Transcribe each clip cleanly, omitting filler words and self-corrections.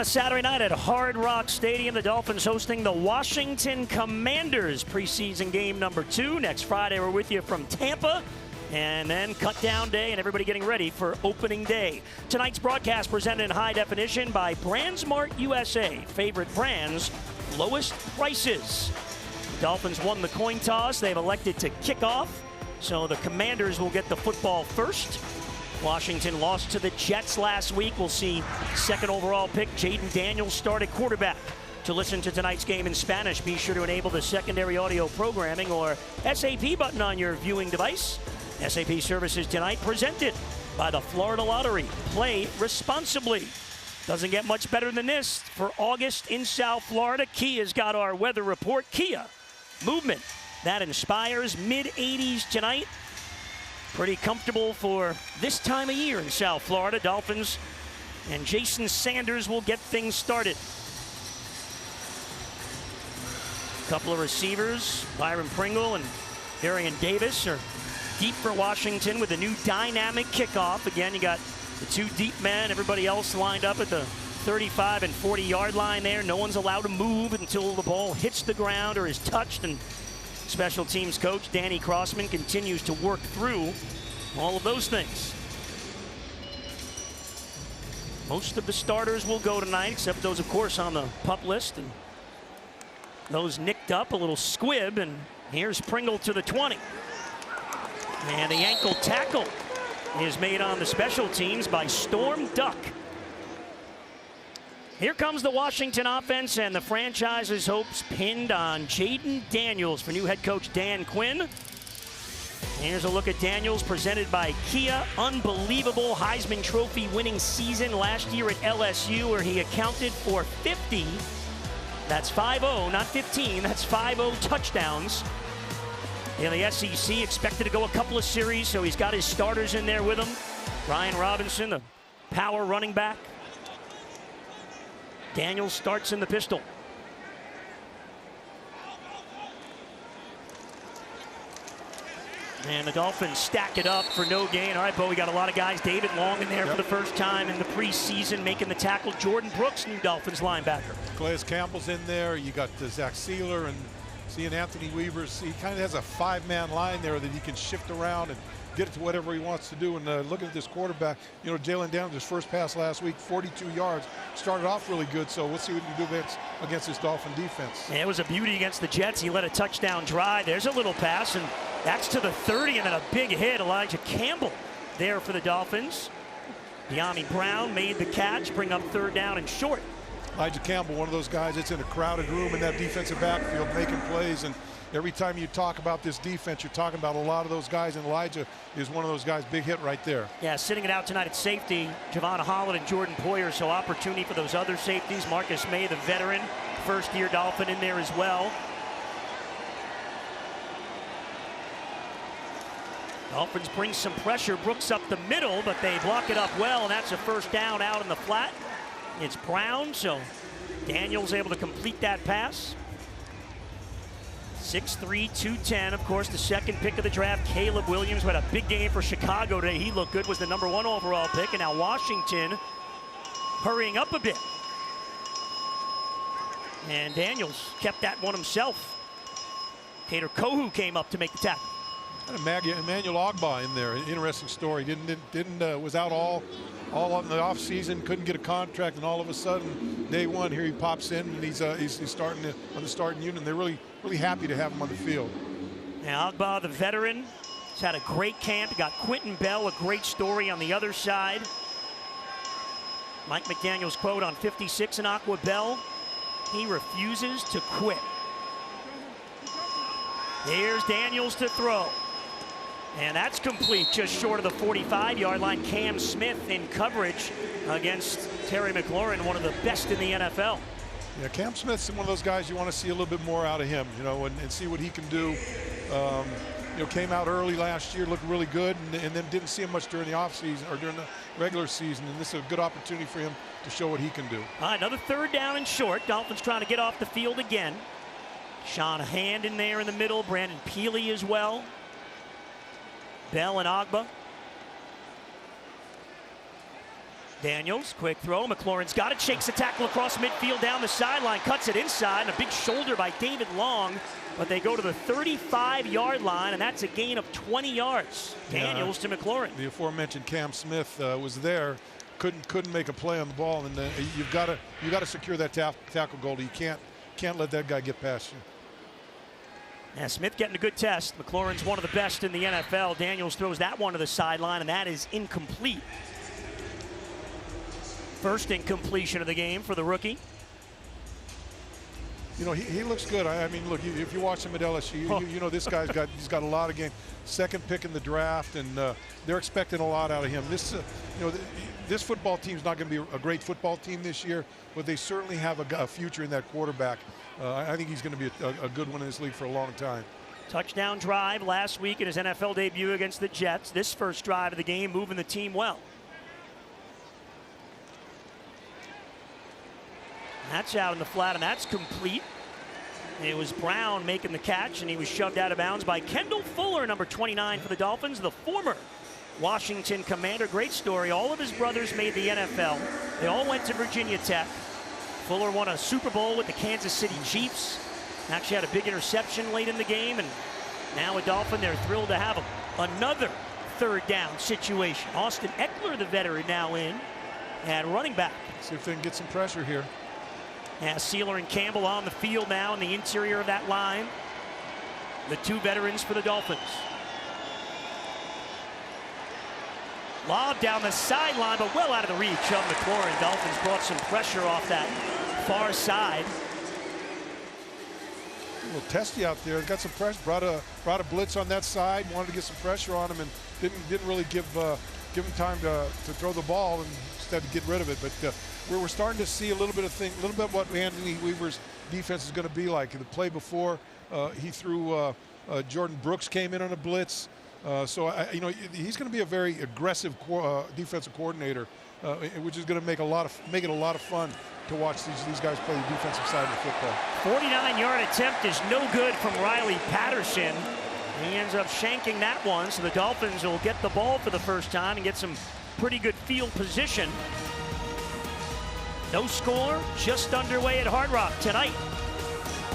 a Saturday night at Hard Rock Stadium. The Dolphins hosting the Washington Commanders. Preseason game number 2. Next Friday, we're with you from Tampa. And then cut down day and everybody getting ready for opening day. Tonight's broadcast presented in high definition by BrandsMart USA. Favorite brands, lowest prices. The Dolphins won the coin toss. They've elected to kick off. So the Commanders will get the football first. Washington lost to the Jets last week. We'll see second overall pick Jaden Daniels start at quarterback. To listen to tonight's game in Spanish, be sure to enable the secondary audio programming or SAP button on your viewing device. SAP services tonight presented by the Florida Lottery. Play responsibly. Doesn't get much better than this for August in South Florida. Kia's got our weather report. Kia, movement that inspires. Mid-80s tonight. Pretty comfortable for this time of year in South Florida. Dolphins and Jason Sanders will get things started. A couple of receivers, Byron Pringle and Darian Davis, are deep for Washington with a new dynamic kickoff. Again, you got the two deep men, everybody else lined up at the 35 and 40-yard line there. No one's allowed to move until the ball hits the ground or is touched. And special teams coach Danny Crossman continues to work through all of those things. Most of the starters will go tonight, except those, of course, on the PUP list. And those nicked up, a little squib, and here's Pringle to the 20. And the ankle tackle is made on the special teams by Storm Duck. Here comes the Washington offense, and the franchise's hopes pinned on Jaden Daniels for new head coach Dan Quinn. Here's a look at Daniels presented by Kia. Unbelievable Heisman Trophy winning season last year at LSU, where he accounted for 50. That's 5-0, not 15. That's 5-0 touchdowns. In the SEC, expected to go a couple of series, so he's got his starters in there with him. Brian Robinson, the power running back. Daniels starts in the pistol. And the Dolphins stack it up for no gain. All right, Bo, we got a lot of guys. David Long in there for the first time in the preseason, making the tackle. Jordan Brooks, new Dolphins linebacker. Calais Campbell's in there. You got Zach Sealer and seeing Anthony Weaver's. He kind of has a 5-man line there that he can shift around and get it to whatever he wants to do. And looking at this quarterback, you know, Jalen Daniels, his first pass last week, 42 yards, started off really good. So we'll see what he can do against this Dolphin defense. Yeah, it was a beauty against the Jets. He led a touchdown drive. There's a little pass, and that's to the 30, and then a big hit. Elijah Campbell there for the Dolphins. De'Ami Brown made the catch, bring up third down and short. Elijah Campbell, one of those guys that's in a crowded room in that defensive backfield making plays. And every time you talk about this defense, you're talking about a lot of those guys, and Elijah is one of those guys. Big hit right there. Yeah, sitting it out tonight at safety, Javon Holland and Jordan Poyer, so opportunity for those other safeties. Marcus May, the veteran, first-year Dolphin, in there as well. Dolphins bring some pressure. Brooks up the middle, but they block it up well, and that's a first down out in the flat. It's Brown, so Daniels able to complete that pass. 6'3", 210. Of course, the second pick of the draft, Caleb Williams, who had a big game for Chicago today. He looked good, was the #1 overall pick. And now Washington hurrying up a bit. And Daniels kept that one himself. Kader Kohu came up to make the tackle. And Emmanuel Ogbah in there. An interesting story. Was out all in the offseason, couldn't get a contract, and all of a sudden, day one, here he pops in, and he's starting on the starting unit. And they're really happy to have him on the field. Now Ogbah, the veteran, has had a great camp. He got Quentin Bell, a great story on the other side. Mike McDaniel's quote on 56 in Aqua Bell: he refuses to quit. Here's Daniels to throw. And that's complete, just short of the 45-yard line. Cam Smith in coverage against Terry McLaurin, one of the best in the NFL. Yeah, Cam Smith's one of those guys you want to see a little bit more out of him, you know, and see what he can do. You know, came out early last year, looked really good, and then didn't see him much during the offseason or during the regular season. And this is a good opportunity for him to show what he can do. Another third down and short. Dolphins trying to get off the field again. Sean Hand in there in the middle. Brandon Peely as well. Bell and Ogbah. Daniels, quick throw. McLaurin's got it, shakes the tackle across midfield down the sideline, cuts it inside, and a big shoulder by David Long. But they go to the 35-yard line, and that's a gain of 20 yards. Daniels to McLaurin. The aforementioned Cam Smith was there, couldn't make a play on the ball, and you've got to secure that tackle, Goldie. You can't let that guy get past you. Yeah, Smith getting a good test. McLaurin's one of the best in the NFL. Daniels throws that one to the sideline, and that is incomplete. First incompletion of the game for the rookie. You know, he looks good. I mean, look, if you watch him at LSU, you know this guy's got a lot of game. Second pick in the draft, and they're expecting a lot out of him. This, this football team's not going to be a great football team this year, but they certainly have a future in that quarterback. I think he's going to be a good one in this league for a long time. Touchdown drive last week in his NFL debut against the Jets. This first drive of the game, moving the team well. That's out in the flat, and that's complete. It was Brown making the catch, and he was shoved out of bounds by Kendall Fuller, number 29 for the Dolphins, the former Washington Commander. Great story. All of his brothers made the NFL. They all went to Virginia Tech. Fuller won a Super Bowl with the Kansas City Chiefs. Actually had a big interception late in the game, and now a Dolphin, they're thrilled to have another third down situation. Austin Eckler, the veteran, now in at running back. See if they can get some pressure here. Yeah, Sealer and Campbell on the field now in the interior of that line. The two veterans for the Dolphins. Lob down the sideline, but well out of the reach of McLaurin. Dolphins brought some pressure off that far side. A little testy out there. Got some pressure. Brought a blitz on that side. Wanted to get some pressure on him, and didn't really give him time to throw the ball, and instead to get rid of it. But we're starting to see a little bit of what Anthony Weaver's defense is going to be like. The play before, he threw Jordan Brooks came in on a blitz. So he's going to be a very aggressive defensive coordinator, which is going to make it a lot of fun to watch these guys play the defensive side of the football. 49-yard attempt is no good from Riley Patterson. He ends up shanking that one, so the Dolphins will get the ball for the first time and get some pretty good field position. No score, just underway at Hard Rock tonight.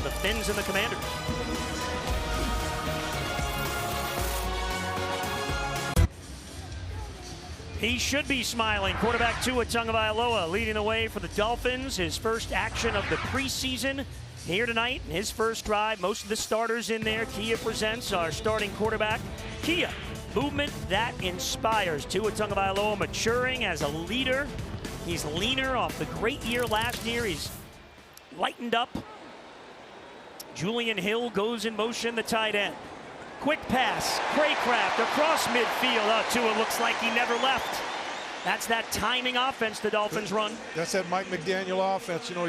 The Fins and the Commanders. He should be smiling. Quarterback Tua Tagovailoa leading the way for the Dolphins. His first action of the preseason here tonight. His first drive, most of the starters in there. Kia presents our starting quarterback. Kia, movement that inspires. Tua Tagovailoa maturing as a leader. He's leaner off the great year last year. He's lightened up. Julian Hill goes in motion, the tight end. Quick pass, Craycraft across midfield. Oh, Tua looks like he never left. That's that timing offense the Dolphins run. That's that Mike McDaniel offense. You know,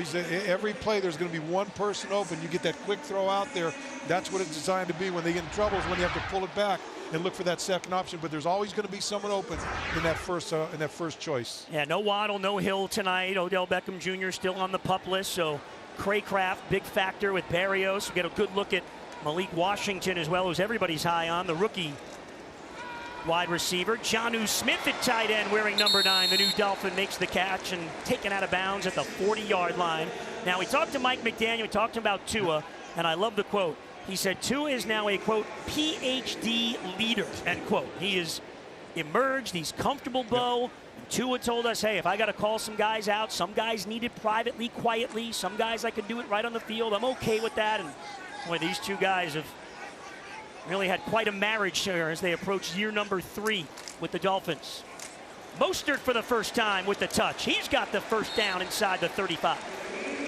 every play there's going to be one person open. You get that quick throw out there. That's what it's designed to be. When they get in trouble is when you have to pull it back and look for that second option. But there's always going to be someone open in that first choice. Yeah, no Waddle, no Hill tonight. Odell Beckham Jr. still on the PUP list. So Craycraft, big factor with Barrios. We get a good look at Malik Washington as well, as everybody's high on, the rookie wide receiver. Jonnu Smith at tight end wearing number 9. The new Dolphin makes the catch and taken out of bounds at the 40-yard line. Now, we talked to Mike McDaniel. We talked about Tua, and I love the quote. He said Tua is now a, quote, PhD leader, end quote. He is emerged. He's comfortable, Bo. Yep. Tua told us, hey, if I got to call some guys out, some guys need it privately, quietly. Some guys I can do it right on the field. I'm okay with that. And boy, these two guys have really had quite a marriage here as they approach year number 3 with the Dolphins. Mostert for the first time with the touch. He's got the first down inside the 35.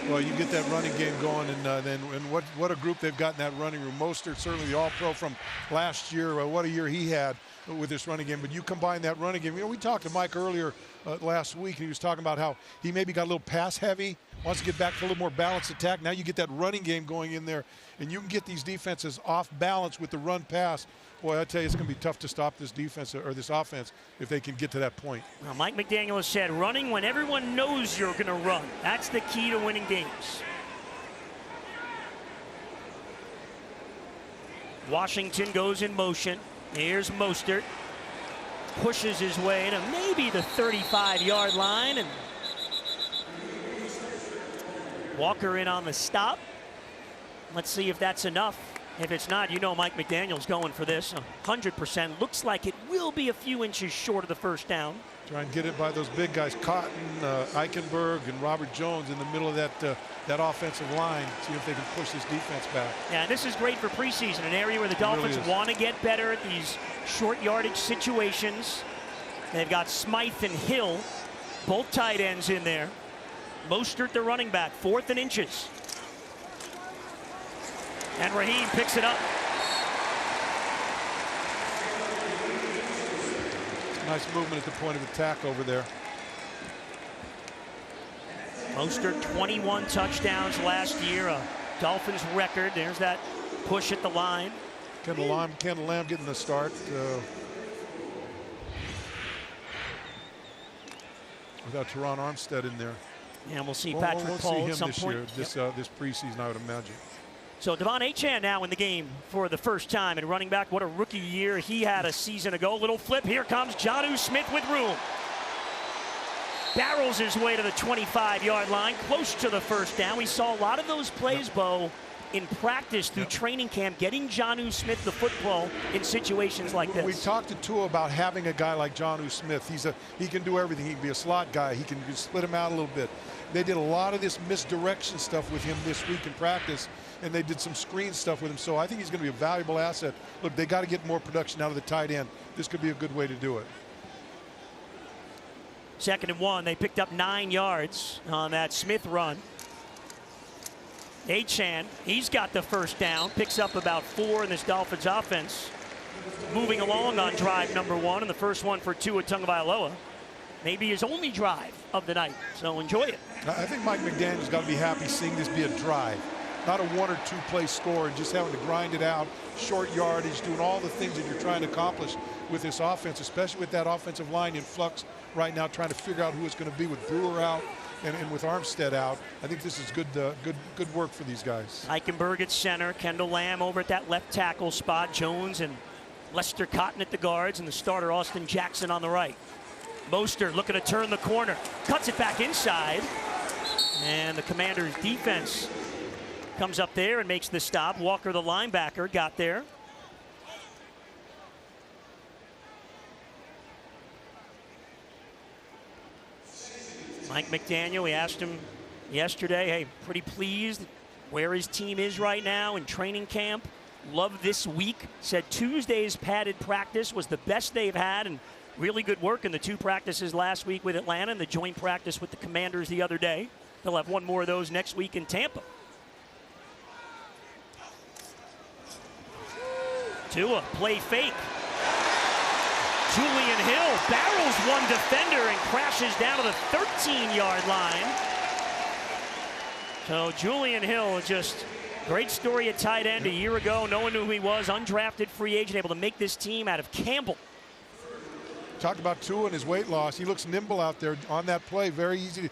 Well, you get that running game going, and what a group they've got in that running room. Mostert, certainly the All-Pro from last year. What a year he had with this running game. But you combine that running game. You know, we talked to Mike earlier last week, and he was talking about how he maybe got a little pass-heavy, wants to get back to a little more balanced attack. Now you get that running game going in there, and you can get these defenses off balance with the run-pass. Boy, I tell you, it's going to be tough to stop this defense or this offense if they can get to that point. Well, Mike McDaniel has said running when everyone knows you're going to run. That's the key to winning games. Washington goes in motion. Here's Mostert. pushes his way to maybe the 35-yard line, and Walker in on the stop. Let's see if that's enough. If it's not, you know Mike McDaniel's going for this 100%. Looks like it will be a few inches short of the first down. Try and get it by those big guys, Cotton, Eichenberg, and Robert Jones in the middle of that offensive line. See if they can push this defense back. Yeah, this is great for preseason, an area where the Dolphins really want to get better at these short yardage situations. They've got Smythe and Hill, both tight ends in there. Mostert, the running back, 4th and inches. And Raheem picks it up. Nice movement at the point of attack over there. Mostert, 21 touchdowns last year, a Dolphins record. There's that push at the line. Kendall Lamb getting the start. Without Teron Armstead in there. And we'll see Patrick Paul at some point. This preseason, I would imagine. So Devon Achane now in the game for the first time, and running back, what a rookie year he had a season ago. Little flip, here comes Jonnu Smith with room. Barrels his way to the 25-yard line, close to the first down. We saw a lot of those plays, Bo, in practice through training camp, getting Jonnu Smith the football in situations like this. We talked to Tua about having a guy like Jonnu Smith. He can do everything. He can be a slot guy. He can split him out a little bit. They did a lot of this misdirection stuff with him this week in practice, and they did some screen stuff with him. So I think he's going to be a valuable asset. Look, they got to get more production out of the tight end. This could be a good way to do it. 2nd and 1. They picked up 9 yards on that Smith run. Achane, he's got the first down, picks up about 4 in this Dolphins offense. Moving along on drive number 1, and the first one for Tua Tagovailoa. Maybe his only drive of the night, so enjoy it. I think Mike McDaniel's got to be happy seeing this be a drive, not a 1 or 2 play score, and just having to grind it out, short yardage, doing all the things that you're trying to accomplish with this offense, especially with that offensive line in flux right now, trying to figure out who it's going to be with Brewer out and with Armstead out. I think this is good work for these guys. Eichenberg at center, Kendall Lamb over at that left tackle spot, Jones and Lester Cotton at the guards, and the starter Austin Jackson on the right. Mostert looking to turn the corner, cuts it back inside, and the Commanders defense comes up there and makes the stop. Walker, the linebacker, got there. Mike McDaniel, we asked him yesterday, hey, pretty pleased where his team is right now in training camp. Love this week. Said Tuesday's padded practice was the best they've had, and really good work in the 2 practices last week with Atlanta and the joint practice with the Commanders the other day. They'll have 1 more of those next week in Tampa. Tua, play fake. Julian Hill barrels one defender and crashes down to the 13-yard line. So Julian Hill, just great story at tight end a year ago. No one knew who he was. Undrafted free agent, able to make this team out of Campbell. Talked about Tua and his weight loss. He looks nimble out there on that play. Very easy.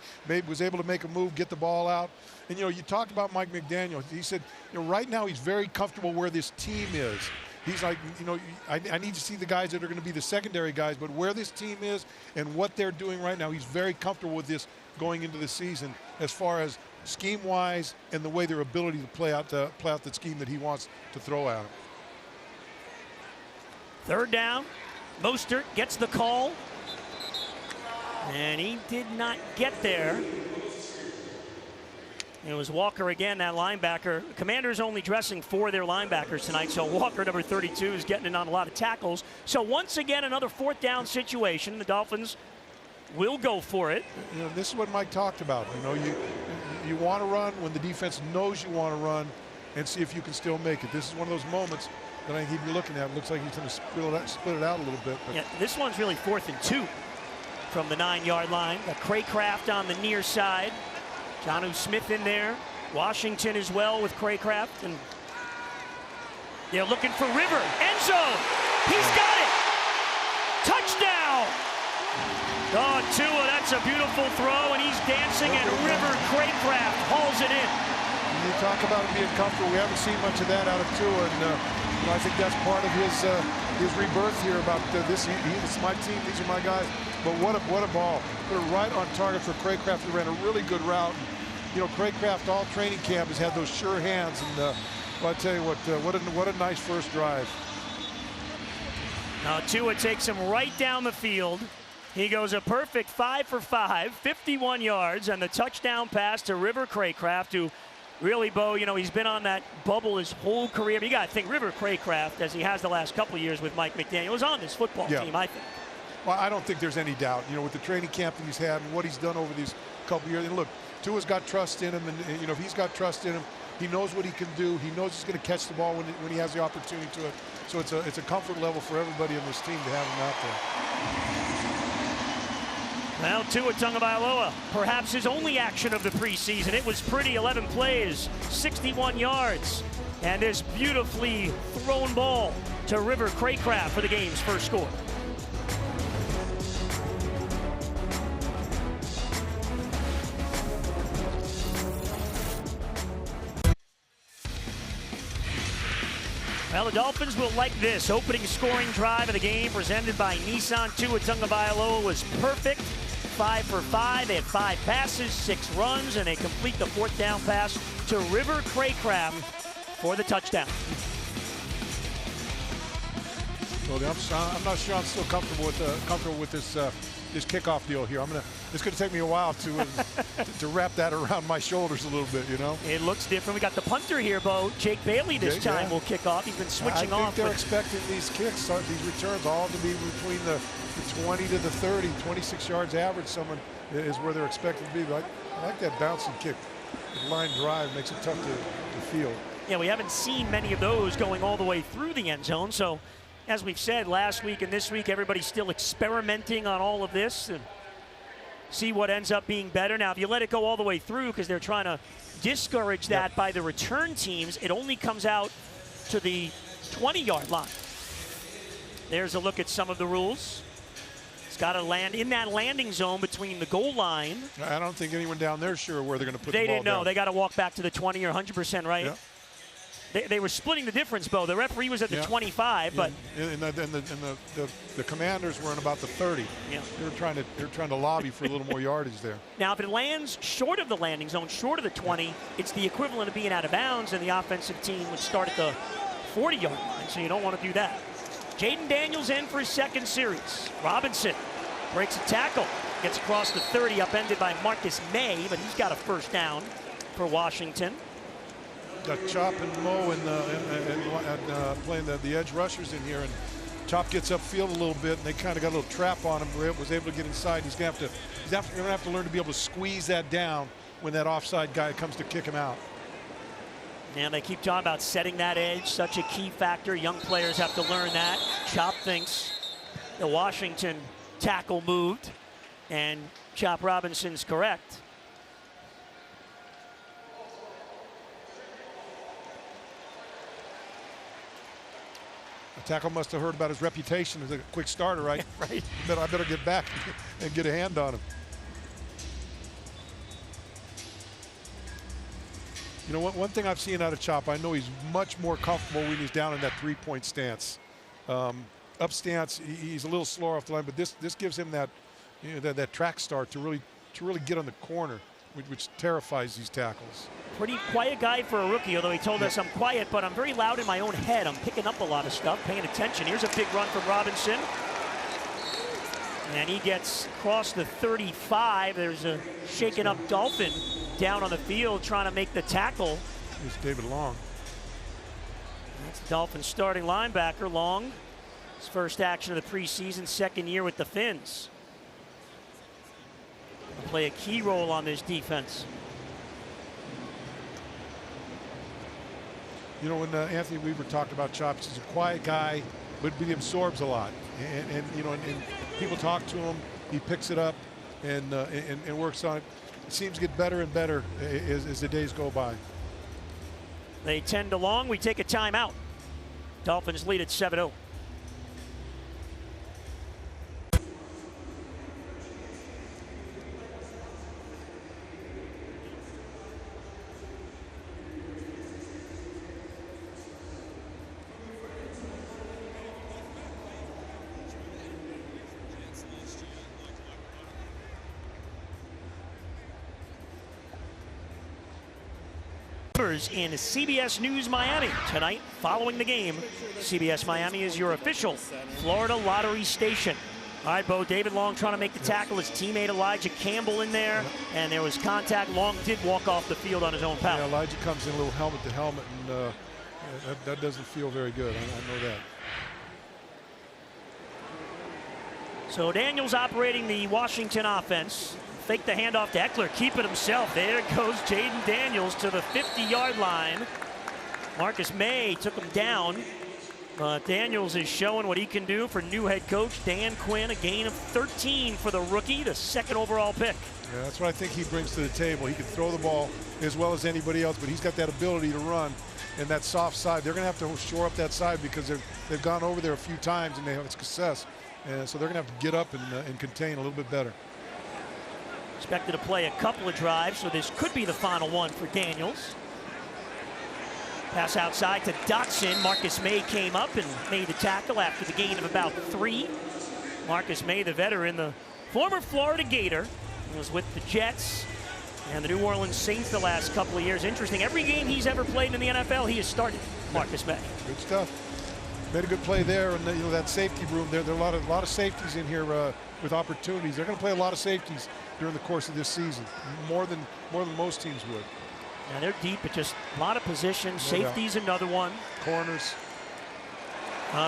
Was able to make a move, get the ball out. And, you talked about Mike McDaniel. He said, right now he's very comfortable where this team is. He's like, I need to see the guys that are going to be the secondary guys, but where this team is and what they're doing right now, he's very comfortable with this going into the season as far as scheme-wise and the way their ability to play out the scheme that he wants to throw out. 3rd down. Mostert gets the call, and he did not get there. It was Walker again, that linebacker. Commanders only dressing 4 of their linebackers tonight, so Walker, number 32, is getting in on a lot of tackles. So once again, another 4th down situation. The Dolphins will go for it. This is what Mike talked about. You want to run when the defense knows you want to run, and see if you can still make it. This is one of those moments that I think he'd be looking at. It looks like he's going to split it out a little bit. But yeah, this one's really 4th and 2 from the 9-yard line. Got Craycraft on the near side. Jonnu Smith in there. Washington as well with Craycraft. And they're looking for River. End zone. He's got it. Touchdown. Oh, Tua, that's a beautiful throw, and he's dancing, and River Craycraft hauls it in. You talk about him being comfortable. We haven't seen much of that out of Tua, and I think that's part of his rebirth here about this. It's my team. These are my guys. But what a ball! Put it right on target for Craycraft. He ran a really good route. You know, Craycraft all training camp has had those sure hands, and well, I tell you what a nice first drive. Now Tua takes him right down the field. He goes a perfect 5 for 5, 51 yards, and the touchdown pass to River Craycraft, who really, Bo, you know, he's been on that bubble his whole career. You got to think River Craycraft, as he has the last couple of years with Mike McDaniel, is on this football team, I think. Well, I don't think there's any doubt, you know, with the training camp that he's had and what he's done over these couple of years. And look, Tua's got trust in him, and you know, if he's got trust in him, he knows what he can do. He knows he's going to catch the ball when he has the opportunity to it. So it's a comfort level for everybody in this team to have him out there. Well, Tua Tagovailoa, perhaps his only action of the preseason. It was pretty, 11 plays, 61 yards, and this beautifully thrown ball to River Craycraft for the game's first score. Well, the Dolphins will like this. Opening scoring drive of the game presented by Nissan. Tua Tagovailoa was perfect. 5 for 5. They had 5 passes, 6 runs, and they complete the 4th down pass to River Craycraft for the touchdown. Well, I'm not sure I'm still comfortable with this kickoff deal here. It's going to take me a while to wrap that around my shoulders a little bit, you know. It looks different. We got the punter here, Bo. Jake Bailey this time will kick off. He's been switching off. I think they're expecting these kicks, these returns, all to be between the 20 to the 30, 26 yards average. Someone is where they're expected to be. But I like that bouncing kick. The line drive makes it tough to field. Yeah, we haven't seen many of those going all the way through the end zone. So, as we've said last week and this week, everybody's still experimenting on all of this and see what ends up being better. Now, if you let it go all the way through, because they're trying to discourage that by the return teams, it only comes out to the 20-yard line. There's a look at some of the rules. It's got to land in that landing zone between the goal line. I don't think anyone down there is sure where they're going to put the ball They didn't know. down. They got to walk back to the 20 or 100%, right? Yeah. They were splitting the difference, Bo. The referee was at the 25, but and the Commanders were in about the 30. Yeah. They're trying to lobby for a little more yardage there. Now, if it lands short of the landing zone, short of the 20, it's the equivalent of being out of bounds, and the offensive team would start at the 40-yard line. So you don't want to do that. Jaden Daniels in for his second series. Robinson breaks a tackle, gets across the 30, upended by Marcus May, but he's got a first down for Washington. Got Chop and Mo and playing the edge rushers in here, and Chop gets upfield a little bit, and they kind of got a little trap on him. Was able to get inside. He's going to have to learn to be able to squeeze that down when that offside guy comes to kick him out. And they keep talking about setting that edge, such a key factor. Young players have to learn that. Chop thinks the Washington tackle moved, and Chop Robinson's correct. The tackle must have heard about his reputation as a quick starter, right? Right. I better get back and get a hand on him. You know, one thing I've seen out of Chop, I know he's much more comfortable when he's down in that three-point stance. Up stance, he's a little slower off the line, but this gives him that, you know, that track start to really get on the corner, which terrifies these tackles. Pretty quiet guy for a rookie, although he told us I'm quiet, but I'm very loud in my own head. I'm picking up a lot of stuff, paying attention. Here's a big run from Robinson. And he gets across the 35. There's a shaken up Dolphin down on the field trying to make the tackle. Here's David Long. That's the Dolphins starting linebacker, Long. His first action of the preseason, second year with the Fins. He'll play a key role on this defense. You know, when Anthony Weaver talked about Chops, he's a quiet guy, but he absorbs a lot. And you know, and people talk to him, he picks it up and works on it. It seems to get better and better as the days go by. They tend to Long. We take a timeout. Dolphins lead at 7-0. In CBS News Miami tonight following the game. CBS Miami is your official Florida lottery station. All right, Bo, David Long trying to make the tackle. His teammate Elijah Campbell in there, and there was contact. Long did walk off the field on his own power. Yeah, Elijah comes in a little helmet to helmet, and that doesn't feel very good. I know that. So Daniels operating the Washington offense. Fake the handoff to Eckler, keep it himself. There goes Jaden Daniels to the 50-yard line. Marcus May took him down. Daniels is showing what he can do for new head coach Dan Quinn. A gain of 13 for the rookie, the second overall pick. Yeah, that's what I think he brings to the table. He can throw the ball as well as anybody else, but he's got that ability to run. And that soft side, they're going to have to shore up that side because they've gone over there a few times and they have success. And so they're going to have to get up and contain a little bit better. Expected to play a couple of drives, so this could be the final one for Daniels. Pass outside to Dotson. Marcus May came up and made the tackle after the gain of about 3. Marcus May, the veteran, the former Florida Gator, was with the Jets and the New Orleans Saints the last couple of years. Interesting, every game he's ever played in the NFL, he has started. Marcus May. Good stuff. Made a good play there, and you know that safety room there. There are a lot of safeties in here with opportunities. They're going to play a lot of safeties during the course of this season, more than most teams would. Yeah, they're deep at just a lot of positions. Safety's another one. Corners.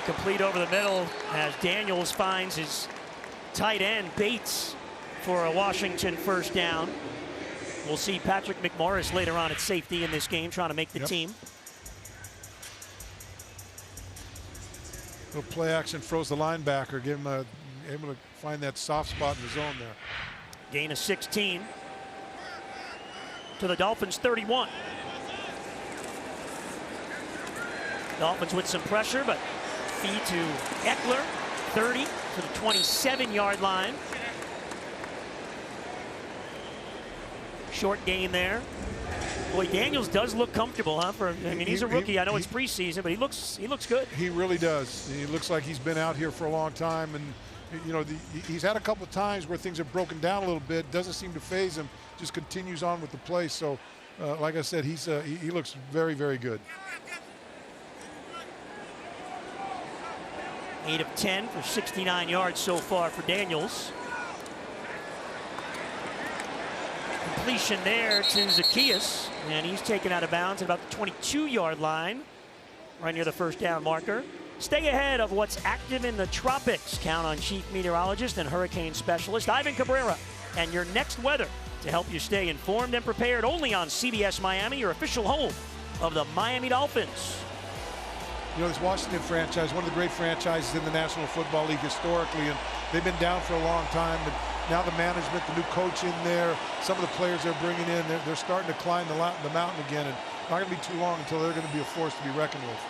Complete over the middle as Daniels finds his tight end Bates for a Washington first down. We'll see Patrick McMorris later on at safety in this game, trying to make the team. Little play action froze the linebacker, give him able to find that soft spot in the zone there. Gain of 16 to the Dolphins 31. Dolphins with some pressure, but feed to Eckler, 30 to the 27-yard line. Short gain there. Boy, Daniels does look comfortable, huh? I mean, he's a rookie. I know it's preseason, but he looks good. He really does. He looks like he's been out here for a long time, and you know he's had a couple of times where things have broken down a little bit. Doesn't seem to phase him. Just continues on with the play. So, like I said, he looks very, very good. 8 of 10 for 69 yards so far for Daniels. Completion there to Zacchaeus, and he's taken out of bounds at about the 22-yard line, right near the first down marker. Stay ahead of what's active in the tropics. Count on Chief Meteorologist and Hurricane Specialist Ivan Cabrera and your next weather to help you stay informed and prepared only on CBS Miami, your official home of the Miami Dolphins. You know, this Washington franchise, one of the great franchises in the National Football League historically, and they've been down for a long time. But now the management, the new coach in there, some of the players they're bringing in, they're starting to climb the mountain again. And not going to be too long until they're going to be a force to be reckoned with.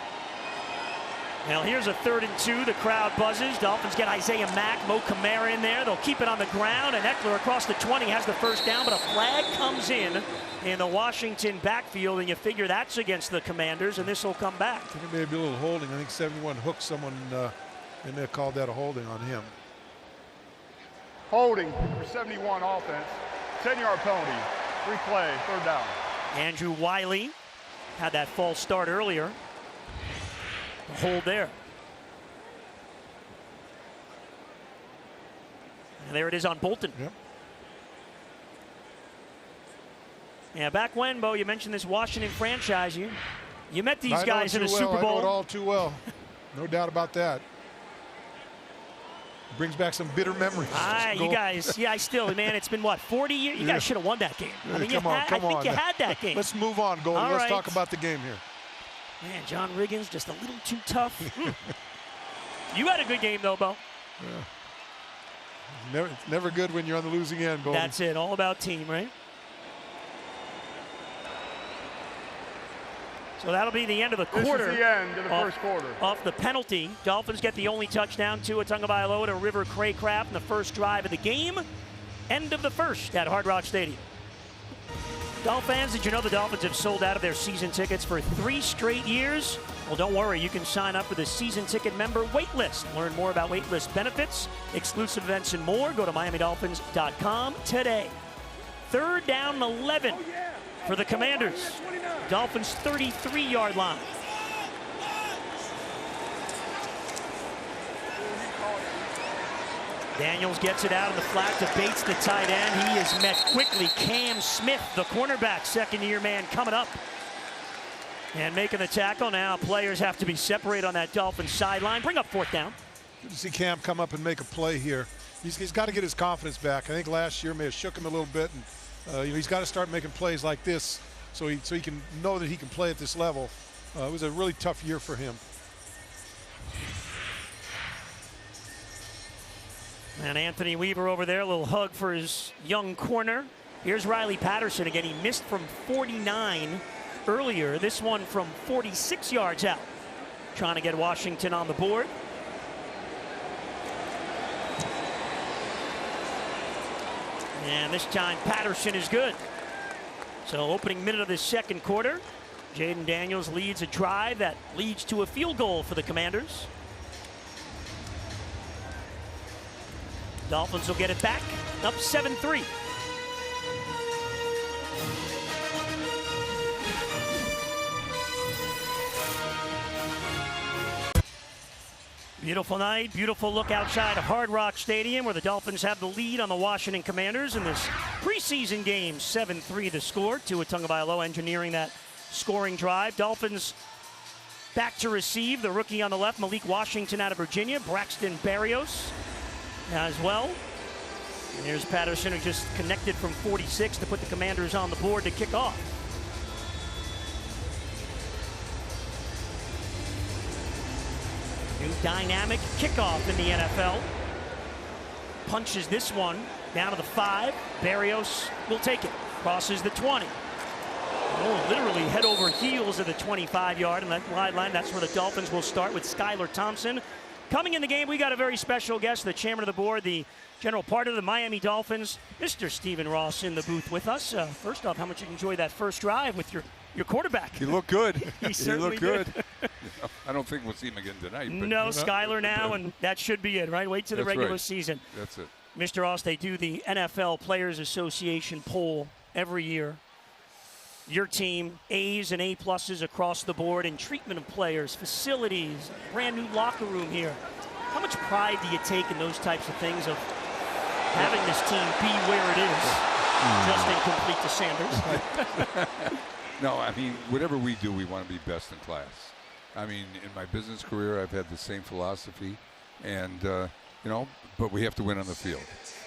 Now here's a 3rd and 2. The crowd buzzes. Dolphins get Isaiah Mack, Mo Kamara in there. They'll keep it on the ground, and Eckler across the 20 has the first down, but a flag comes in the Washington backfield, and you figure that's against the Commanders, and this will come back. I think it may be a little holding. I think 71 hooked someone, and they called that a holding on him. Holding for 71 offense. 10-yard penalty. Free play, 3rd down. Andrew Wiley had that false start earlier. The hold there. And there it is on Bolton. Yep. Yeah, back when, Bo, you mentioned this Washington franchise. You met these guys in the Super Bowl. I know it all too well. No doubt about that. Brings back some bitter memories. You guys, I still, man, it's been what, 40 years? You guys should have won that game. I mean, I think you had that game. Let's move on, Goldie. Let's talk about the game here. Man, John Riggins just a little too tough. You had a good game, though, Bo. Yeah. Never good when you're on the losing end, Goldie. That's it. All about team, right? So that'll be the end of the quarter. This is the end of the first quarter. Off the penalty, Dolphins get the only touchdown. Tua Tagovailoa to River Craycraft in the first drive of the game. End of the first at Hard Rock Stadium. Dolphins, did you know the Dolphins have sold out of their season tickets for 3 straight years? Well, don't worry. You can sign up for the season ticket member waitlist. Learn more about waitlist benefits, exclusive events, and more. Go to MiamiDolphins.com today. 3rd down and 11 for the Commanders. Dolphins' 33-yard line. Daniels gets it out of the flat to Bates, the tight end. He is met quickly. Cam Smith, the cornerback, second-year man, coming up and making the tackle. Now players have to be separated on that Dolphins sideline. Bring up fourth down. Good to see Cam come up and make a play here. He's got to get his confidence back. I think last year may have shook him a little bit, and he's got to start making plays like this so he can know that he can play at this level. It was a really tough year for him. And Anthony Weaver over there, a little hug for his young corner. Here's Riley Patterson again. He missed from 49 earlier. This one from 46 yards out. Trying to get Washington on the board. And this time Patterson is good. So opening minute of the second quarter, Jaden Daniels leads a drive that leads to a field goal for the Commanders. Dolphins will get it back, up 7-3. Beautiful night, beautiful look outside of Hard Rock Stadium where the Dolphins have the lead on the Washington Commanders in this preseason game. 7-3 the score. Tua Tagovailoa engineering that scoring drive. Dolphins back to receive. The rookie on the left, Malik Washington out of Virginia. Braxton Berrios as well. And here's Patterson, who just connected from 46 to put the Commanders on the board to kick off. New dynamic kickoff in the NFL. Punches this one down to the 5. Berrios will take it. Crosses the 20. Oh, literally head over heels at the 25-yard and that wide line. That's where the Dolphins will start with Skylar Thompson. Coming in the game, we got a very special guest, the chairman of the board, the general partner of the Miami Dolphins, Mr. Stephen Ross, in the booth with us. First off, how much you enjoy that first drive with your quarterback? He looked good. He looked good. I don't think we'll see him again tonight. But no, Skylar now, and that should be it, right? Wait till the regular right. season. That's it. Mr. Ross, they do the NFL Players Association poll every year. Your team, A's and A-pluses across the board in treatment of players, facilities, brand new locker room here. How much pride do you take in those types of things of having this team be where it is? Justin complete to Sanders. No, I mean, whatever we do, we want to be best in class. I mean, in my business career, I've had the same philosophy, and, but we have to win on the field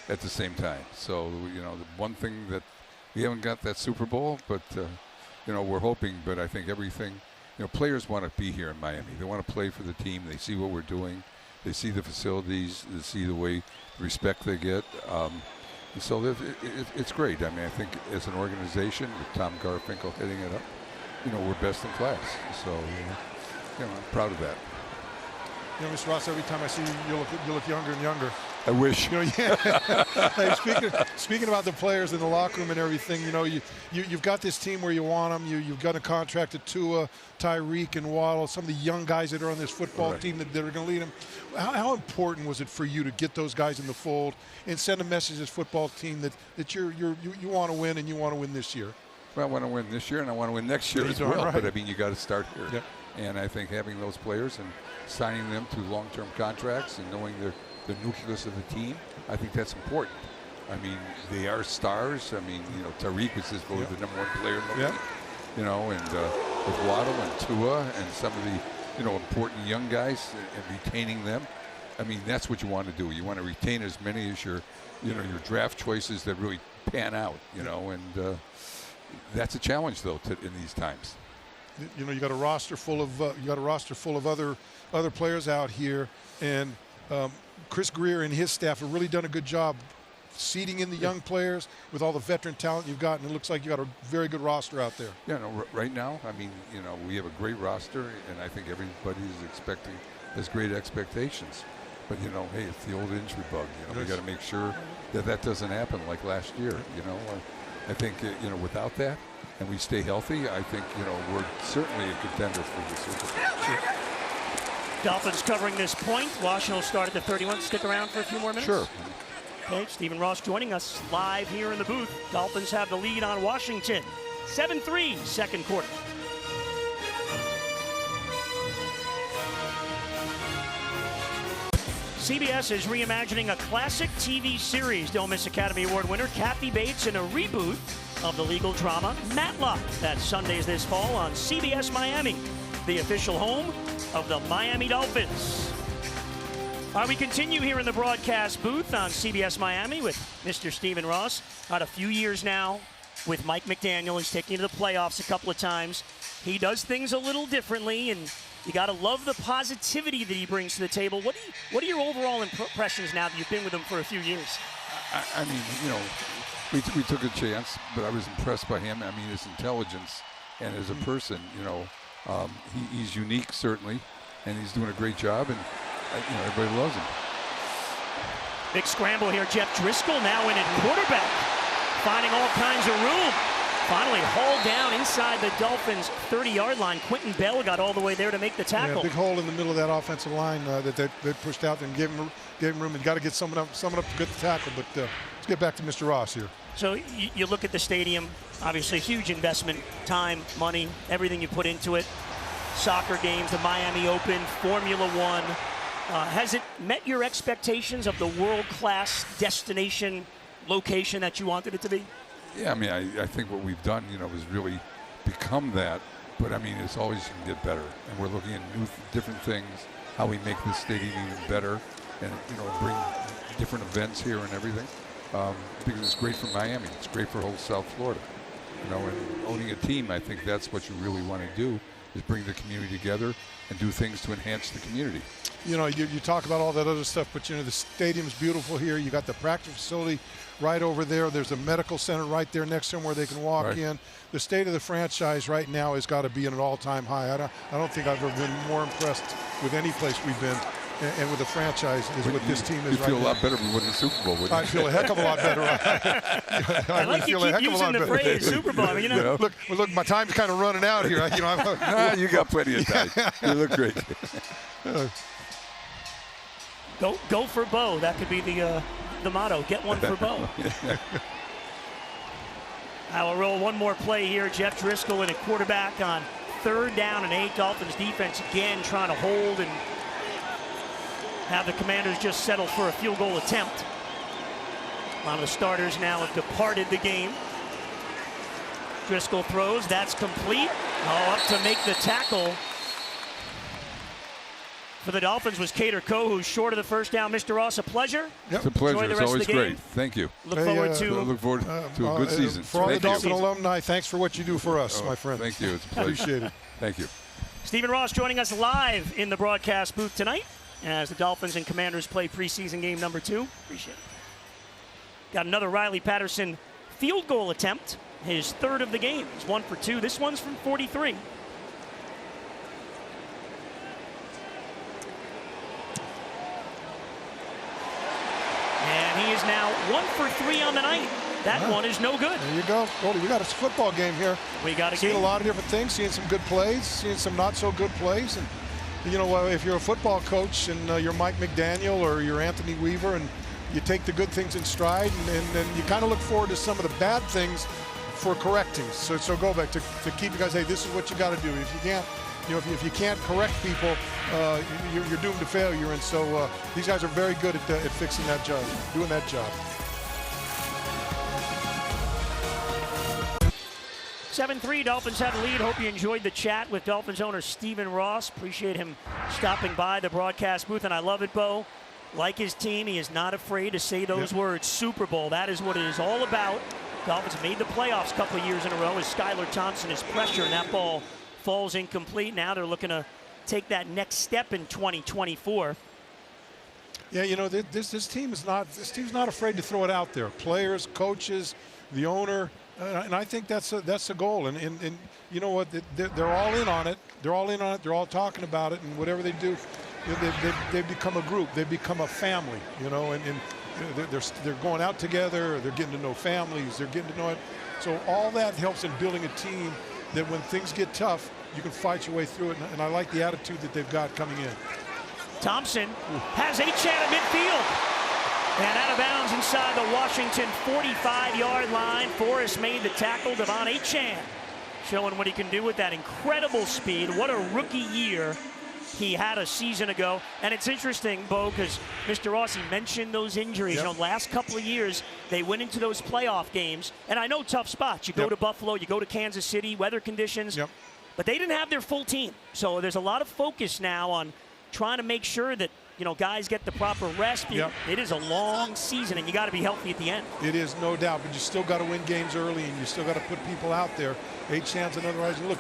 at the same time. So, the one thing that we haven't got that Super Bowl, but, we're hoping, but I think everything, players want to be here in Miami. They want to play for the team. They see what we're doing. They see the facilities. They see the way, the respect they get. So it's great. I mean, I think as an organization, with Tom Garfinkel heading it up, we're best in class. So, I'm proud of that. Mr. Ross, every time I see you, you look younger and younger. I wish. Hey, speaking about the players in the locker room and everything, you've got this team where you want them. You've got a contract to Tua, Tyreek, and Waddle, some of the young guys that are on this football team that are going to lead them. How important was it for you to get those guys in the fold and send a message to this football team that you want to win and you want to win this year? Well, I want to win this year and I want to win next year as well. Right. But I mean, you got to start here. Yep. And I think having those players and signing them to long-term contracts and knowing the nucleus of the team, I think that's important. I mean, they are stars. I mean, Tyreek was just voted the #1 player in the league. And with Waddle and Tua and some of the, important young guys and retaining them, I mean, that's what you want to do. You want to retain as many as your draft choices that really pan out, and that's a challenge, though, in these times. You got a roster full of other players out here, and Chris Greer and his staff have really done a good job seeding in the young players with all the veteran talent you've got, and it looks like you got a very good roster out there. Yeah, right now, I mean, we have a great roster, and I think everybody has great expectations. But hey, it's the old injury bug. We got to make sure that doesn't happen like last year. I think without that, and we stay healthy, I think we're certainly a contender for the Super Bowl. Sure. Dolphins covering this point. Washington will start at the 31. Stick around for a few more minutes. Sure. Okay, Stephen Ross joining us live here in the booth. Dolphins have the lead on Washington. 7-3 second quarter. CBS is reimagining a classic TV series. Don't miss Academy Award winner Kathy Bates in a reboot of the legal drama Matlock. That's Sundays this fall on CBS Miami, the official home of the Miami Dolphins. We continue here in the broadcast booth on CBS Miami with Mr. Stephen Ross. About a few years now with Mike McDaniel. He's taken you to the playoffs a couple of times. He does things a little differently, and you got to love the positivity that he brings to the table. What are your overall impressions now that you've been with him for a few years? I mean, you know, we took a chance, but I was impressed by him. I mean, his intelligence and as a person, you know, he's unique, certainly, and he's doing a great job, and, you know, everybody loves him. Big scramble here. Jeff Driscoll now in at quarterback, finding all kinds of room. Finally hauled down inside the Dolphins' 30-yard line. Quentin Bell got all the way there to make the tackle. Yeah, big hole in the middle of that offensive line that they pushed out and gave him room. And got to get someone up to get the tackle. But let's get back to Mr. Ross here. So you look at the stadium, obviously huge investment, time, money, everything you put into it. Soccer games, the Miami Open, Formula One. Has it met your expectations of the world-class destination location that you wanted it to be? Yeah, I mean, I think what we've done, you know, has really become that. But, I mean, it's always can get better. And we're looking at different things, how we make this stadium even better and, you know, bring different events here and everything. Because it's great for Miami. It's great for whole South Florida. You know, and owning a team, I think that's what you really want to do, is bring the community together and do things to enhance the community. You know, you talk about all that other stuff, but, you know, the stadium's beautiful here. You got the practice facility right over there. There's a medical center right there next to them where they can walk in. The state of the franchise right now has got to be at an all-time high. I don't think I've ever been more impressed with any place we've been and with the franchise is what this team is right now. You feel a lot better than winning the Super Bowl, wouldn't you? I feel a heck of a lot better. I like you keep using the phrase Super Bowl. You know? Look, my time's kind of running out here. You know, you got plenty of time. You look great. Go for Bo. That could be the motto. Get one for Bo. I will roll one more play here. Jeff Driscoll in at quarterback on 3rd down and 8. Dolphins defense again trying to hold and have the Commanders just settle for a field goal attempt. A lot of the starters now have departed the game. Driscoll throws. That's complete. Up to make the tackle for the Dolphins was Cater Coe, who's short of the first down. Mr. Ross, a pleasure. Yep. It's a pleasure. It's always great. Thank you. Look forward to a good season. For all the Dolphin alumni, thanks for what you do for us, my friend. Thank you. It's a pleasure. Appreciate it. Thank you. Stephen Ross joining us live in the broadcast booth tonight as the Dolphins and Commanders play preseason game number 2. Appreciate it. Got another Riley Patterson field goal attempt, his 3rd of the game. He's 1 for 2. This one's from 43. And he is now 1 for 3 on the night. That one is no good. There you go. Goldie, we got a football game here. We got a game. Seeing a lot of different things, seeing some good plays, seeing some not so good plays. And, you know, if you're a football coach and you're Mike McDaniel or you're Anthony Weaver and you take the good things in stride and you kind of look forward to some of the bad things for correcting. So go back to keep you guys, hey, this is what you got to do. If you can't, you know, if you can't correct people, you're doomed to failure. And so these guys are very good at fixing that job, doing that job. 7-3, Dolphins have a lead. Hope you enjoyed the chat with Dolphins owner Stephen Ross. Appreciate him stopping by the broadcast booth, and I love it, Bo. Like his team, he is not afraid to say those words, Super Bowl. That is what it is all about. Dolphins made the playoffs a couple of years in a row as Skylar Thompson is pressure, and that ball falls incomplete. Now they're looking to take that next step in 2024. Yeah, you know, this team's not afraid to throw it out there. Players, coaches, the owner. And I think that's the goal. And you know what? They're all in on it. They're all in on it. They're all talking about it. And whatever they do, they've become a group. They've become a family. You know, and they're going out together. They're getting to know families. They're getting to know it. So all that helps in building a team that when things get tough, you can fight your way through it. And I like the attitude that they've got coming in. Thompson has Achane at midfield. And out of bounds inside the Washington 45-yard line. Forrest made the tackle. Devon Achane showing what he can do with that incredible speed. What a rookie year he had a season ago. And it's interesting, Bo, because Mr. Rossi mentioned those injuries. Yep. You know, last couple of years, they went into those playoff games. And I know tough spots. You go to Buffalo, you go to Kansas City, weather conditions. But they didn't have their full team. So there's a lot of focus now on trying to make sure that, you know, guys get the proper rest. It is a long season, and you got to be healthy at the end. It is, no doubt, but you still got to win games early, and you still got to put people out there. Achane's another rising. Look,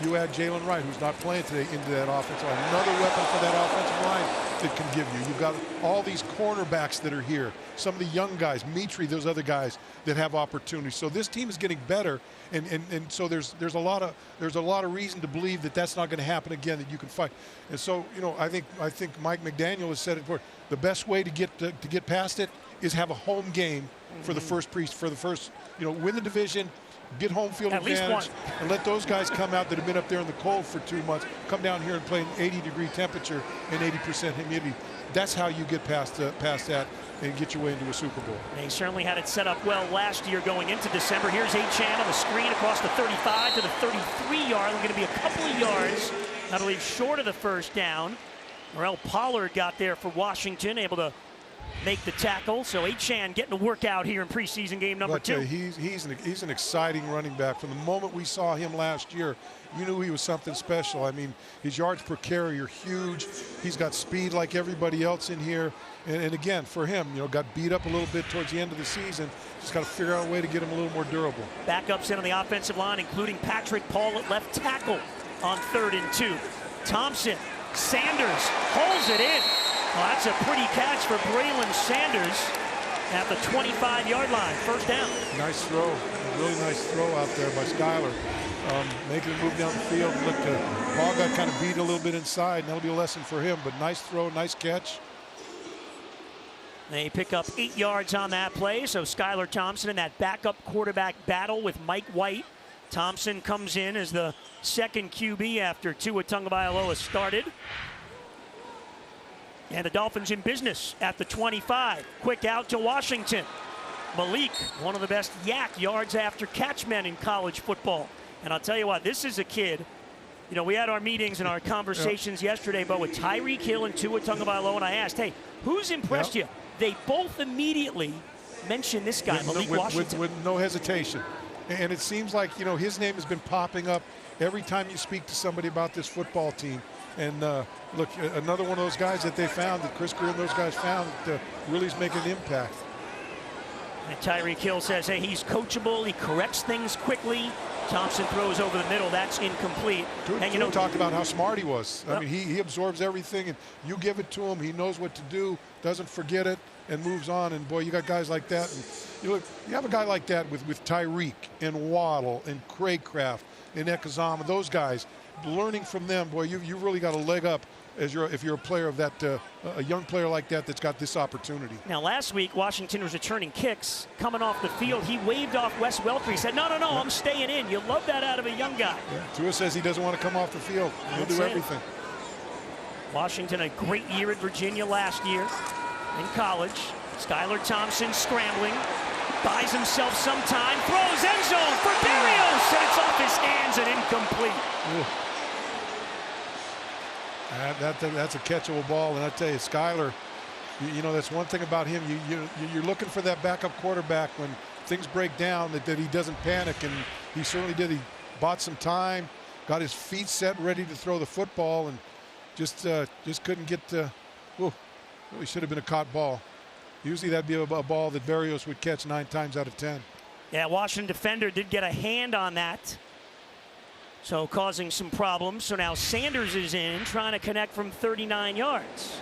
you add Jalen Wright, who's not playing today, into that offensive line. Another weapon for that offensive line that can give you. You've got all these cornerbacks that are here. Some of the young guys, Mitri, those other guys that have opportunities. So this team is getting better, and so there's a lot of reason to believe that that's not going to happen again. That you can fight. And so, you know, I think Mike McDaniel has said it before. The best way to get past it is have a home game for the first you know, win the division, get home field advantage, and let those guys come out that have been up there in the cold for 2 months, come down here and play an 80-degree temperature and 80% humidity. That's how you get past that and get your way into a Super Bowl. They certainly had it set up well last year going into December. Here's Achane on the screen across the 35 to the 33-yard. Going to be a couple of yards, I believe, short of the first down. Morel Pollard got there for Washington, able to make the tackle. So Achane getting to work out here in preseason game number 2. He's an exciting running back. From the moment we saw him last year, you knew he was something special. I mean, his yards per carry are huge. He's got speed like everybody else in here. And again, for him, you know, got beat up a little bit towards the end of the season. Just got to figure out a way to get him a little more durable. Backups in on the offensive line, including Patrick Paul at left tackle on 3rd and 2. Thompson, Sanders holds it in. Well, that's a pretty catch for Braylon Sanders at the 25-yard line. First down. Nice throw. A really nice throw out there by Skyler. Making a move down the field. Look, Paul got kind of beat a little bit inside, and that'll be a lesson for him. But nice throw, nice catch. They pick up 8 yards on that play. So Skylar Thompson in that backup quarterback battle with Mike White. Thompson comes in as the second QB after Tua Tagovailoa started. And the Dolphins in business at the 25. Quick out to Washington. Malik, one of the best yak yards after catch men in college football. And I'll tell you what, this is a kid. You know, we had our meetings and our conversations yesterday, but with Tyreek Hill and Tua Tagovailoa, and I asked, hey, who's impressed you? They both immediately mentioned this guy, Malik Washington. With no hesitation. And it seems like, you know, his name has been popping up every time you speak to somebody about this football team. And look, another one of those guys that they found, that Chris Greer and those guys found, that really is making an impact. And Tyreek Hill says, hey, he's coachable. He corrects things quickly. Thompson throws over the middle. That's incomplete. And you know, talked about how smart he was. I mean, he absorbs everything, and you give it to him. He knows what to do, doesn't forget it, and moves on. And boy, you got guys like that. And you have a guy like that with Tyreek and Waddle and Craycraft and Ekazama, those guys. Learning from them, boy, you really got a leg up as if you're a player of that, a young player like that that's got this opportunity. Now, last week, Washington was returning kicks. Coming off the field, he waved off Wes Welker. He said, no, I'm staying in. You love that out of a young guy. Yeah. Tua says he doesn't want to come off the field. He'll do everything. Washington, a great year at Virginia last year in college. Skylar Thompson scrambling. Buys himself some time. Throws end zone for Berrios. And it's off his hands and incomplete. Ooh. That's a catchable ball, and I tell you, Skyler, you know, that's one thing about him. You're looking for that backup quarterback when things break down, that he doesn't panic, and he certainly did. He bought some time, got his feet set, ready to throw the football, and just couldn't get. Really should have been a caught ball. Usually that'd be a ball that Berrios would catch 9 times out of 10. Yeah, Washington defender did get a hand on that. So causing some problems. So now Sanders is in, trying to connect from 39 yards.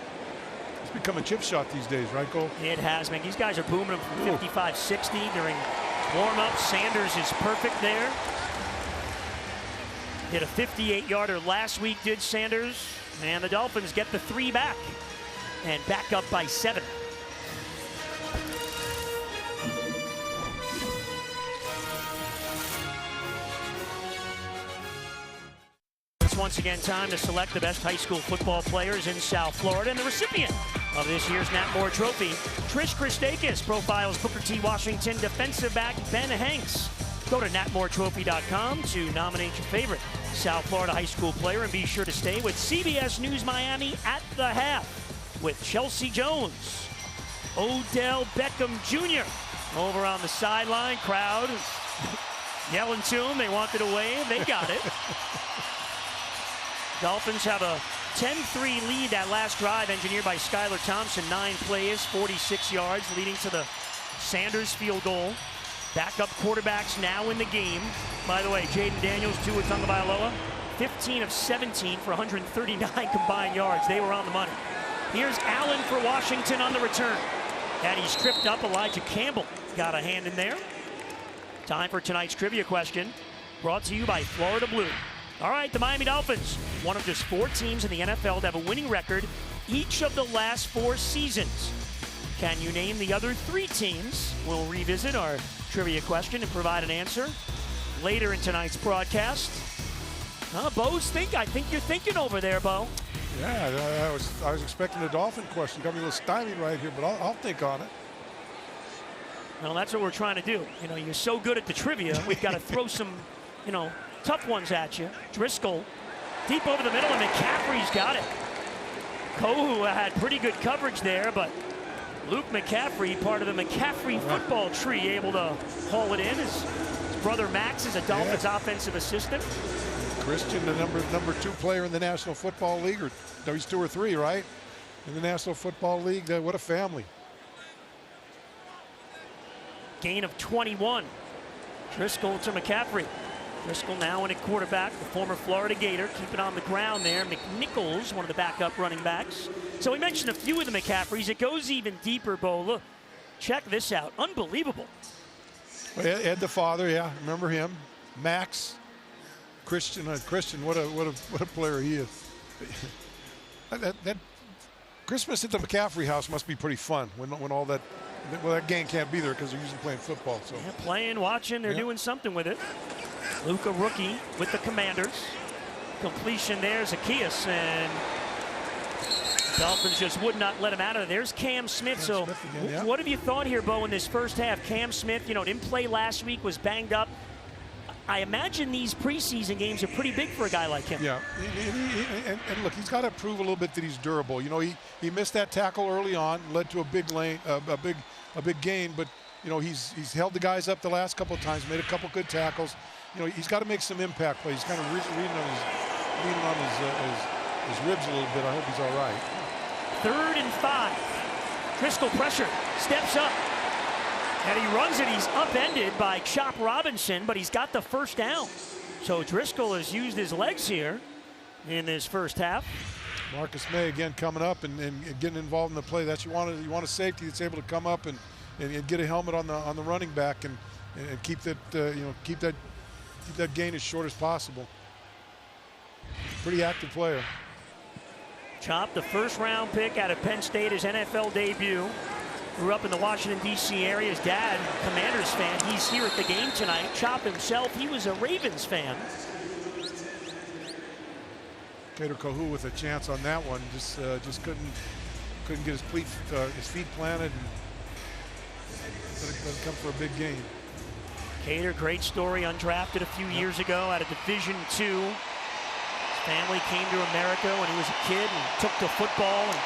It's become a chip shot these days, right, Cole? It has, man. These guys are booming them from 55, 60 during warm-up. Sanders is perfect there. Hit a 58-yarder last week, did Sanders. And the Dolphins get the 3 back and back up by 7. Once again, time to select the best high school football players in South Florida. And the recipient of this year's Nat Moore Trophy, Trish Christakis, profiles Booker T. Washington defensive back Ben Hanks. Go to natmoretrophy.com to nominate your favorite South Florida high school player, and be sure to stay with CBS News Miami at the half with Chelsea Jones. Odell Beckham Jr. over on the sideline. Crowd is yelling to him. They wanted to wave. They got it. Dolphins have a 10-3 lead. That last drive engineered by Skylar Thompson. 9 plays, 46 yards, leading to the Sanders field goal. Backup quarterbacks now in the game. By the way, Jaden Daniels, Tua Tagovailoa, 15 of 17 for 139 combined yards. They were on the money. Here's Allen for Washington on the return. And he's tripped up. Elijah Campbell got a hand in there. Time for tonight's trivia question, brought to you by Florida Blue. All right, the Miami Dolphins, one of just 4 teams in the NFL to have a winning record each of the last 4 seasons. Can you name the other 3 teams? We'll revisit our trivia question and provide an answer later in tonight's broadcast. I think you're thinking over there, Bo. Yeah, I was expecting a Dolphin question. Got me a little stymied right here, but I'll think on it. Well, that's what we're trying to do. You know, you're so good at the trivia, we've got to throw some, tough ones at you. Driscoll, deep over the middle, and McCaffrey's got it. Kohu had pretty good coverage there, but Luke McCaffrey, part of the McCaffrey football tree, able to haul it in. His brother Max is a Dolphins offensive assistant. Christian, the number 2 player in the National Football League, or no, he's 2 or 3, right? In the National Football League. What a family. Gain of 21. Driscoll to McCaffrey. Driscoll now in at quarterback, the former Florida Gator, keep it on the ground there. McNichols, one of the backup running backs. So we mentioned a few of the McCaffreys. It goes even deeper, Bo. Look, check this out. Unbelievable. Well, Ed the father, yeah, remember him. Max, Christian, what a player he is. that Christmas at the McCaffrey house must be pretty fun when all that. Well, that gang can't be there because they're usually playing football. So yeah, playing, watching, they're doing something with it. Luka rookie with the Commanders. Completion there, Zacchaeus, and Dolphins just would not let him out of there. There's Cam Smith. What have you thought here, Bo, in this first half? Cam Smith, didn't play last week, was banged up. I imagine these preseason games are pretty big for a guy like him. Yeah, and look, he's got to prove a little bit that he's durable. He missed that tackle early on, led to a big gain, but he's held the guys up the last couple of times, made a couple good tackles. He's got to make some impact plays. He's kind of leaning on his ribs a little bit. I hope he's all right. 3rd and 5. Driscoll pressure, steps up. And he runs it. He's upended by Chop Robinson, but he's got the first down. So Driscoll has used his legs here in this first half. Marcus May again coming up and getting involved in the play. That's you want a safety that's able to come up and get a helmet on the running back and keep that keep that gain as short as possible. Pretty active player. Chop, the 1st round pick out of Penn State, his NFL debut. Grew up in the Washington, D.C. area. His dad, Commanders fan. He's here at the game tonight. Chop himself, he was a Ravens fan. Kader Kohu with a chance on that one. Just couldn't get his feet planted. But it come for a big game. Kader, great story, undrafted a few years ago out of Division II. His family came to America when he was a kid and took to football and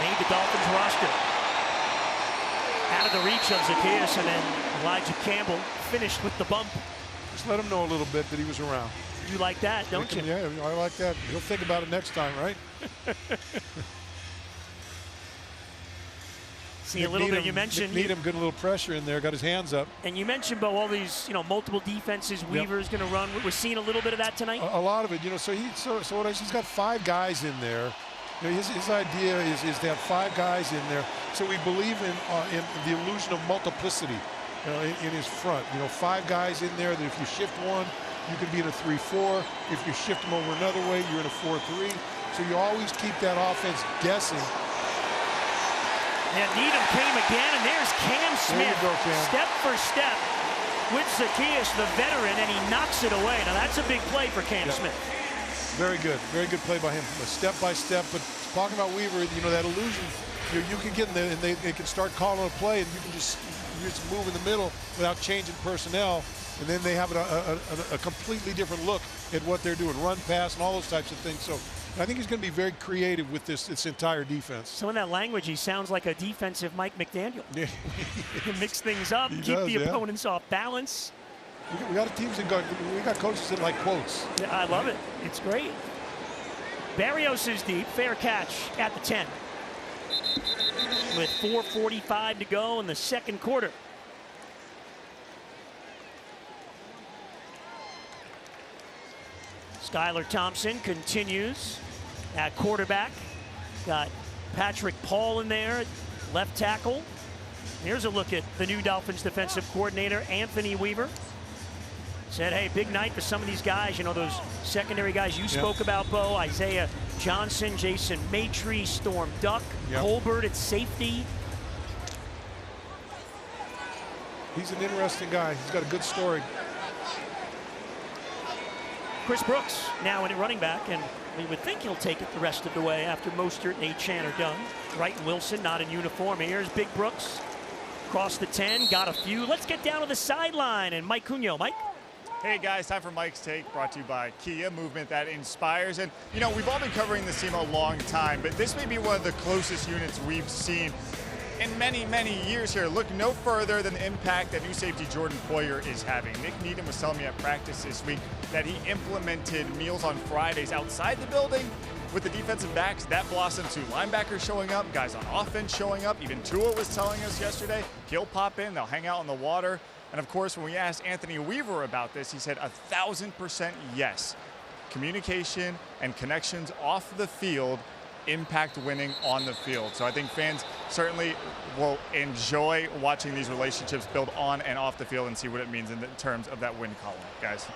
made the Dolphins roster. Out of the reach of Zacchaeus, and then Elijah Campbell finished with the bump. Just let him know a little bit that he was around. You like that, don't you? Yeah, I like that. He'll think about it next time, right? See a little bit. You mentioned Needham, good little pressure in there. Got his hands up. And you mentioned, Bo, all these multiple defenses. Weaver's going to run. We're seeing a little bit of that tonight. A lot of it, So he's got 5 guys in there. His idea is to have 5 guys in there. So we believe in the illusion of multiplicity in his front. 5 guys in there that if you shift one, you can be in a 3-4. If you shift them over another way, you're in a 4-3. So you always keep that offense guessing. And Needham came again, and there's Cam Smith. There you go, Cam. Step for step with Zacchaeus, the veteran, and he knocks it away. Now that's a big play for Cam Smith. Very good play by him. Step by step, but talking about Weaver, that illusion, you can get in there and they can start calling a play and you can just move in the middle without changing personnel. and then they have a completely different look at what they're doing, run, pass, and all those types of things. So I think he's going to be very creative with this entire defense. So in that language, he sounds like a defensive Mike McDaniel. Yeah. He can mix things up, He keep does, the opponents off balance. We got teams that we got coaches that like quotes. Yeah, I love it. It's great. Barrios is deep. Fair catch at the 10. With 4:45 to go in the second quarter. Skylar Thompson continues at quarterback. Got Patrick Paul in there, left tackle. Here's a look at the new Dolphins defensive coordinator, Anthony Weaver. Said, hey, big night for some of these guys. You know, those secondary guys you spoke about, Bo. Isaiah Johnson, Jason Maitre, Storm Duck, Colbert at safety. He's an interesting guy. He's got a good story. Chris Brooks now in at running back, and we would think he'll take it the rest of the way after Mostert and Achan are done. Wright and Wilson not in uniform. Here's Big Brooks. Across the 10, got a few. Let's get down to the sideline, and Mike Cugno. Mike? Hey guys, time for Mike's Take, brought to you by Kia, movement that inspires. And you know, we've all been covering this team a long time, but this may be one of the closest units we've seen in many, many years here. Look no further than the impact that new safety Jordan Poyer is having. Nick Needham was telling me at practice this week that he implemented meals on Fridays outside the building with the defensive backs. That blossomed to linebackers showing up, guys on offense showing up. Even Tua was telling us yesterday he'll pop in, they'll hang out on the water. And of course, when we asked Anthony Weaver about this, he said 1,000% yes. Communication and connections off the field impact winning on the field. So I think fans certainly will enjoy watching these relationships build on and off the field and see what it means in terms of that win column, guys.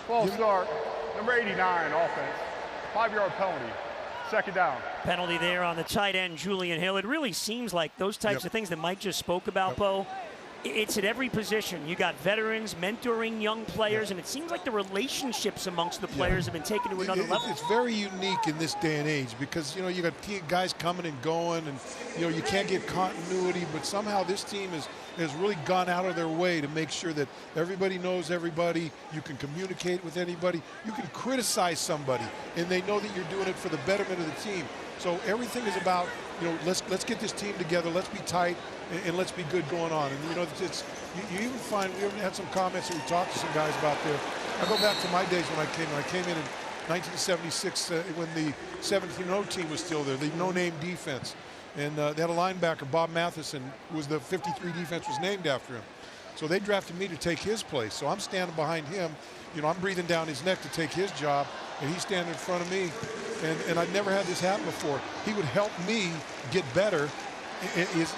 False start, number 89, offense. 5-yard penalty, second down. Penalty there on the tight end, Julian Hill. It really seems like those types of things that Mike just spoke about, Bo. It's at every position. You got veterans mentoring young players, and it seems like the relationships amongst the players have been taken to another level. It's very unique in this day and age because, you know, you got guys coming and going, and, you know, you can't get continuity, but somehow this team has really gone out of their way to make sure that everybody knows everybody. You can communicate with anybody. You can criticize somebody, and they know that you're doing it for the betterment of the team. So everything is about, you know, let's get this team together. Let's be tight. And let's be good going on. And, you know, you even find, we had some comments that we talked to some guys about there. I go back to my days when I came in 1976 when the 17-0 team was still there, the no-name defense. And they had a linebacker, Bob Matheson, who was the 53 defense was named after him. So they drafted me to take his place. So I'm standing behind him. You know, I'm breathing down his neck to take his job, and he's standing in front of me. And I've never had this happen before. He would help me get better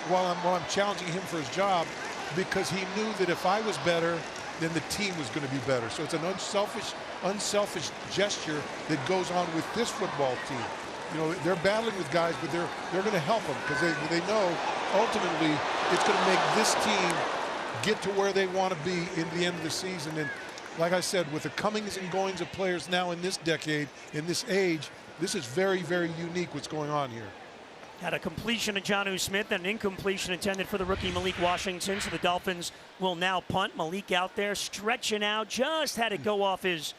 while I'm challenging him for his job, because he knew that if I was better, then the team was going to be better. So it's an unselfish gesture that goes on with this football team. You know, they're battling with guys, but they're going to help them because they know ultimately it's going to make this team get to where they want to be in the end of the season. And like I said, with the comings and goings of players now in this decade, in this age, this is very, very unique what's going on here. Had a completion to Jonnu Smith and an incompletion intended for the rookie Malik Washington. So the Dolphins will now punt. Malik out there stretching out, just had it go off his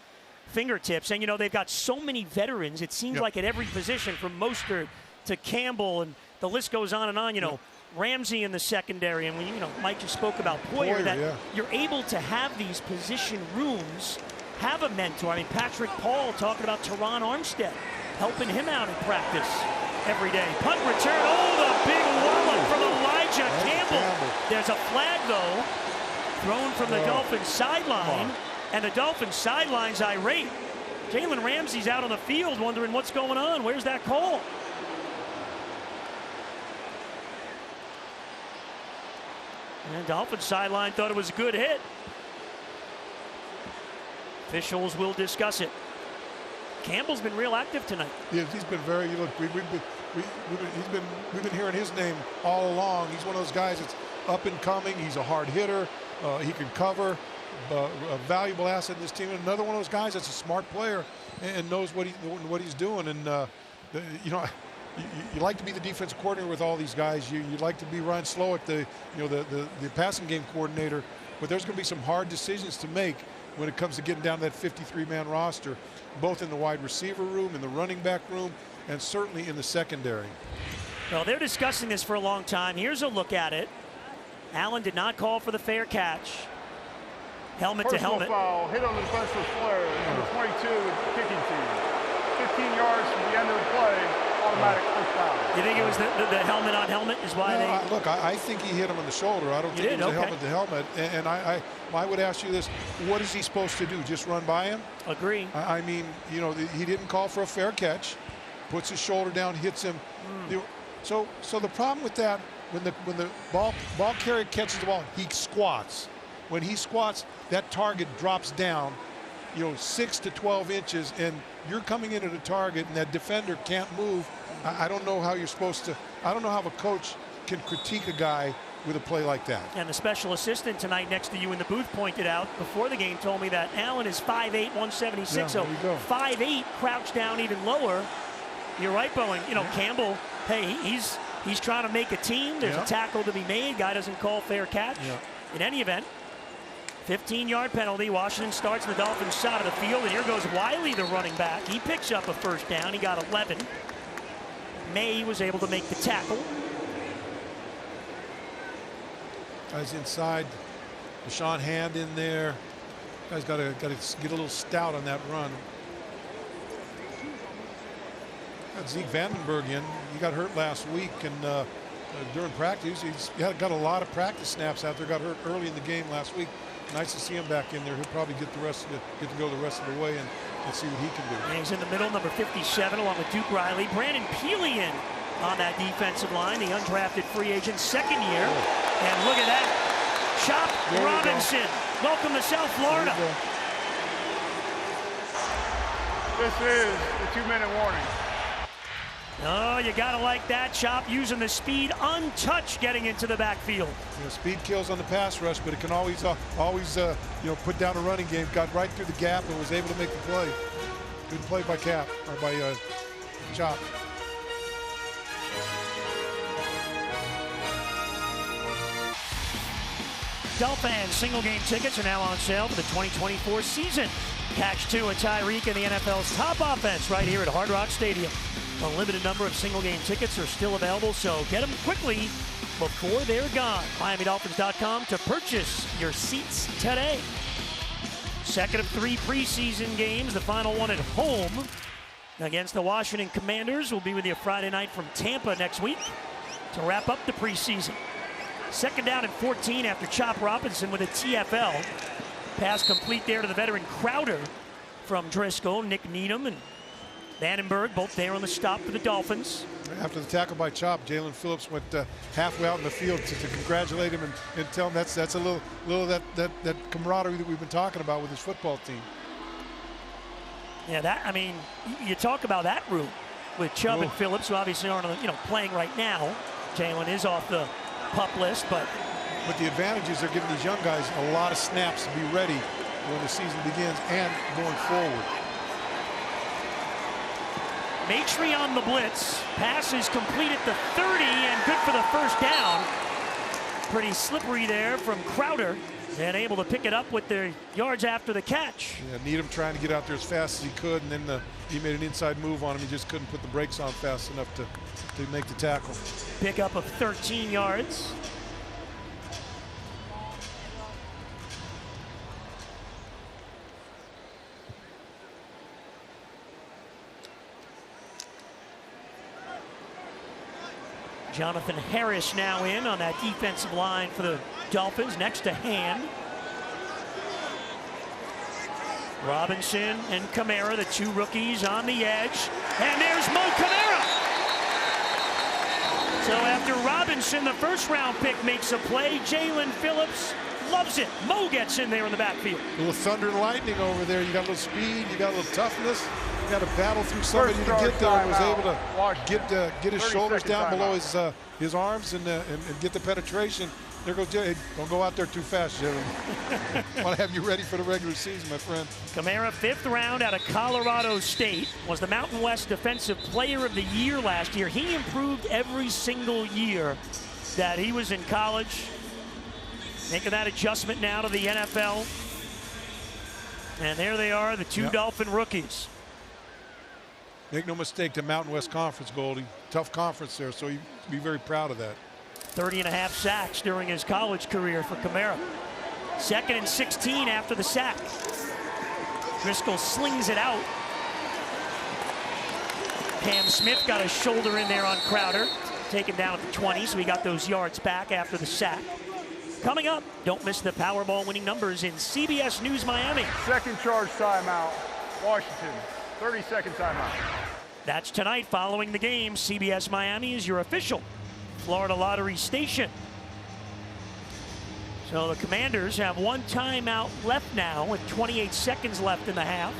fingertips. And, you know, they've got so many veterans. It seems like at every position, from Mostert to Campbell, and the list goes on and on. You know, Ramsey in the secondary. And, you know, Mike just spoke about Poyer, that you're able to have these position rooms, have a mentor. I mean, Patrick Paul talking about Teron Armstead, helping him out in practice every day. Punt return. Oh, the big wallop from Elijah Campbell. There's a flag, though, thrown from the Dolphins sideline, and the Dolphins sideline's irate. Jalen Ramsey's out on the field wondering what's going on. Where's that call? And Dolphins sideline thought it was a good hit. Officials will discuss it. Campbell's been real active tonight. Yeah, he's been very. Look, we've been hearing his name all along. He's one of those guys that's up and coming. He's a hard hitter. He can cover. A valuable asset in this team. And another one of those guys that's a smart player and knows what he's doing. And you know, you like to be the defensive coordinator with all these guys. You'd like to be Ryan Slowick, the passing game coordinator. but there's going to be some hard decisions to make when it comes to getting down to that 53-man roster, both in the wide receiver room, in the running back room, and certainly in the secondary. Well, they're discussing this for a long time. Here's a look at it. Allen did not call for the fair catch. Helmet to helmet. Foul, hit on the defensive flare, number 22 kicking team. 15 yards from the end of the play, automatic first down. You think it was the helmet on helmet is why they... Look, I think he hit him on the shoulder. I don't think it was a helmet to helmet. And I would ask you this, what is he supposed to do? Just run by him? Agree. I mean, you know, he didn't call for a fair catch, puts his shoulder down, hits him. So the problem with that, when the ball carrier catches the ball, he squats. When he squats, that target drops down, 6 to 12 inches, and you're coming into the target, and that defender can't move. I don't know how you're supposed to. I don't know how a coach can critique a guy with a play like that. And the special assistant tonight next to you in the booth pointed out before the game, told me that Allen is 5'8", 176. Yeah, so 5'8", crouched down even lower. You're right, Bowen. Campbell, hey, he's trying to make a team. There's a tackle to be made. Guy doesn't call fair catch. In any event, 15-yard penalty. Washington starts in the Dolphins' side of the field, and here goes Wiley, the running back. He picks up a first down. He got 11. May was able to make the tackle. Guys inside. Deshaun Hand in there. Guys got to get a little stout on that run. Got Zeke Vandenberg in. He got hurt last week, and during practice, he's got a lot of practice snaps out there. Got hurt early in the game last week. Nice to see him back in there. He'll probably get to go the rest of the way and see what he can do. And he's in the middle, number 57, along with Duke Riley. Brandon Peely on that defensive line, the undrafted free agent, second year. And look at that. Chop Robinson. Welcome to South Florida. This is the 2-minute warning. Oh, you got to like that. Chop using the speed untouched getting into the backfield. Speed kills on the pass rush, but it can always put down a running game. Got right through the gap and was able to make the play. Good play by Chop. Dolphins single game tickets are now on sale for the 2024 season. Catch Tua Tyreek and the NFL's top offense right here at Hard Rock Stadium. A limited number of single game tickets are still available, so get them quickly before they're gone. MiamiDolphins.com to purchase your seats today. Second of 3 preseason games, the final one at home against the Washington Commanders. We'll be with you Friday night from Tampa next week to wrap up the preseason. Second down and 14 after Chop Robinson with a TFL. Pass complete there to the veteran Crowder from Driscoll. Nick Needham and Vandenberg both there on the stop for the Dolphins. After the tackle by Chop, Jalen Phillips went halfway out in the field to congratulate him and tell him that's a little that camaraderie that we've been talking about with his football team. Yeah, you talk about that room with Chubb and Phillips, who obviously aren't playing right now. Jalen is off the PUP list, but the advantages are giving these young guys a lot of snaps to be ready when the season begins and going forward. Maitre on the blitz. Pass is complete at the 30 and good for the first down. Pretty slippery there from Crowder, and able to pick it up with their yards after the catch. Yeah, Needham trying to get out there as fast as he could, and then he made an inside move on him. He just couldn't put the brakes on fast enough to make the tackle. Pickup of 13 yards. Jonathan Harris now in on that defensive line for the Dolphins, next to Hand. Robinson and Kamara, the two rookies on the edge. And there's Mo Kamara. So after Robinson, the first-round pick, makes a play, Jalen Phillips loves it. Mo gets in there in the backfield. A little thunder and lightning over there. You got a little speed, you got a little toughness. You got to battle through somebody to get there, and was able to get his shoulders down below his arms and get the penetration. There goes Jay. Don't go out there too fast, Jalen. Want to have you ready for the regular season, my friend. Kamara, 5th round out of Colorado State, was the Mountain West Defensive Player of the Year last year. He improved every single year that he was in college. Making that adjustment now to the NFL. And there they are, the two Dolphin rookies. Make no mistake, the Mountain West Conference, Goldie. Tough conference there, so you be very proud of that. 30.5 sacks during his college career for Kamara. 2nd and 16 after the sack. Driscoll slings it out. Cam Smith got a shoulder in there on Crowder. Taken down at the 20, so he got those yards back after the sack. Coming up, don't miss the Powerball winning numbers in CBS News Miami. Second charge timeout, Washington. 30-second timeout. That's tonight following the game. CBS Miami is your official Florida Lottery station. So the Commanders have one timeout left now with 28 seconds left in the half.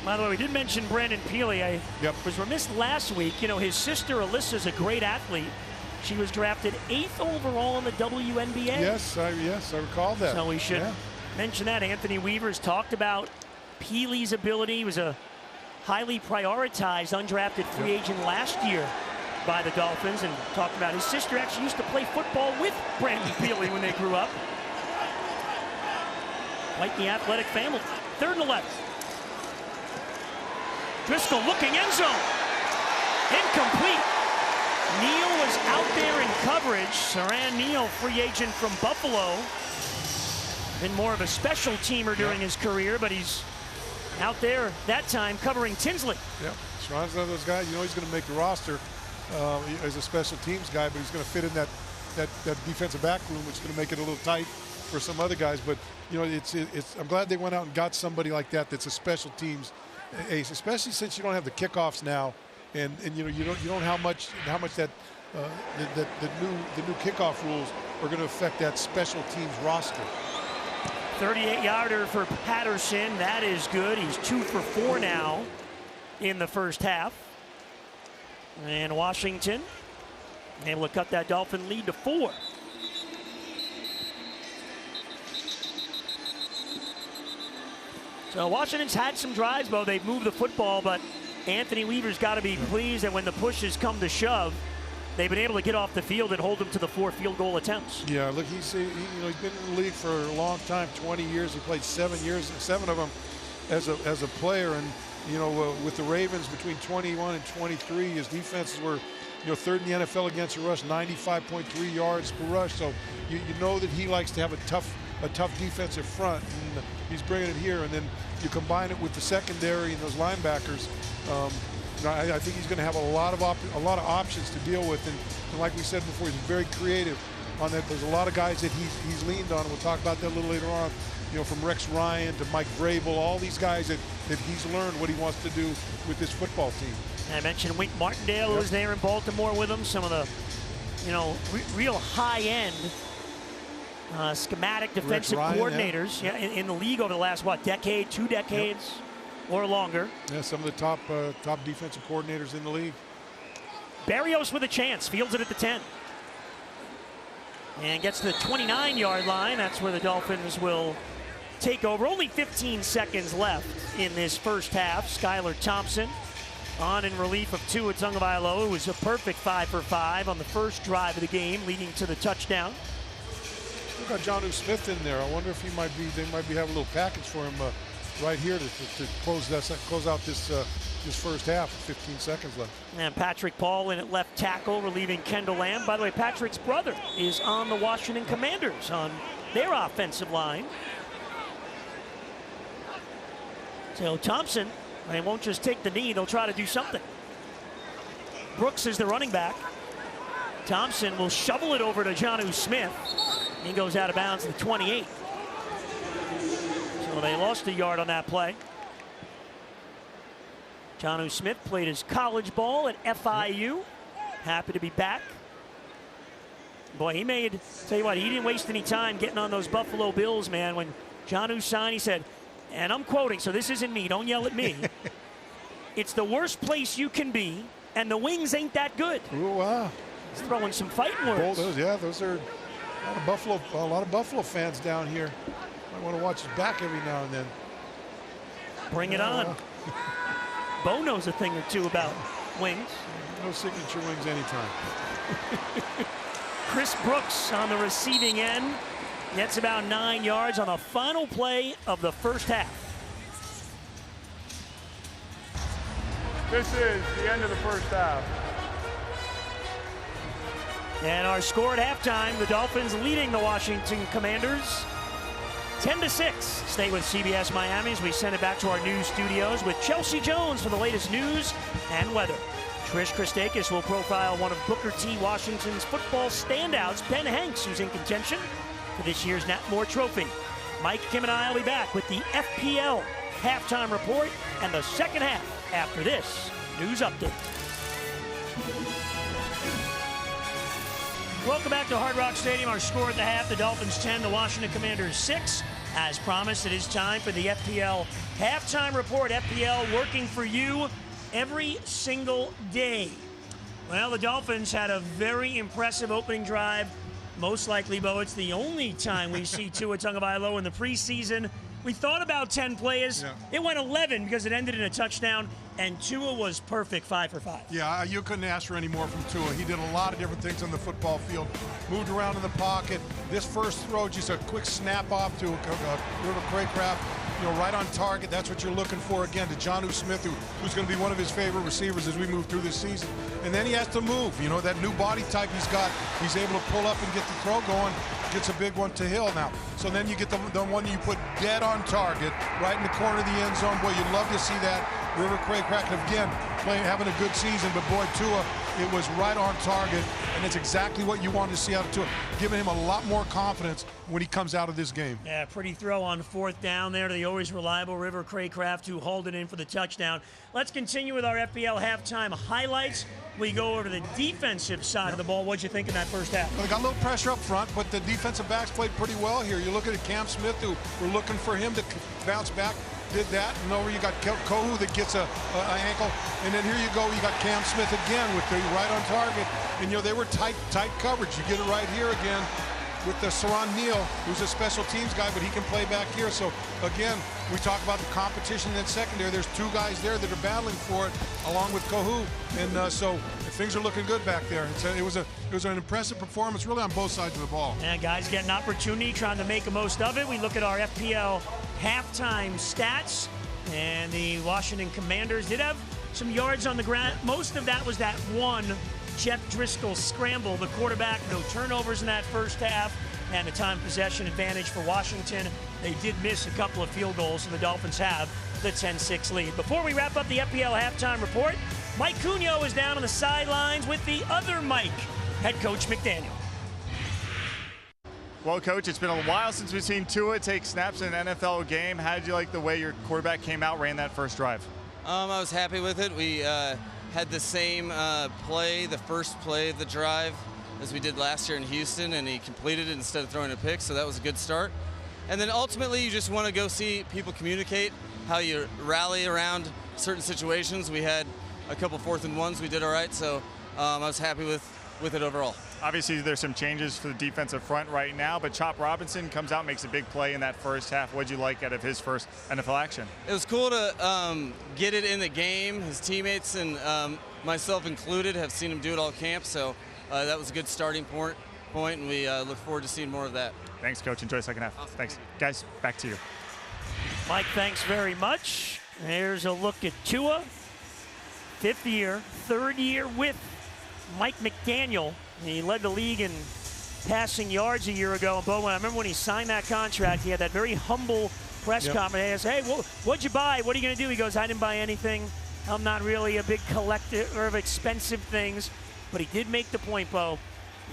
By the way, we did mention Brandon Peely. I was remiss last week. You know, his sister Alyssa's a great athlete. She was drafted 8th overall in the WNBA. Yes, I recall that. So we should mention that. Anthony Weaver's talked about Peely's ability. He was a highly prioritized undrafted free agent last year by the Dolphins, and talked about his sister actually used to play football with Brandon Peely when they grew up. Quite the athletic family. 3rd and 11. Driscoll looking, end zone. Incomplete. Neal was out there in coverage. Saran Neal, free agent from Buffalo. Been more of a special teamer during his career, but he's out there that time covering Tinsley. Yeah, Saran's one of those guys, you know he's going to make the roster as a special teams guy, but he's going to fit in that defensive back room, which is going to make it a little tight for some other guys. But, you know, it's I'm glad they went out and got somebody like that that's a special teams ace, especially since you don't have the kickoffs now, and you know you don't know how much that the new kickoff rules are going to affect that special teams roster. 38-yarder for Patterson. That is good. He's 2 for 4 now in the first half. And Washington able to cut that Dolphin lead to 4. So Washington's had some drives, Bo. They've moved the football, but Anthony Weaver's got to be pleased that when the pushes come to shove, they've been able to get off the field and hold them to the 4 field goal attempts. Yeah, look, he's been in the league for a long time, 20 years. He played 7 of them as a player, and you know, with the Ravens between 21 and 23, his defenses were, you know, 3rd in the NFL against the rush, 95.3 yards per rush. So you know that he likes to have a tough defensive front, and he's bringing it here. And then you combine it with the secondary and those linebackers. I think he's going to have a lot of options to deal with, and like we said before, he's very creative on that. There's a lot of guys that he's leaned on. We'll talk about that a little later on. You know, from Rex Ryan to Mike Vrabel, all these guys that he's learned what he wants to do with this football team. And I mentioned Wink Martindale was there in Baltimore with him. Some of the, you know, real high-end schematic defensive coordinators in the league over the last, decade, 2 decades or longer. Yeah, some of the top defensive coordinators in the league. Berrios with a chance, fields it at the 10. And gets to the 29-yard line. That's where the Dolphins will take over. Only 15 seconds left in this first half. Skylar Thompson on in relief of Tua Tagovailoa. It was a perfect 5 for 5 on the first drive of the game, leading to the touchdown. We've got Jonnu Smith in there. I wonder if they might be having a little package for him right here to close out this first half. 15 seconds left. And Patrick Paul in at left tackle, relieving Kendall Lamb. By the way, Patrick's brother is on the Washington Commanders on their offensive line. So Thompson, they won't just take the knee, they'll try to do something. Brooks is the running back. Thompson will shovel it over to Jonnu Smith. He goes out of bounds at the 28. So they lost a yard on that play. Jonnu Smith played his college ball at FIU. Happy to be back. Boy, tell you what, he didn't waste any time getting on those Buffalo Bills, man. When Jonnu signed, he said, and I'm quoting, so this isn't me, don't yell at me. It's the worst place you can be, and the wings ain't that good. Ooh, wow. He's throwing some fighting words. Those are a lot of Buffalo fans down here. Might want to watch his back every now and then. Bring it on. Bo knows a thing or two about wings. No signature wings anytime. Chris Brooks on the receiving end gets about 9 yards on the final play of the first half. This is the end of the first half. And our score at halftime, the Dolphins leading the Washington Commanders 10-6. Stay with CBS Miami as we send it back to our news studios with Chelsea Jones for the latest news and weather. Trish Christakis will profile one of Booker T. Washington's football standouts, Ben Hanks, who's in contention for this year's Nat Moore Trophy. Mike, Kim, and I will be back with the FPL halftime report and the second half after this news update. Welcome back to Hard Rock Stadium. Our score at the half, the Dolphins 10, the Washington Commanders 6. As promised, it is time for the FPL halftime report. FPL working for you every single day. Well, the Dolphins had a very impressive opening drive. Most likely, Bo, it's the only time we see Tua Tagovailoa in the preseason. We thought about 10 plays. Yeah. It went 11 because it ended in a touchdown, and Tua was perfect 5 for 5. Yeah, you couldn't ask for any more from Tua. He did a lot of different things on the football field. Moved around in the pocket. This first throw, just a quick snap off to River Craycraft, right on target. That's what you're looking for again to Jonnu Smith, who's going to be one of his favorite receivers as we move through this season. And then he has to move. That new body type he's got. He's able to pull up and get the throw going. Gets a big one to Hill now. So then you get the one you put dead on target, right in the corner of the end zone. Boy, you'd love to see that. River Craycraft again having a good season, but boy, Tua, it was right on target, and it's exactly what you wanted to see out of Tua, giving him a lot more confidence when he comes out of this game. Yeah, pretty throw on fourth down there to the always reliable River Craycraft, who hauled it in for the touchdown. Let's continue with our FPL halftime highlights. We go over to the defensive side of the ball. What'd you think in that first half? Well, they got a little pressure up front, but the defensive backs played pretty well here. You look at Cam Smith, who we're looking for him to bounce back. Did that, and over you got Kohu that gets a ankle, and then here you go, you got Cam Smith again with the right on target, and they were tight coverage. You get it right here again with the Saran Neal, who's a special teams guy, but he can play back here. So again, we talk about the competition in secondary. There's two guys there that are battling for it, along with Kohu, and so things are looking good back there. It was an impressive performance, really on both sides of the ball. And guys get an opportunity, trying to make the most of it. We look at our FPL halftime stats, and the Washington Commanders did have some yards on the ground. Most of that was that one Jeff Driscoll scramble, the quarterback. No turnovers in that first half, and the time possession advantage for Washington. They did miss a couple of field goals, and the Dolphins have the 10-6 lead. Before we wrap up the FPL halftime report, Mike Cugno is down on the sidelines with the other Mike, head coach McDaniel. Well, Coach, it's been a while since we've seen Tua take snaps in an NFL game. How did you like the way your quarterback came out, ran that first drive? I was happy with it. We had the same play, the first play of the drive, as we did last year in Houston, and he completed it instead of throwing a pick, so that was a good start. And then ultimately, you just want to go see people communicate, how you rally around certain situations. We had a couple 4th and 1s. We did all right, so I was happy with it overall. Obviously, there's some changes for the defensive front right now, but Chop Robinson comes out and makes a big play in that first half. What did you like out of his first NFL action? It was cool to get it in the game. His teammates and myself included have seen him do it all camp, so that was a good starting point, and we look forward to seeing more of that. Thanks, Coach. Enjoy the second half. Awesome. Thanks. Guys, back to you. Mike, thanks very much. Here's a look at Tua. 5th year, 3rd year with Mike McDaniel. He led the league in passing yards a year ago. And Bo, I remember when he signed that contract, he had that very humble press conference. He asked, hey, what'd you buy? What are you going to do? He goes, I didn't buy anything. I'm not really a big collector of expensive things. But he did make the point, Bo,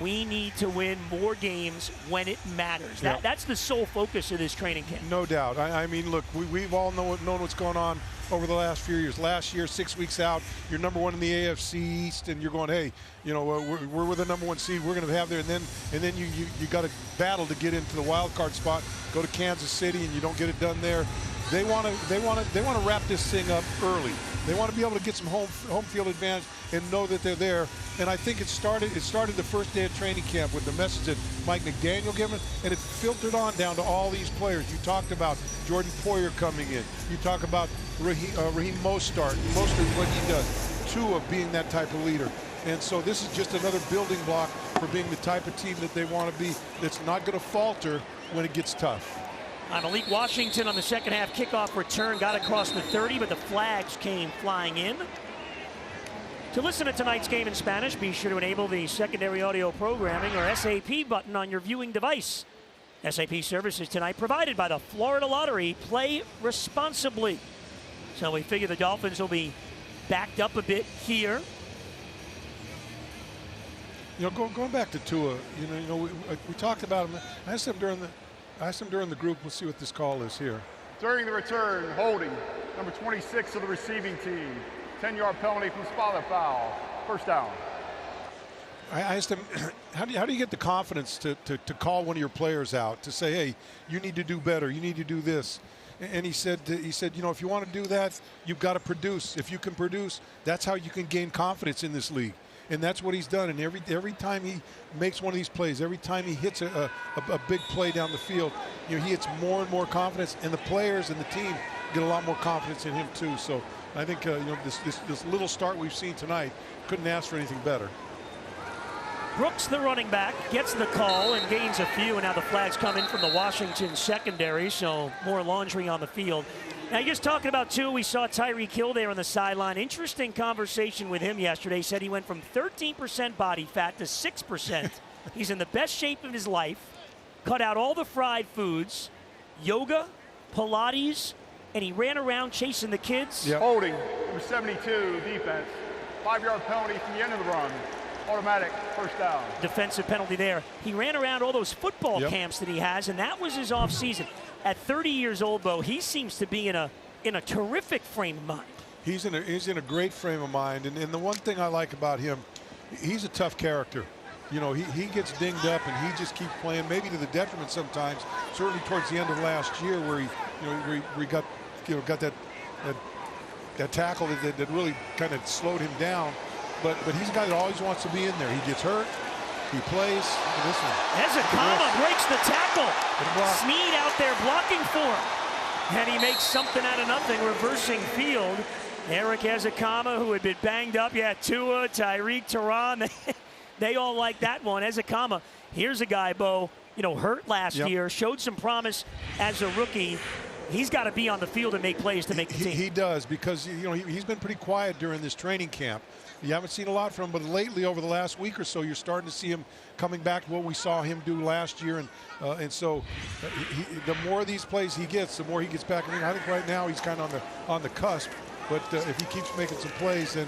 we need to win more games when it matters. That's the sole focus of this training camp. No doubt. I mean, look, we've all known what's going on over the last few years. Last year, 6 weeks out, you're number 1 in the AFC East, and you're going, hey, we're the number 1 seed. We're going to have there, and then you got to battle to get into the wild card spot. Go to Kansas City, and you don't get it done there. They want to wrap this thing up early. They want to be able to get some home field advantage and know that they're there. And I think it started the first day of training camp with the message that Mike McDaniel gave them, and it filtered on down to all these players. You talked about Jordan Poyer coming in. You talk about Raheem Mostert, what he does. Tua being that type of leader. And so this is just another building block for being the type of team that they want to be, that's not going to falter when it gets tough. Malik Washington on the second half kickoff return got across the 30, but the flags came flying in. To listen to tonight's game in Spanish, be sure to enable the secondary audio programming or SAP button on your viewing device. SAP services tonight provided by the Florida Lottery. Play responsibly. So we figure the Dolphins will be backed up a bit here. You know, going back to Tua, we talked about him. I asked him during the group. We'll see what this call is here. During the return, holding, number 26 of the receiving team. 10-yard penalty from spot foul. First down. I asked him, how do you get the confidence to call one of your players out, to say, hey, you need to do better, you need to do this? And he said, you know, if you want to do that, you've got to produce. If you can produce, that's how you can gain confidence in this league. And that's what he's done. And every time he makes one of these plays, every time he hits a big play down the field, you know, he gets more and more confidence, and the players and the team get a lot more confidence in him too. So I think you know, this little start we've seen tonight, couldn't ask for anything better. Brooks, the running back, gets the call and gains a few, and now the flags come in from the Washington secondary, so more laundry on the field. Now, just talking about Tua, we saw Tyreek Hill there on the sideline. Interesting conversation with him yesterday. Said he went from 13% body fat to 6%. He's in the best shape of his life, cut out all the fried foods, yoga, Pilates, and he ran around chasing the kids. Yep. Holding, number 72, defense. 5-yard penalty from the end of the run. Automatic first down. Defensive penalty there. He ran around all those football camps that he has, and that was his offseason. At 30 years old, Bo, he seems to be in a terrific frame of mind. He's in a great frame of mind, and the one thing I like about him, he's a tough character. You know, he gets dinged up and he just keeps playing, maybe to the detriment sometimes. Certainly towards the end of last year, where he got that tackle that really kind of slowed him down. But he's a guy that always wants to be in there. He gets hurt, he plays. This one. Ezekama breaks the tackle. Snead out there blocking for him. And he makes something out of nothing, reversing field. Eric Ezekama, who had been banged up. Yeah, Tua, Tyreek, Teron, they all like that one. Ezekama, here's a guy, Bo, you know, hurt last year, showed some promise as a rookie. He's got to be on the field and make plays to make the team. He does, because you know he's been pretty quiet during this training camp. You haven't seen a lot from him, but lately, over the last week or so, you're starting to see him coming back to what we saw him do last year, and so the more of these plays he gets, the more he gets back. I mean, I think right now he's kind of on the cusp, but if he keeps making some plays, then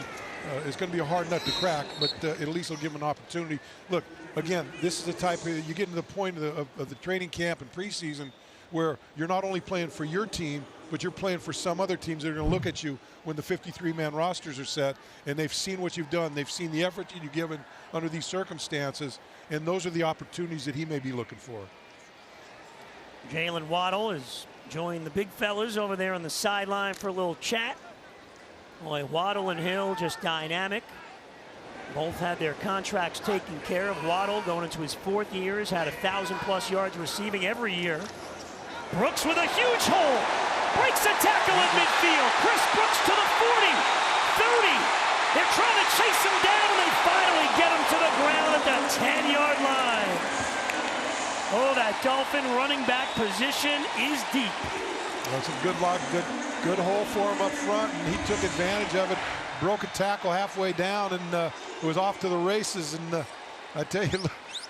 it's going to be a hard nut to crack. But at least he'll give him an opportunity. Look, again, this is the type of, you get to the point of the training camp and preseason where you're not only playing for your team, but you're playing for some other teams that are going to look at you when the 53-man rosters are set, and they've seen what you've done. They've seen the effort that you've given under these circumstances, and those are the opportunities that he may be looking for. Jalen Waddle has joined the big fellas over there on the sideline for a little chat. Boy, Waddle and Hill just dynamic. Both had their contracts taken care of. Waddle going into his 4th year has had 1,000+ yards receiving every year. Brooks with a huge hole. Breaks a tackle at midfield. Chris Brooks to the 40, 30. They're trying to chase him down, and they finally get him to the ground at the 10-yard line. Oh, that Dolphin running back position is deep. Well, some good luck, good hole for him up front, and he took advantage of it. Broke a tackle halfway down, and it was off to the races. And I tell you,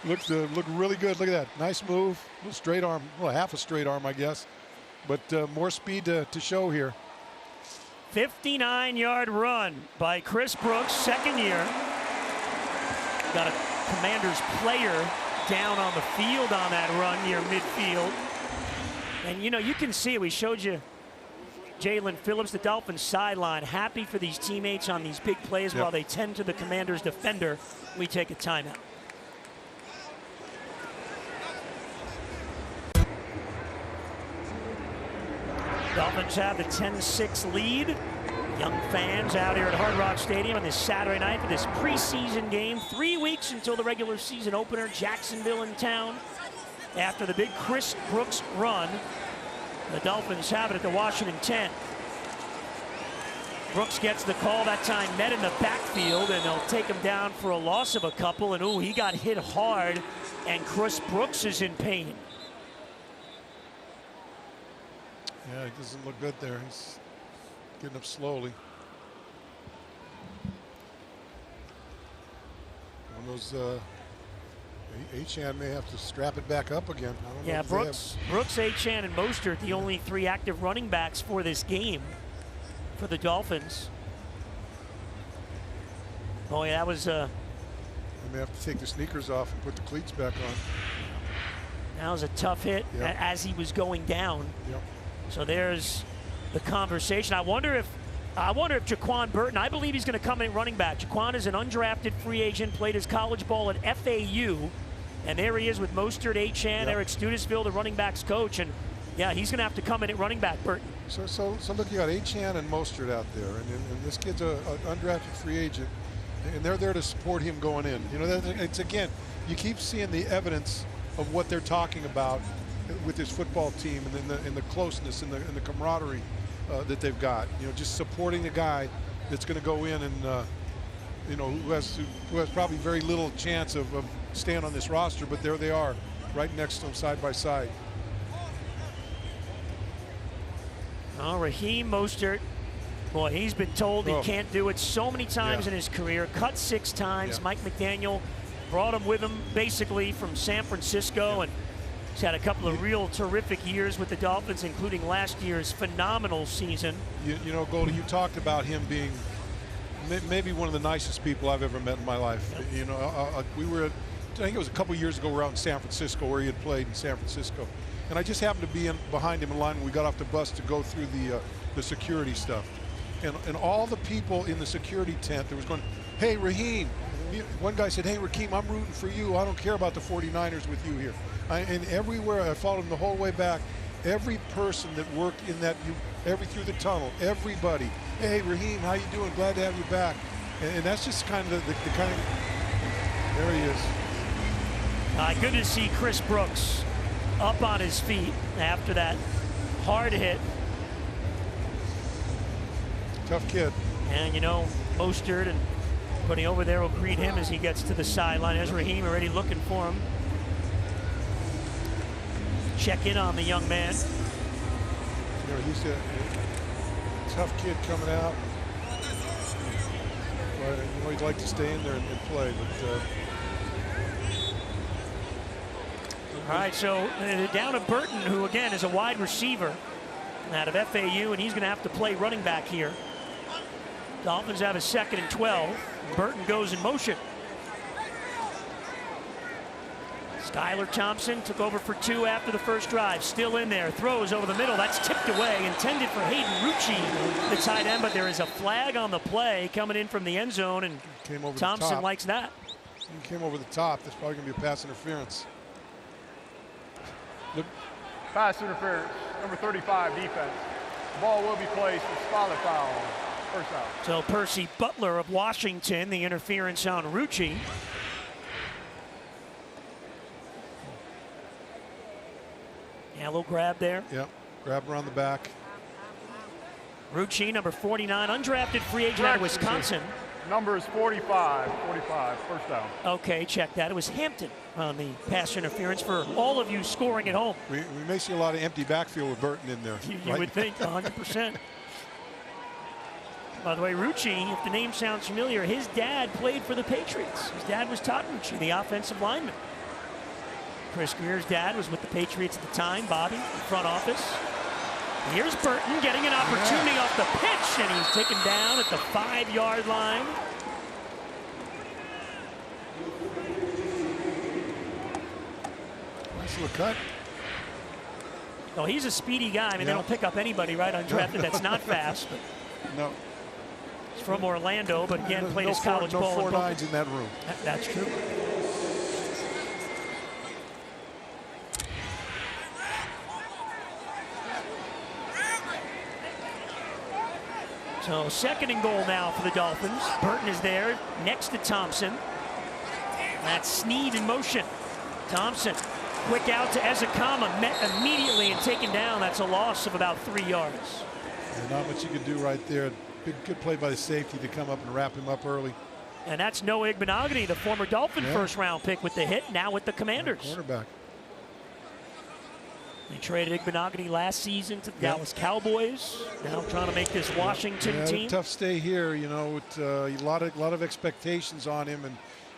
looked really good. Look at that, nice move, a little straight arm, well, half a straight arm, I guess. But more speed to show here. 59-yard run by Chris Brooks, 2nd year. Got a Commanders player down on the field on that run near midfield. And, you know, you can see it. We showed you Jalen Phillips, the Dolphins sideline, happy for these teammates on these big plays while they tend to the Commanders defender. We take a timeout. Dolphins have the 10-6 lead. Young fans out here at Hard Rock Stadium on this Saturday night for this preseason game. 3 weeks until the regular season opener. Jacksonville in town. After the big Chris Brooks run, the Dolphins have it at the Washington 10. Brooks gets the call that time, met in the backfield, and they'll take him down for a loss of a couple. And ooh, he got hit hard, and Chris Brooks is in pain. Yeah, he doesn't look good there. He's getting up slowly. One of those, Achane may have to strap it back up again. I don't know Yeah, if Brooks, Achane, and Mostert, the only 3 active running backs for this game for the Dolphins. Oh, yeah, that was... They may have to take the sneakers off and put the cleats back on. That was a tough hit as he was going down. Yep. So there's the conversation. I wonder if Jaquan Burton, I believe he's going to come in running back. Jaquan is an undrafted free agent, played his college ball at FAU. And there he is with Mostert, Achane, Eric Studesville, the running backs coach. And yeah, he's going to have to come in at running back, Burton. So look, you got Achane and Mostert out there, and this kid's an undrafted free agent, and they're there to support him going in. You know, it's again, you keep seeing the evidence of what they're talking about with this football team, and in the closeness and the camaraderie that they've got. You know, just supporting a guy that's going to go in and you know, who has probably very little chance of staying on this roster, but there they are, right next to him, side by side. Oh, Raheem Mostert, boy, he's been told he can't do it so many times in his career. Cut 6 times. Mike McDaniel brought him with him basically from San Francisco, and he's had a couple of real terrific years with the Dolphins, including last year's phenomenal season. You know, Goldie, you talked about him being maybe one of the nicest people I've ever met in my life. You know, we were at, I think it was a couple years ago, we were out in San Francisco, where he had played in San Francisco. And I just happened to be behind him in line when we got off the bus to go through the security stuff. And all the people in the security tent, there was going, hey, Raheem. One guy said, hey, Raheem, I'm rooting for you. I don't care about the 49ers with you here. And everywhere, I followed him the whole way back. Every person that worked in that, through the tunnel, everybody. Hey, Raheem, how you doing? Glad to have you back. And that's just kind of the kind of, there he is. Good to see Chris Brooks up on his feet after that hard hit. Tough kid. And you know, Mostert and putting over there will greet him as he gets to the sideline. There's Raheem already looking for him. Check in on the young man. You know, he's a tough kid coming out. Well, you know, he'd like to stay in there and play, but all right, so down to Burton, who again is a wide receiver out of FAU, and he's going to have to play running back here. Dolphins have a 2nd and 12. Burton goes in motion. Skylar Thompson took over for 2 after the first drive. Still in there, throws over the middle. That's tipped away, intended for Hayden Rucci, the tight end, but there is a flag on the play coming in from the end zone, and Thompson likes that. He came over the top. That's probably going to be a pass interference. Look. Pass interference, number 35, defense. The ball will be placed with spotted foul. First down. So Percy Butler of Washington, the interference on Rucci. Yeah, a little grab there. Yep, grab around the back. Rucci, number 49, undrafted free agent out of Wisconsin. Number is 45, first down. Okay, check that. It was Hampton on the pass interference for all of you scoring at home. We may see a lot of empty backfield with Burton in there. You would think, 100%. By the way, Rucci, if the name sounds familiar, his dad played for the Patriots. His dad was Todd Rucci, the offensive lineman. Chris Greer's dad was with the Patriots at the time, Bobby, front office. Here's Burton getting an opportunity off the pitch, and he's taken down at the 5-yard line. Nice little cut. Oh, he's a speedy guy. I mean, they don't pick up anybody right undrafted that's not fast. But no. He's from Orlando, but again, played his college ball. No 4.9s in that room. That's true. So 2nd and goal now for the Dolphins. Burton is there next to Thompson. That's Snead in motion. Thompson, quick out to Ezekama, met immediately and taken down. That's a loss of about 3 yards. Not much you can do right there. good play by the safety to come up and wrap him up early. And that's Noah Igbenogany, the former Dolphin first-round pick with the hit, now with the Commanders. Cornerback. They traded Igbenogany last season to the Dallas Cowboys. Now trying to make this Washington team. Tough stay here, you know, with a lot of expectations on him, and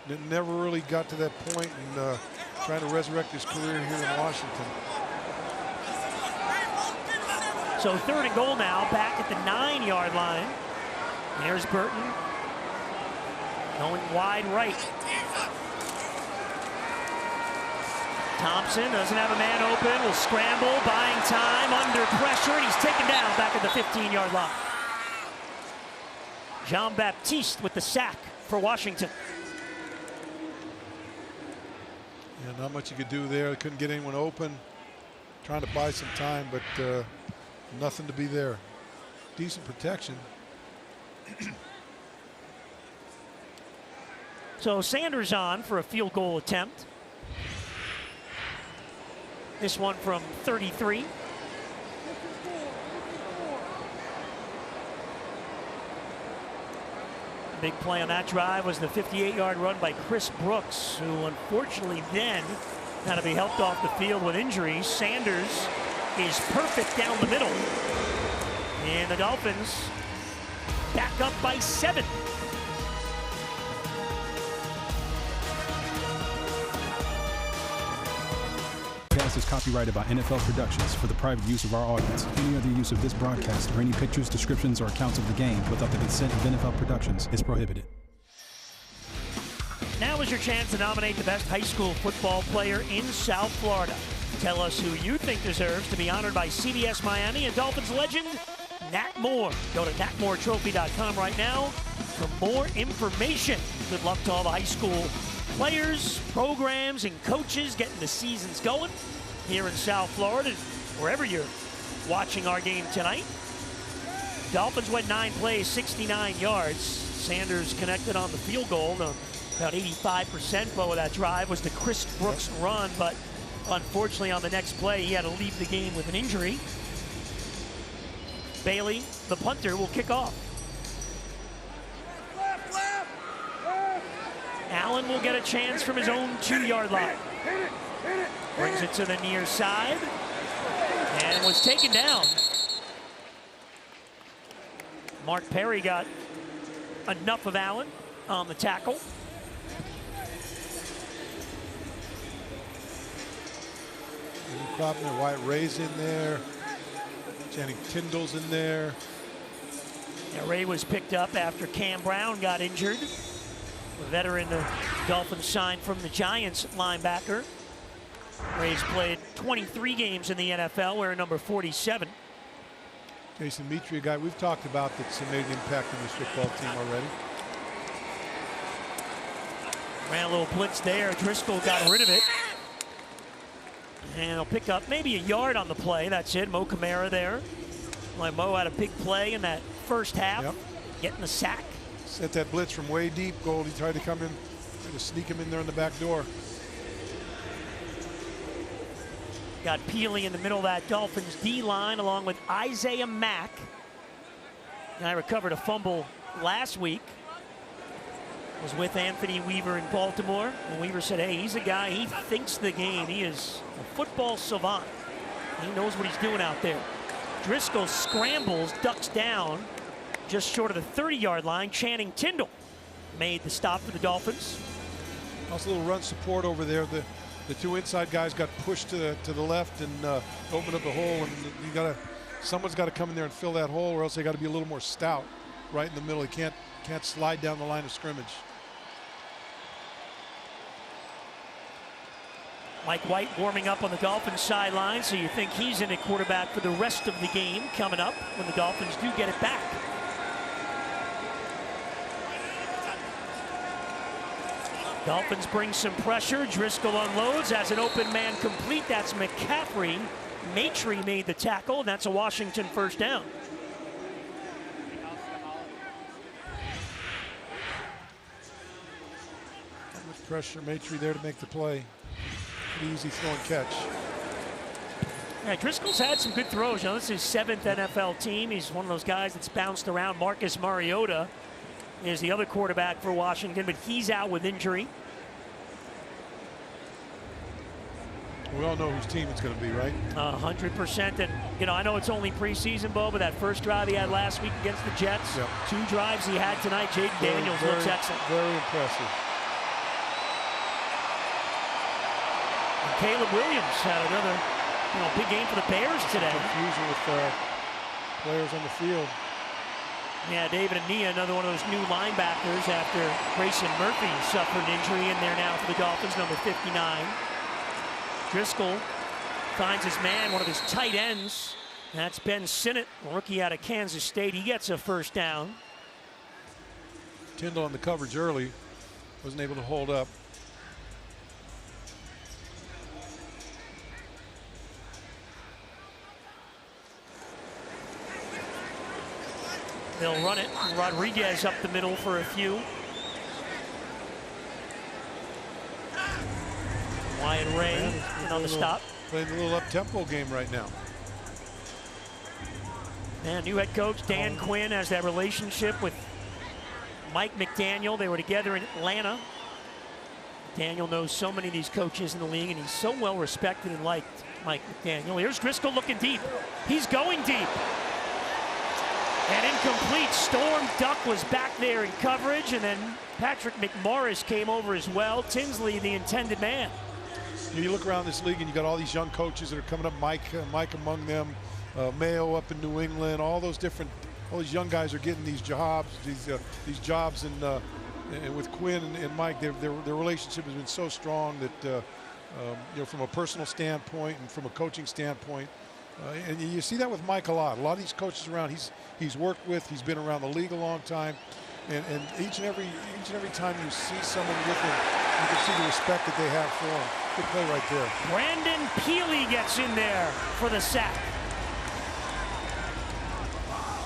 it never really got to that point, and trying to resurrect his career here in Washington. So 3rd and goal now, back at the 9-yard line. There's Burton going wide right. Thompson doesn't have a man open, will scramble, buying time, under pressure, and he's taken down back at the 15-yard line. Jean-Baptiste with the sack for Washington. Yeah, not much you could do there. Couldn't get anyone open. Trying to buy some time, but nothing to be there. Decent protection. So Sanders on for a field goal attempt. This one from 33. Big play on that drive was the 58-yard run by Chris Brooks, who unfortunately then had to be helped off the field with injuries. Sanders is perfect down the middle. And the Dolphins back up by 7. Broadcast is copyrighted by NFL Productions for the private use of our audience. Any other use of this broadcast or any pictures, descriptions, or accounts of the game without the consent of NFL Productions is prohibited. Now is your chance to nominate the best high school football player in South Florida. Tell us who you think deserves to be honored by CBS Miami and Dolphins legend Nat Moore. Go to natmoretrophy.com right now for more information. Good luck to all the high school players, programs, and coaches getting the seasons going here in South Florida, wherever you're watching our game tonight. Dolphins went 9 plays, 69 yards. Sanders connected on the field goal. About 85% of that drive was the Chris Brooks run, but unfortunately on the next play he had to leave the game with an injury. Bailey, the punter, will kick off. Allen will get a chance from his own 2-yard line. Brings it to the near side and was taken down. Mark Perry got enough of Allen on the tackle. Cropner, Wyatt Ray's in there. Channing Tyndall's in there. Yeah, Ray was picked up after Cam Brown got injured. The veteran the Dolphins signed from the Giants linebacker. Ray's played 23 games in the NFL, wearing number 47. Jason Mitri, a guy we've talked about that's made an impact on this football team already. Ran a little blitz there. Driscoll got rid of it. And he'll pick up maybe a yard on the play. That's it. Mo Camara there. Like Mo had a big play in that first half, getting the sack. Set that blitz from way deep. Goldie tried to come in, tried to sneak him in there in the back door. Got Peely in the middle of that Dolphins D-line along with Isaiah Mack. And I recovered a fumble last week. Was with Anthony Weaver in Baltimore. And Weaver said, hey, he's a guy, he thinks the game. He is a football savant. He knows what he's doing out there. Driscoll scrambles, ducks down just short of the 30-yard line. Channing Tyndall made the stop for the Dolphins. Also a little run support over there. The two inside guys got pushed to the left and opened up the hole, and someone's got to come in there and fill that hole, or else they got to be a little more stout right in the middle. He can't slide down the line of scrimmage. Mike White warming up on the Dolphins sideline, so you think he's in at quarterback for the rest of the game coming up when the Dolphins do get it back. Dolphins bring some pressure. Driscoll unloads, has an open man complete. That's McCaffrey. Maitre made the tackle, and that's a Washington first down. Not much pressure. Maitre there to make the play. Pretty easy throw and catch. Yeah, Driscoll's had some good throws. You know, this is his 7th NFL team. He's one of those guys that's bounced around. Marcus Mariota is the other quarterback for Washington, but he's out with injury. We all know whose team it's going to be, right? 100%. And, you know, I know it's only preseason, Bo, but that first drive he had last week against the Jets, 2 drives he had tonight, Jaden Daniels looks excellent. Very impressive. And Caleb Williams had another big game for the Bears today. Confusion with players on the field. Yeah, David Ania, another one of those new linebackers after Grayson Murphy suffered an injury in there now for the Dolphins, number 59. Driscoll finds his man, one of his tight ends. That's Ben Sinnott, rookie out of Kansas State. He gets a first down. Tyndall on the coverage early, wasn't able to hold up. They'll run it. Rodriguez up the middle for a few. Wyatt Ray on the stop. Playing a little up-tempo game right now. And new head coach Dan Quinn has that relationship with Mike McDaniel. They were together in Atlanta. Daniel knows so many of these coaches in the league, and he's so well respected and liked, Mike McDaniel. Here's Driscoll looking deep. He's going deep. And incomplete. Storm Duck was back there in coverage, and then Patrick McMorris came over as well. Tinsley, the intended man. You look around this league and you got all these young coaches that are coming up, Mike among them, Mayo up in New England, all those young guys are getting these jobs, and with Quinn and Mike, their relationship has been so strong that from a personal standpoint and from a coaching standpoint, and you see that with Mike a lot. A lot of these coaches around he's worked with, he's been around the league a long time, and each and every time you see someone with him, you can see the respect that they have for him. Good play right there. Brandon Peely gets in there for the sack.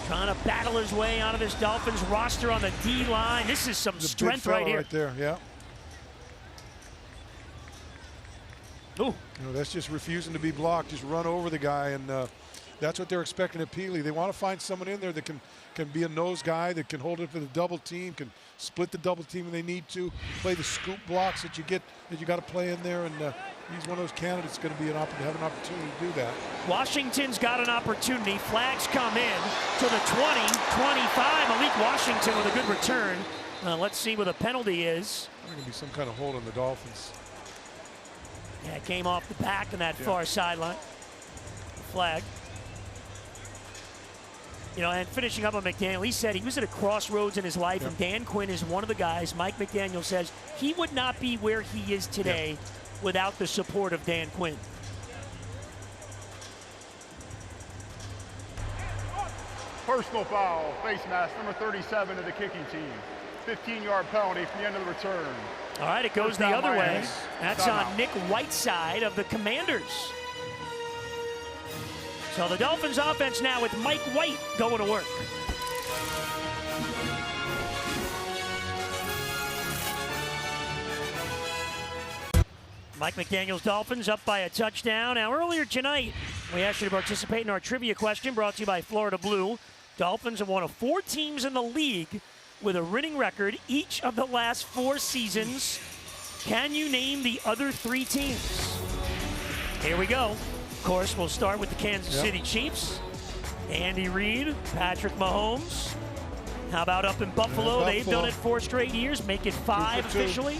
Trying to battle his way out of this Dolphins roster on the D-line. This is some strength right here. Right there, yeah. Ooh. That's just refusing to be blocked. Just run over the guy, and that's what they're expecting at Peely. They want to find someone in there that can be a nose guy, that can hold it for the double team, can split the double team when they need to, play the scoop blocks that you got to play in there, and he's one of those candidates going to have an opportunity to do that. Washington's got an opportunity. Flags come in to the 20-25. Malik Washington with a good return. Let's see what the penalty is. There's going to be some kind of hold on the Dolphins. Yeah, it came off the back on that far sideline. Flag. And finishing up on McDaniel, he said he was at a crossroads in his life, and Dan Quinn is one of the guys. Mike McDaniel says he would not be where he is today without the support of Dan Quinn. Personal foul, face mask, number 37 of the kicking team. 15-yard penalty from the end of the return. All right, it goes the other way. That's on Nick Whiteside of the Commanders. So the Dolphins offense now with Mike White going to work. Mike McDaniel's Dolphins up by a touchdown. Now earlier tonight, we asked you to participate in our trivia question brought to you by Florida Blue. Dolphins are one of 4 teams in the league with a winning record each of the last 4 seasons. Can you name the other 3 teams? Here we go. Of course, we'll start with the Kansas City Chiefs. Andy Reid, Patrick Mahomes. How about up in Buffalo? They've done it 4 straight years, make it 5 officially.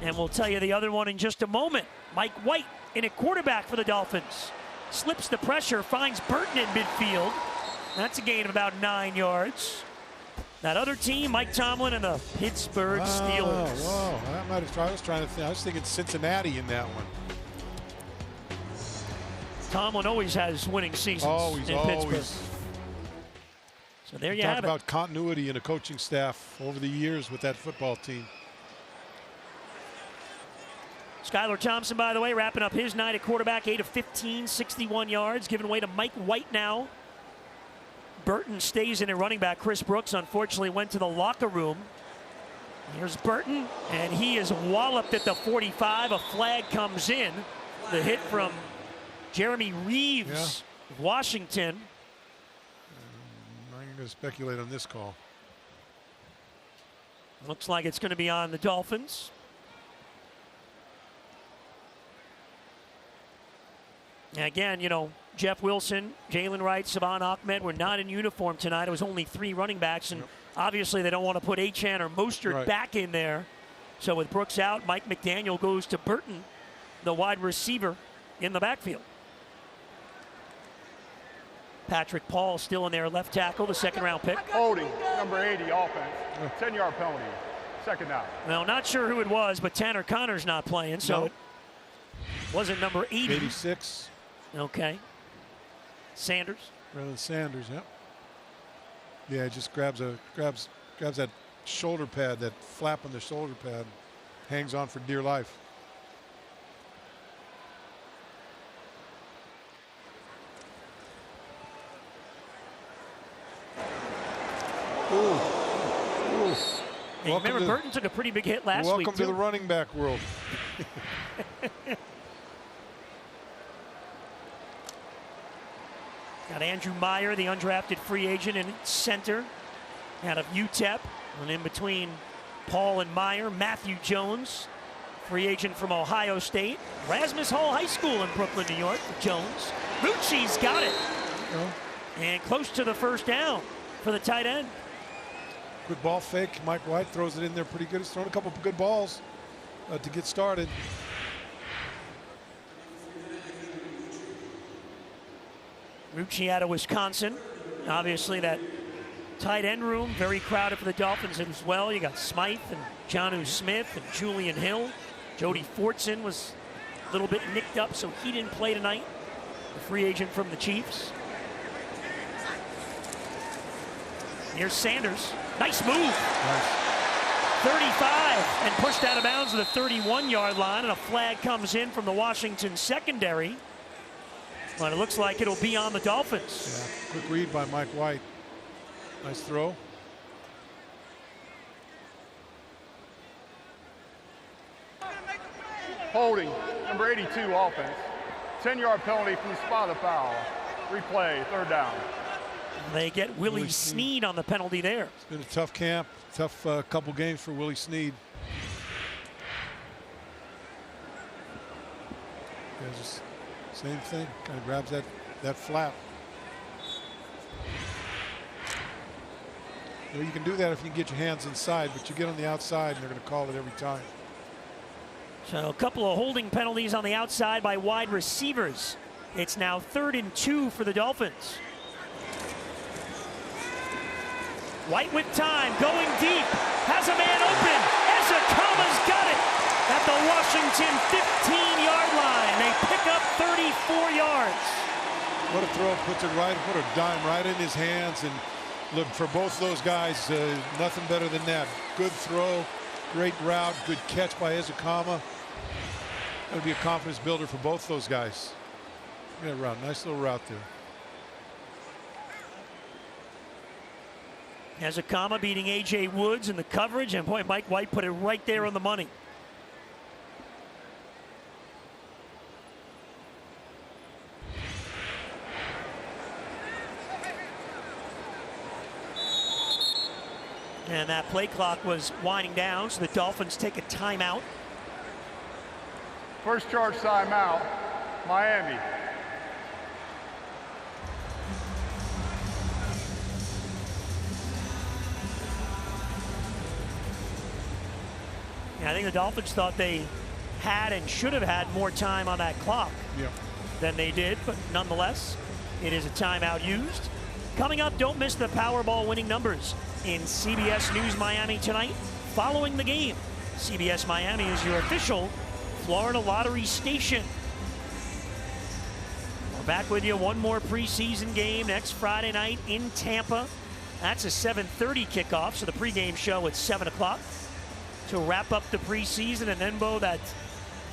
And we'll tell you the other one in just a moment. Mike White in at quarterback for the Dolphins. Slips the pressure, finds Burton in midfield. That's a gain of about 9 yards. That other team, Mike Tomlin and the Pittsburgh Steelers. Wow, I was thinking Cincinnati in that one. Tomlin always has winning seasons in Pittsburgh. So there you have it. Talk about continuity in a coaching staff over the years with that football team. Skylar Thompson, by the way, wrapping up his night at quarterback, 8 of 15, 61 yards, giving way to Mike White now. Burton stays in at running back. Chris Brooks, unfortunately, went to the locker room Here's Burton, and he is walloped at the 45. A flag comes in. The hit from Jeremy Reeves of Washington. I'm going to speculate on this call. Looks like it's going to be on the Dolphins. And again, you know, Jeff Wilson, Jalen Wright, Savon Ahmed were not in uniform tonight. It was only 3 running backs, and obviously they don't want to put Achane or Mostert back in there. So with Brooks out, Mike McDaniel goes to Burton, the wide receiver in the backfield. Patrick Paul still in there, left tackle, the second-round pick. Holding, number 80, offense. 10-yard penalty. Second down. Well, not sure who it was, but Tanner Connor's not playing, so it wasn't number 80. 86. Okay. Sanders. Rather than Sanders, yeah, just grabs that shoulder pad, that flap on the shoulder pad, hangs on for dear life. Ooh. Hey, remember, Burton took a pretty big hit last week. Welcome to the running back world. Got Andrew Meyer, the undrafted free agent in center out of UTEP. And in between Paul and Meyer, Matthew Jones, free agent from Ohio State. Rasmus Hall High School in Brooklyn, New York for Jones. Rucci's got it. And close to the first down for the tight end. Good ball fake. Mike White throws it in there pretty good. He's thrown a couple of good balls to get started. Rucci out of Wisconsin. Obviously that tight end room very crowded for the Dolphins as well. You got Smythe and Jonnu Smith and Julian Hill. Jody Fortson was a little bit nicked up, so he didn't play tonight. The free agent from the Chiefs. Here's Sanders. Nice move. Nice. 35 and pushed out of bounds to the 31-yard line, and a flag comes in from the Washington secondary. But it looks like it'll be on the Dolphins. Yeah, quick read by Mike White. Nice throw. Holding, number 82, offense. 10-yard penalty from the spot of foul. Replay, third down. They get Willie Snead on the penalty there. It's been a tough camp, tough couple games for Willie Snead. Yeah, just same thing, kind of grabs that flap. You know, you can do that if you can get your hands inside, but you get on the outside and they're going to call it every time. So a couple of holding penalties on the outside by wide receivers. It's now 3rd and 2 for the Dolphins. White with time, going deep, has a man open. Ezekama's got it at the Washington 15-yard line. They pick up 34 yards. What a throw, puts it right, put a dime right in his hands. And look, for both those guys, nothing better than that. Good throw, great route, good catch by Ezekama. That'll be a confidence builder for both those guys. Yeah, route, nice little route there. Ezekama beating A.J. Woods in the coverage, and boy, Mike White put it right there on the money. And that play clock was winding down, so the Dolphins take a timeout. First charge timeout, Miami. Yeah, I think the Dolphins thought they had and should have had more time on that clock than they did, but nonetheless, it is a timeout used. Coming up, don't miss the Powerball winning numbers in CBS News Miami tonight following the game. CBS Miami is your official Florida lottery station. We're back with you. One more preseason game next Friday night in Tampa. That's a 7:30 kickoff, so the pregame show at 7 o'clock to wrap up the preseason. And then, Bo,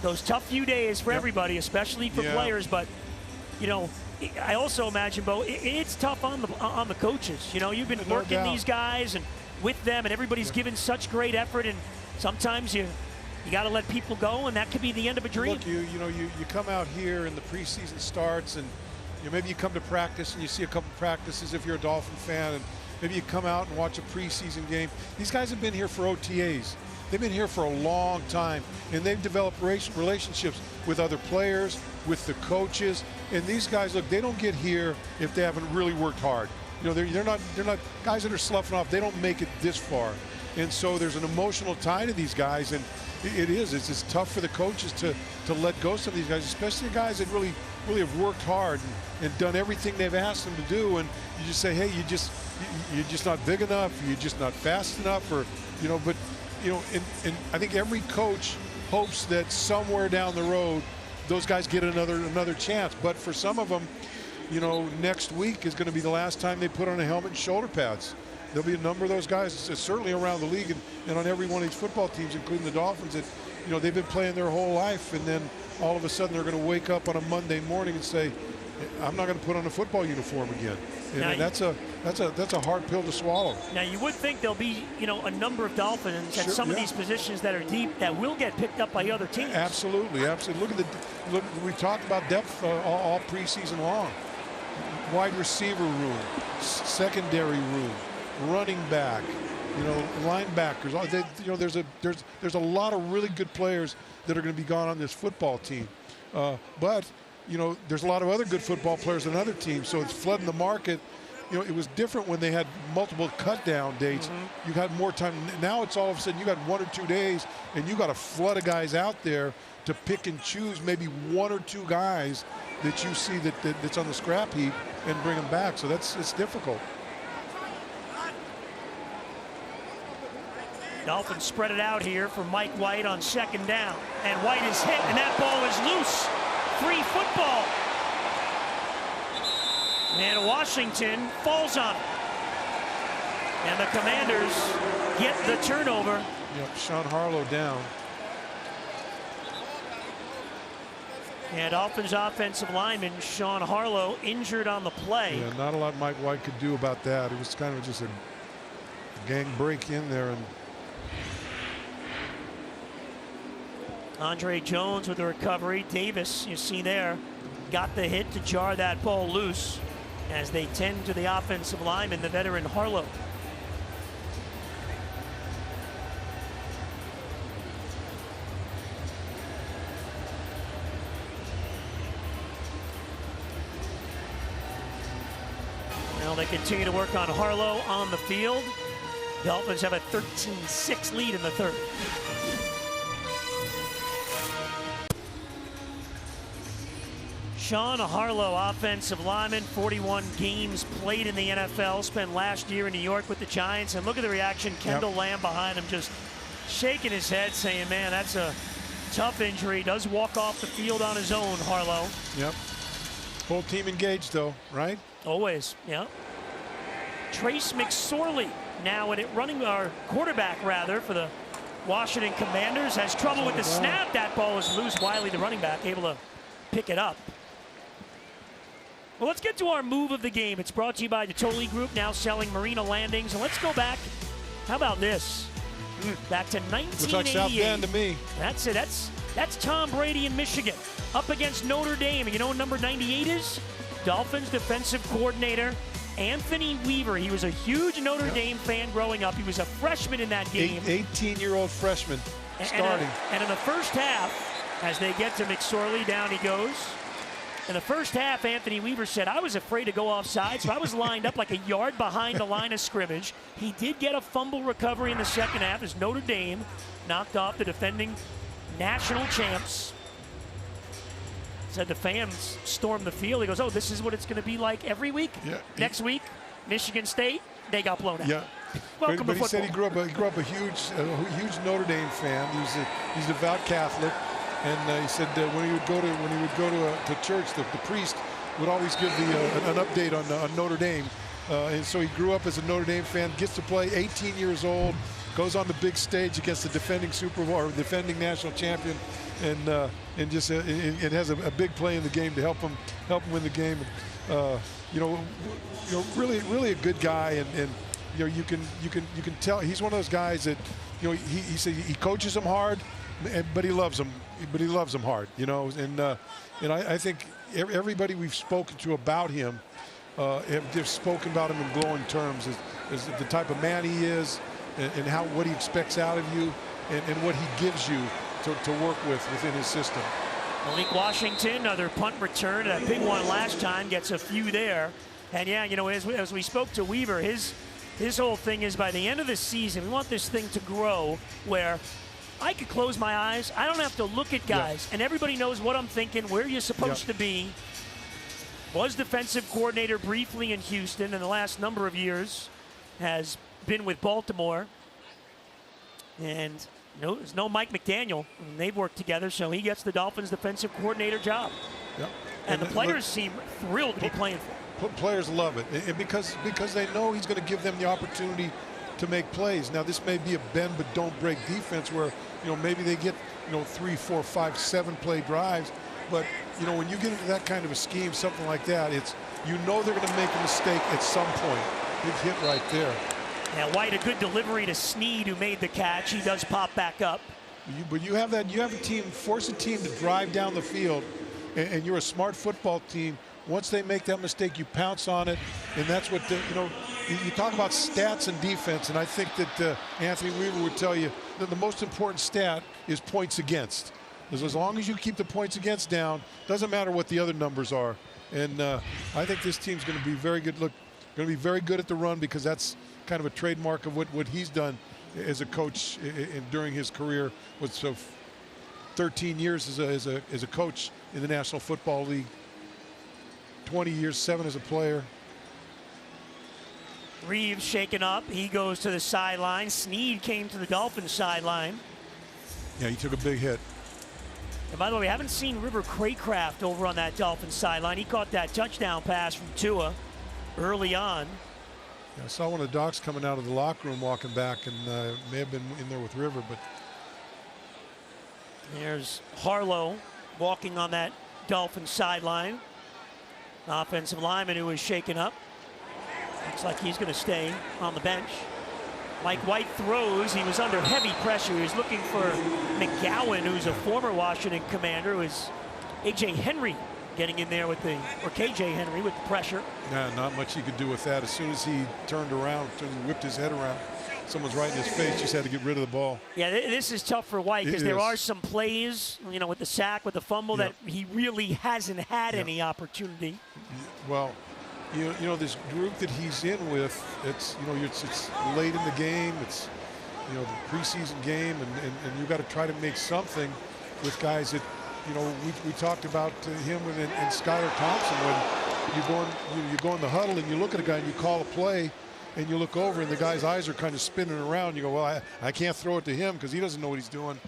those tough few days for everybody, especially for players. But, you know, I also imagine, Bo, it's tough on the coaches. You know, you've been working these guys, and with them, and everybody's given such great effort, and sometimes you got to let people go, and that could be the end of a dream. Look, you come out here and the preseason starts, and maybe you come to practice and you see a couple practices if you're a Dolphin fan, and maybe you come out and watch a preseason game. These guys have been here for OTAs. They've been here for a long time, and they've developed relationships with other players, with the coaches. And these guys, look, they don't get here if they haven't really worked hard. They're not guys that are sloughing off. They don't make it this far, and so there's an emotional tie to these guys, and it's tough for the coaches to let go some of these guys, especially the guys that really have worked hard and done everything they've asked them to do. And you just say, hey, you're just not big enough, you're just not fast enough, or but. And I think every coach hopes that somewhere down the road those guys get another chance. But for some of them, next week is going to be the last time they put on a helmet and shoulder pads. There'll be a number of those guys, certainly around the league and on every one of these football teams, including the Dolphins, that they've been playing their whole life, and then all of a sudden they're going to wake up on a Monday morning and say, I'm not going to put on a football uniform again. And that's a hard pill to swallow. Now you would think there'll be a number of Dolphins at some of these positions that are deep that will get picked up by other teams. Absolutely. Look. We talked about depth all preseason long. Wide receiver room, secondary room, running back, linebackers. There's a lot of really good players that are going to be gone on this football team, but. There's a lot of other good football players on other teams, so it's flooding the market. It was different when they had multiple cut-down dates. Mm-hmm. You had more time. Now it's all of a sudden you got 1 or 2 days, and you got a flood of guys out there to pick and choose maybe 1 or 2 guys that you see that's on the scrap heap and bring them back. So it's difficult. Dolphins spread it out here for Mike White on second down, and White is hit, and that ball is loose. Free football. And Washington falls on it. And the Commanders get the turnover. Yep, Sean Harlow down. And Dolphins offensive lineman Sean Harlow injured on the play. Yeah, not a lot Mike White could do about that. It was kind of just a gang break in there, and Andre Jones with the recovery. Davis, you see there, got the hit to jar that ball loose as they tend to the offensive lineman, the veteran Harlow. Now they continue to work on Harlow on the field. Dolphins have a 13-6 lead in the third. Sean Harlow, offensive lineman, 41 games played in the NFL, spent last year in New York with the Giants. And look at the reaction, Kendall Lamb behind him just shaking his head saying, man, that's a tough injury. Does walk off the field on his own, Harlow. Yep. Whole team engaged though, right? Always, yeah. Trace McSorley now in it, running our quarterback rather for the Washington Commanders, has trouble with the snap. That ball is loose. Wiley, the running back, able to pick it up. Well, let's get to our move of the game. It's brought to you by the Tolly Group, now selling marina landings. And let's go back. How about this? Back to 1988. Looks like South Bend to me. That's it. That's Tom Brady in Michigan up against Notre Dame. And you know what number 98 is? Dolphins defensive coordinator Anthony Weaver. He was a huge Notre Dame fan growing up. He was a freshman in that game. 18-year-old freshman starting. And in the first half, as they get to McSorley, down he goes. In the first half, Anthony Weaver said, I was afraid to go offside, so I was lined up like a yard behind the line of scrimmage. He did get a fumble recovery in the second half as Notre Dame knocked off the defending national champs. Said the fans stormed the field. He goes, oh, this is what it's going to be like every week? Yeah. Next week, Michigan State, they got blown out. Yeah. Welcome but to he football. said he grew up a huge Notre Dame fan. He's a devout Catholic. And he said when he would go to church, the priest would always give an update on Notre Dame. And so he grew up as a Notre Dame fan, gets to play 18 years old, goes on the big stage against the defending Super Bowl or defending national champion, and just it has a big play in the game to help him win the game. Really a good guy, and you can tell he's one of those guys that, he said he coaches them hard, but he loves them. But he loves them hard, And I think everybody we've spoken to about him have just spoken about him in glowing terms. Is the type of man he is, and what he expects out of you, and what he gives you to work within his system. Malik Washington, another punt return, a big one last time, gets a few there. And yeah, as we spoke to Weaver, his whole thing is by the end of the season, we want this thing to grow where I could close my eyes. I don't have to look at guys, and everybody knows what I'm thinking, where you're supposed to be. Was defensive coordinator briefly in Houston in the last number of years, has been with Baltimore. And there's no Mike McDaniel. They've worked together, so he gets the Dolphins defensive coordinator job. Yep. And the players seem thrilled to be playing for him. Players love it, and because they know he's going to give them the opportunity to make plays. Now, this may be a bend but don't break defense where, maybe they get, 3, 4, 5, 7 play drives. But, when you get into that kind of a scheme, something like that, it's, they're going to make a mistake at some point. Big hit right there. Yeah, White, a good delivery to Snead, who made the catch. He does pop back up. But you have a team, force a team to drive down the field, and you're a smart football team. Once they make that mistake, you pounce on it, and that's what, you talk about stats and defense, and I think that Anthony Weaver would tell you that the most important stat is points against. Because as long as you keep the points against down, doesn't matter what the other numbers are. And I think this team's going to be very good. Going to be very good at the run, because that's kind of a trademark of what he's done as a coach during his career. With 13 years as a coach in the National Football League, 20 years, 7 as a player. Reeves shaken up. He goes to the sideline. Snead came to the Dolphins sideline. Yeah, he took a big hit. And by the way, we haven't seen River Craycraft over on that Dolphins sideline. He caught that touchdown pass from Tua early on. Yeah, I saw one of the docs coming out of the locker room walking back, and may have been in there with River. But there's Harlow walking on that Dolphins sideline. Offensive lineman who is shaken up. Looks like he's going to stay on the bench. Mike White throws. He was under heavy pressure. He was looking for McGowan, who's a former Washington Commander, who is A.J. Henry getting in there with or K.J. Henry with the pressure. Yeah, not much he could do with that. As soon as he turned around, whipped his head around, someone's right in his face. Just had to get rid of the ball. Yeah, this is tough for White, because there are some plays, with the sack, with the fumble, that he really hasn't had any opportunity. Well, this group that he's in with, it's late in the game. It's the preseason game, and you've got to try to make something with guys that we talked about him and Skylar Thompson, when you go in the huddle and you look at a guy and you call a play and you look over and the guy's eyes are kind of spinning around. You go, well, I can't throw it to him because he doesn't know what he's doing,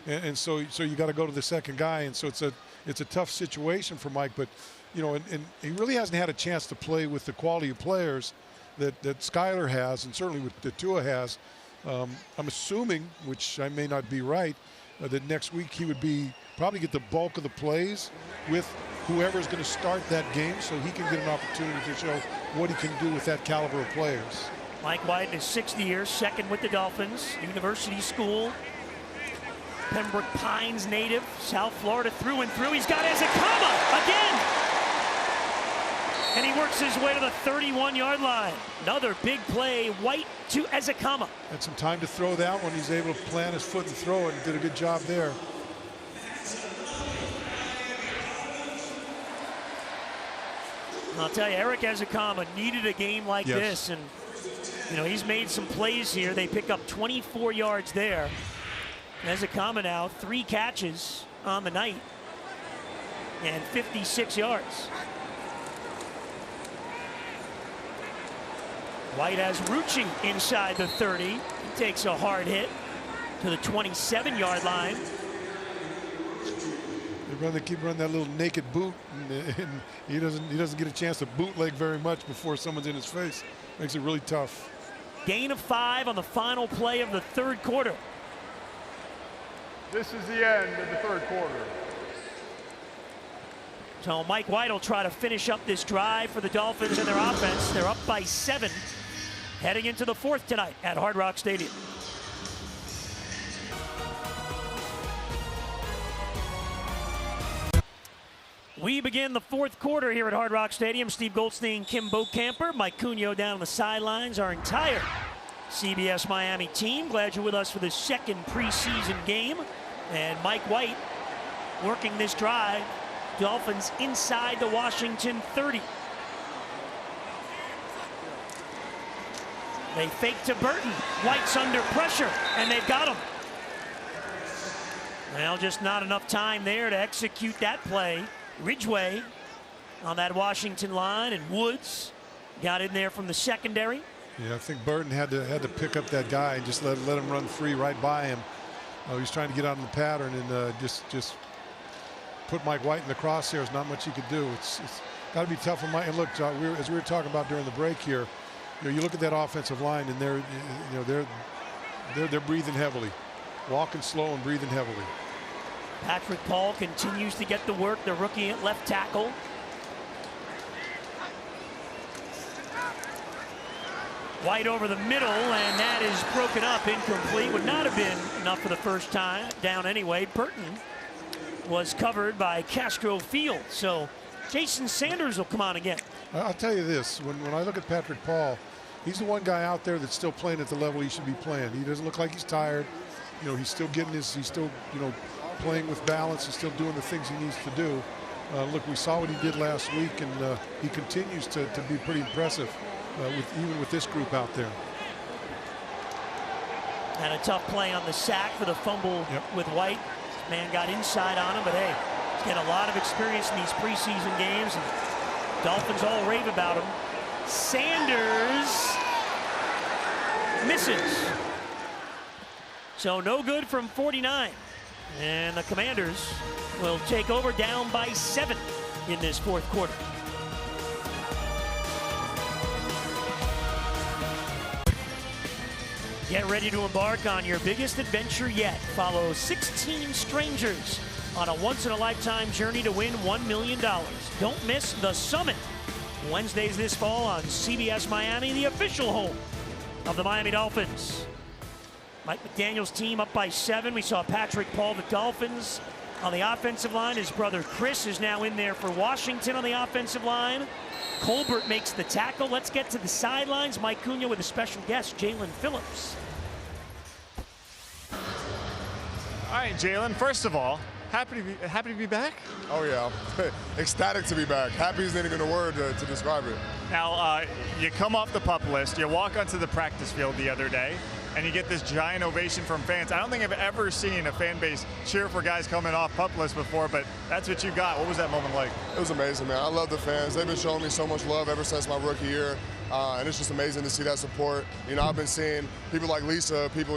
and so you got to go to the second guy, and so it's a tough situation for Mike, but. And he really hasn't had a chance to play with the quality of players that Skylar has, and certainly with the Tua has. I'm assuming, which I may not be right, that next week he would probably get the bulk of the plays with whoever's going to start that game, so he can get an opportunity to show what he can do with that caliber of players. Mike White in his 6th year, second with the Dolphins, University School. Pembroke Pines native, South Florida through and through. He's got Ezekama again. And he works his way to the 31-yard line. Another big play, White to Ezekama. Had some time to throw that one. He's able to plant his foot and throw it, and did a good job there. I'll tell you, Eric Ezekama needed a game like this, and he's made some plays here. They pick up 24 yards there. Ezekama now 3 catches on the night and 56 yards. White has Rucci inside the 30. He takes a hard hit to the 27-yard line. They keep running that little naked boot, and he doesn't get a chance to bootleg very much before someone's in his face. Makes it really tough. Gain of 5 on the final play of the 3rd quarter. This is the end of the 3rd quarter. So Mike White will try to finish up this drive for the Dolphins and their offense. They're up by 7, heading into the fourth tonight at Hard Rock Stadium. We begin the fourth quarter here at Hard Rock Stadium. Steve Goldstein, Kim Bokamper, Mike Cugno down on the sidelines. Our entire CBS Miami team. Glad you're with us for the second preseason game. And Mike White working this drive. Dolphins inside the Washington 30. They fake to Burton. White's under pressure, and they've got him. Well, just not enough time there to execute that play. Ridgeway on that Washington line, and Woods got in there from the secondary. Yeah, I think Burton had to pick up that guy and just let him run free right by him. He was trying to get out in the pattern and just put Mike White in the crosshairs. Not much he could do. It's got to be tough on Mike. And look, John, as we were talking about during the break here, you look at that offensive line and they're breathing heavily, walking slow and breathing heavily. Patrick Paul continues to get the work, the rookie at left tackle. White over the middle, and that is broken up, incomplete. Would not have been enough for the first time down anyway. Burton was covered by Castro Field, so Jason Sanders will come on again. I'll tell you this, when I look at Patrick Paul, he's the one guy out there that's still playing at the level he should be playing. He doesn't look like he's tired. He's still he's still playing with balance. He's still doing the things he needs to do. Look, we saw what he did last week, and he continues to be pretty impressive even with this group out there. And a tough play on the sack for the fumble with White. Man got inside on him, but hey, he's getting a lot of experience in these preseason games, and Dolphins all rave about him. Sanders misses. So no good from 49. And the Commanders will take over down by 7 in this fourth quarter. Get ready to embark on your biggest adventure yet. Follow 16 strangers on a once-in-a-lifetime journey to win $1 million. Don't miss The Summit. Wednesdays this fall on CBS Miami, the official home of the Miami Dolphins. Mike McDaniel's team up by 7. We saw Patrick Paul, the Dolphins, on the offensive line. His brother Chris is now in there for Washington on the offensive line. Colbert makes the tackle. Let's get to the sidelines. Mike Cugno with a special guest, Jalen Phillips. All right, Jalen, first of all, happy to be back? Oh, yeah. Ecstatic to be back. Happy isn't even a word to describe it. Now, you come off the PUP list. You walk onto the practice field the other day, and you get this giant ovation from fans. I don't think I've ever seen a fan base cheer for guys coming off PUP list before, but that's what you got. What was that moment like? It was amazing, man. I love the fans. They've been showing me so much love ever since my rookie year, and it's just amazing to see that support. I've been seeing people like Lisa, people,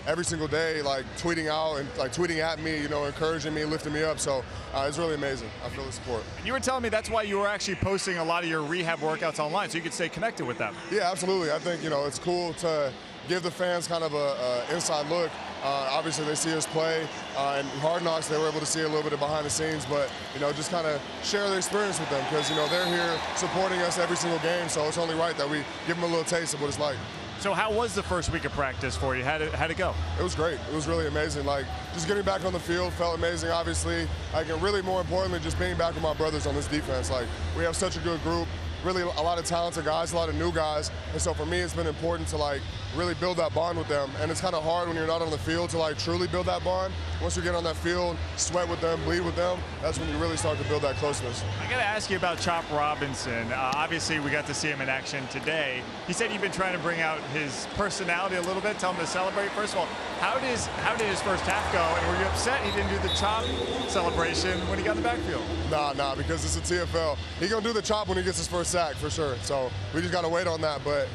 every single day, like tweeting out and like tweeting at me, encouraging me, lifting me up. So it's really amazing. I feel the support. And you were telling me that's why you were actually posting a lot of your rehab workouts online, so you could stay connected with them. Yeah, absolutely. I think, it's cool to give the fans kind of a inside look. Obviously, they see us play, and Hard Knocks, they were able to see a little bit of behind the scenes, but, just kind of share the experience with them because, they're here supporting us every single game, so it's only right that we give them a little taste of what it's like. So how was the first week of practice for you? How'd it go? It was great. It was really amazing. Like, just getting back on the field felt amazing, obviously. And really, more importantly, just being back with my brothers on this defense. Like, we have such a good group. Really a lot of talented guys, a lot of new guys, and so for me it's been important to really build that bond with them, and it's kind of hard when you're not on the field to truly build that bond. Once you get on that field, sweat with them, bleed with them, that's when you really start to build that closeness. I got to ask you about Chop Robinson. Obviously we got to see him in action today. He said you've been trying to bring out his personality a little bit, tell him to celebrate. First of all, how did his first half go, and were you upset he didn't do the chop celebration when he got in the backfield? Nah, because it's a TFL. He's gonna do the chop when he gets his first sack for sure. So we just gotta wait on that. But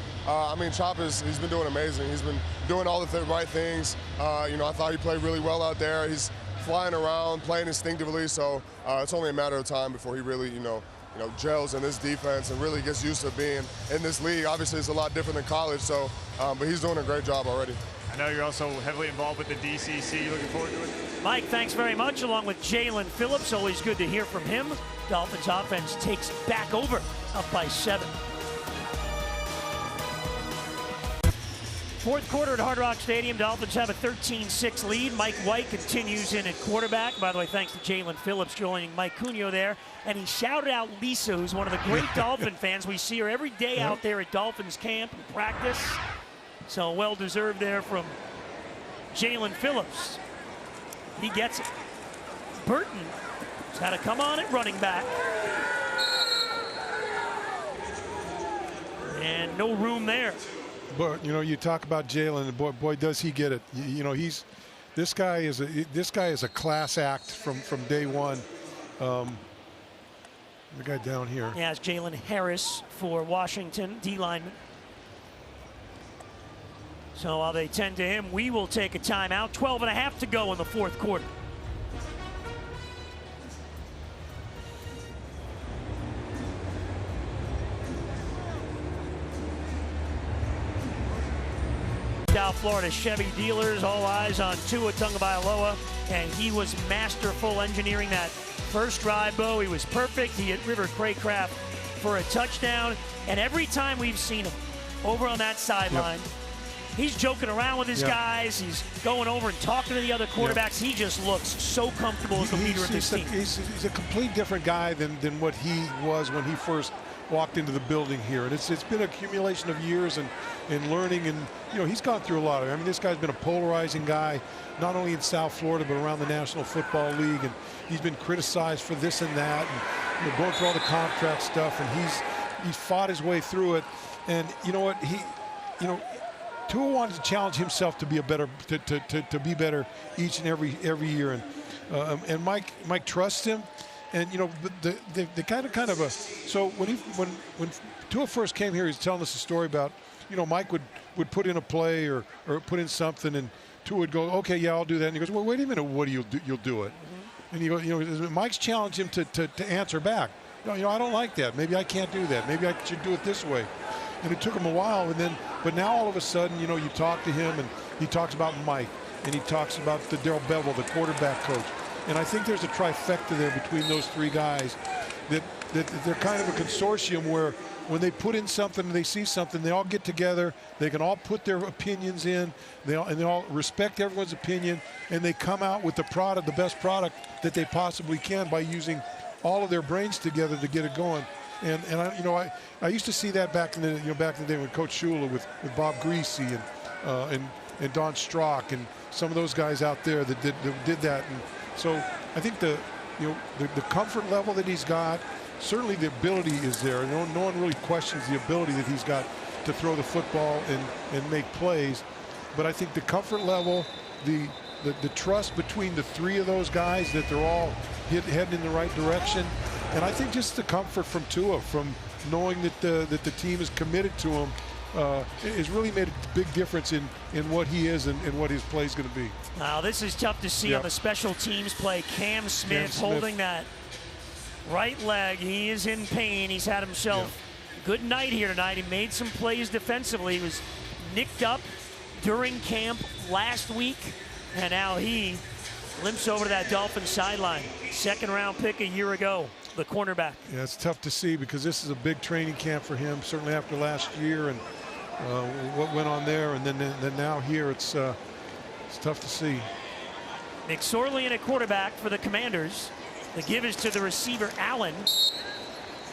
Chop he's been doing amazing. He's been doing all the right things. I thought he played really well out there. He's flying around, playing instinctively. So it's only a matter of time before he really, gels in this defense and really gets used to being in this league. Obviously, it's a lot different than college. So, but he's doing a great job already. I know you're also heavily involved with the DCC. You looking forward to it? Mike, thanks very much, along with Jalen Phillips. Always good to hear from him. Dolphins offense takes back over, up by 7. Fourth quarter at Hard Rock Stadium, Dolphins have a 13-6 lead. Mike White continues in at quarterback. By the way, thanks to Jalen Phillips joining Mike Cunio there. And he shouted out Lisa, who's one of the great Dolphin fans. We see her every day out there at Dolphins camp and practice. So well-deserved there from Jalen Phillips. He gets it. Burton has had to come on at running back. And no room there. But you talk about Jalen, and boy, does he get it. This guy is a class act from day one. The guy down here. Yeah, it's Jalen Harris for Washington, D lineman. So while they tend to him, we will take a timeout. 12.5 to go in the fourth quarter. South Florida Chevy dealers, all eyes on Tua Tagovailoa, and he was masterful engineering that first drive, Bo. He was perfect. He hit River Craycraft for a touchdown, and every time we've seen him over on that sideline, he's joking around with his guys. He's going over and talking to the other quarterbacks. He just looks so comfortable as the leader of this team. He's a complete different guy than what he was when he first walked into the building here, and it's been an accumulation of years and learning, and he's gone through a lot of it. I mean, this guy's been a polarizing guy, not only in South Florida but around the National Football League, and he's been criticized for this and that, and going through all the contract stuff, and he's fought his way through it. And you know what, Tua wanted to challenge himself to be to be better each and every year, and Mike trusts him. And the kind of a so when Tua first came here, he was telling us a story about Mike would put in a play or put in something, and Tua would go, okay, yeah, I'll do that. And he goes, well, wait a minute, what do you'll do it? And he goes, Mike's challenged him to answer back. No, I don't like that. Maybe I can't do that. Maybe I should do it this way. And it took him a while, but now all of a sudden, you talk to him, and he talks about Mike, and he talks about the Darrell Bevel, the quarterback coach. And I think there's a trifecta there between those three guys that they're kind of a consortium where when they put in something and they see something, they all get together, they can all put their opinions in, they all respect everyone's opinion, and they come out with the best product that they possibly can by using all of their brains together to get it going. And I used to see that back in the day when Coach Shula with Bob Greasy and Don Strock and some of those guys out there that did that. And so I think the comfort level that he's got, certainly the ability is there. No one really questions the ability that he's got to throw the football and make plays. But I think the comfort level, the trust between the three of those guys, that they're all heading in the right direction. And I think just the comfort from Tua, from knowing that the team is committed to him, has really made a big difference in what he is and what his play is going to be. Now, this is tough to see on the special teams play. Cam Smith holding that right leg. He is in pain. He's had himself a good night here tonight. He made some plays defensively. He was nicked up during camp last week, and now he limps over to that Dolphins sideline. Second-round pick a year ago, the cornerback. Yeah, it's tough to see because this is a big training camp for him, certainly after last year and what went on there, and then now here it's tough to see. McSorley in a quarterback for the Commanders. The give is to the receiver, Allen.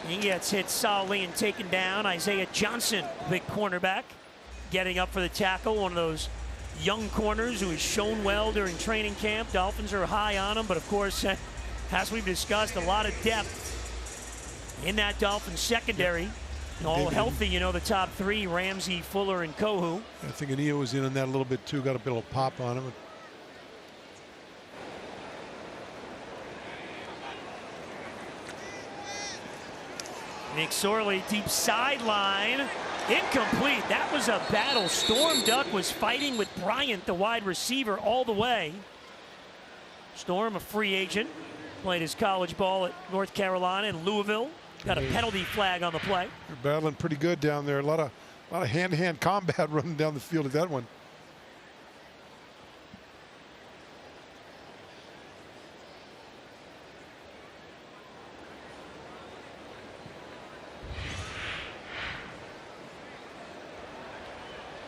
He gets hit solidly and taken down. Isaiah Johnson, big cornerback, getting up for the tackle. One of those young corners who has shown well during training camp. Dolphins are high on him, but of course, as we've discussed, a lot of depth in that Dolphins secondary. All healthy, the top three, Ramsey, Fuller, and Kohu. I think Ania was in on that a little bit too, got a bit of a pop on him. McSorley, deep sideline, incomplete. That was a battle. Storm Duck was fighting with Bryant, the wide receiver, all the way. Storm, a free agent, played his college ball at North Carolina and Louisville. Got a penalty flag on the play. They're battling pretty good down there. A lot of hand-to-hand combat running down the field at that one.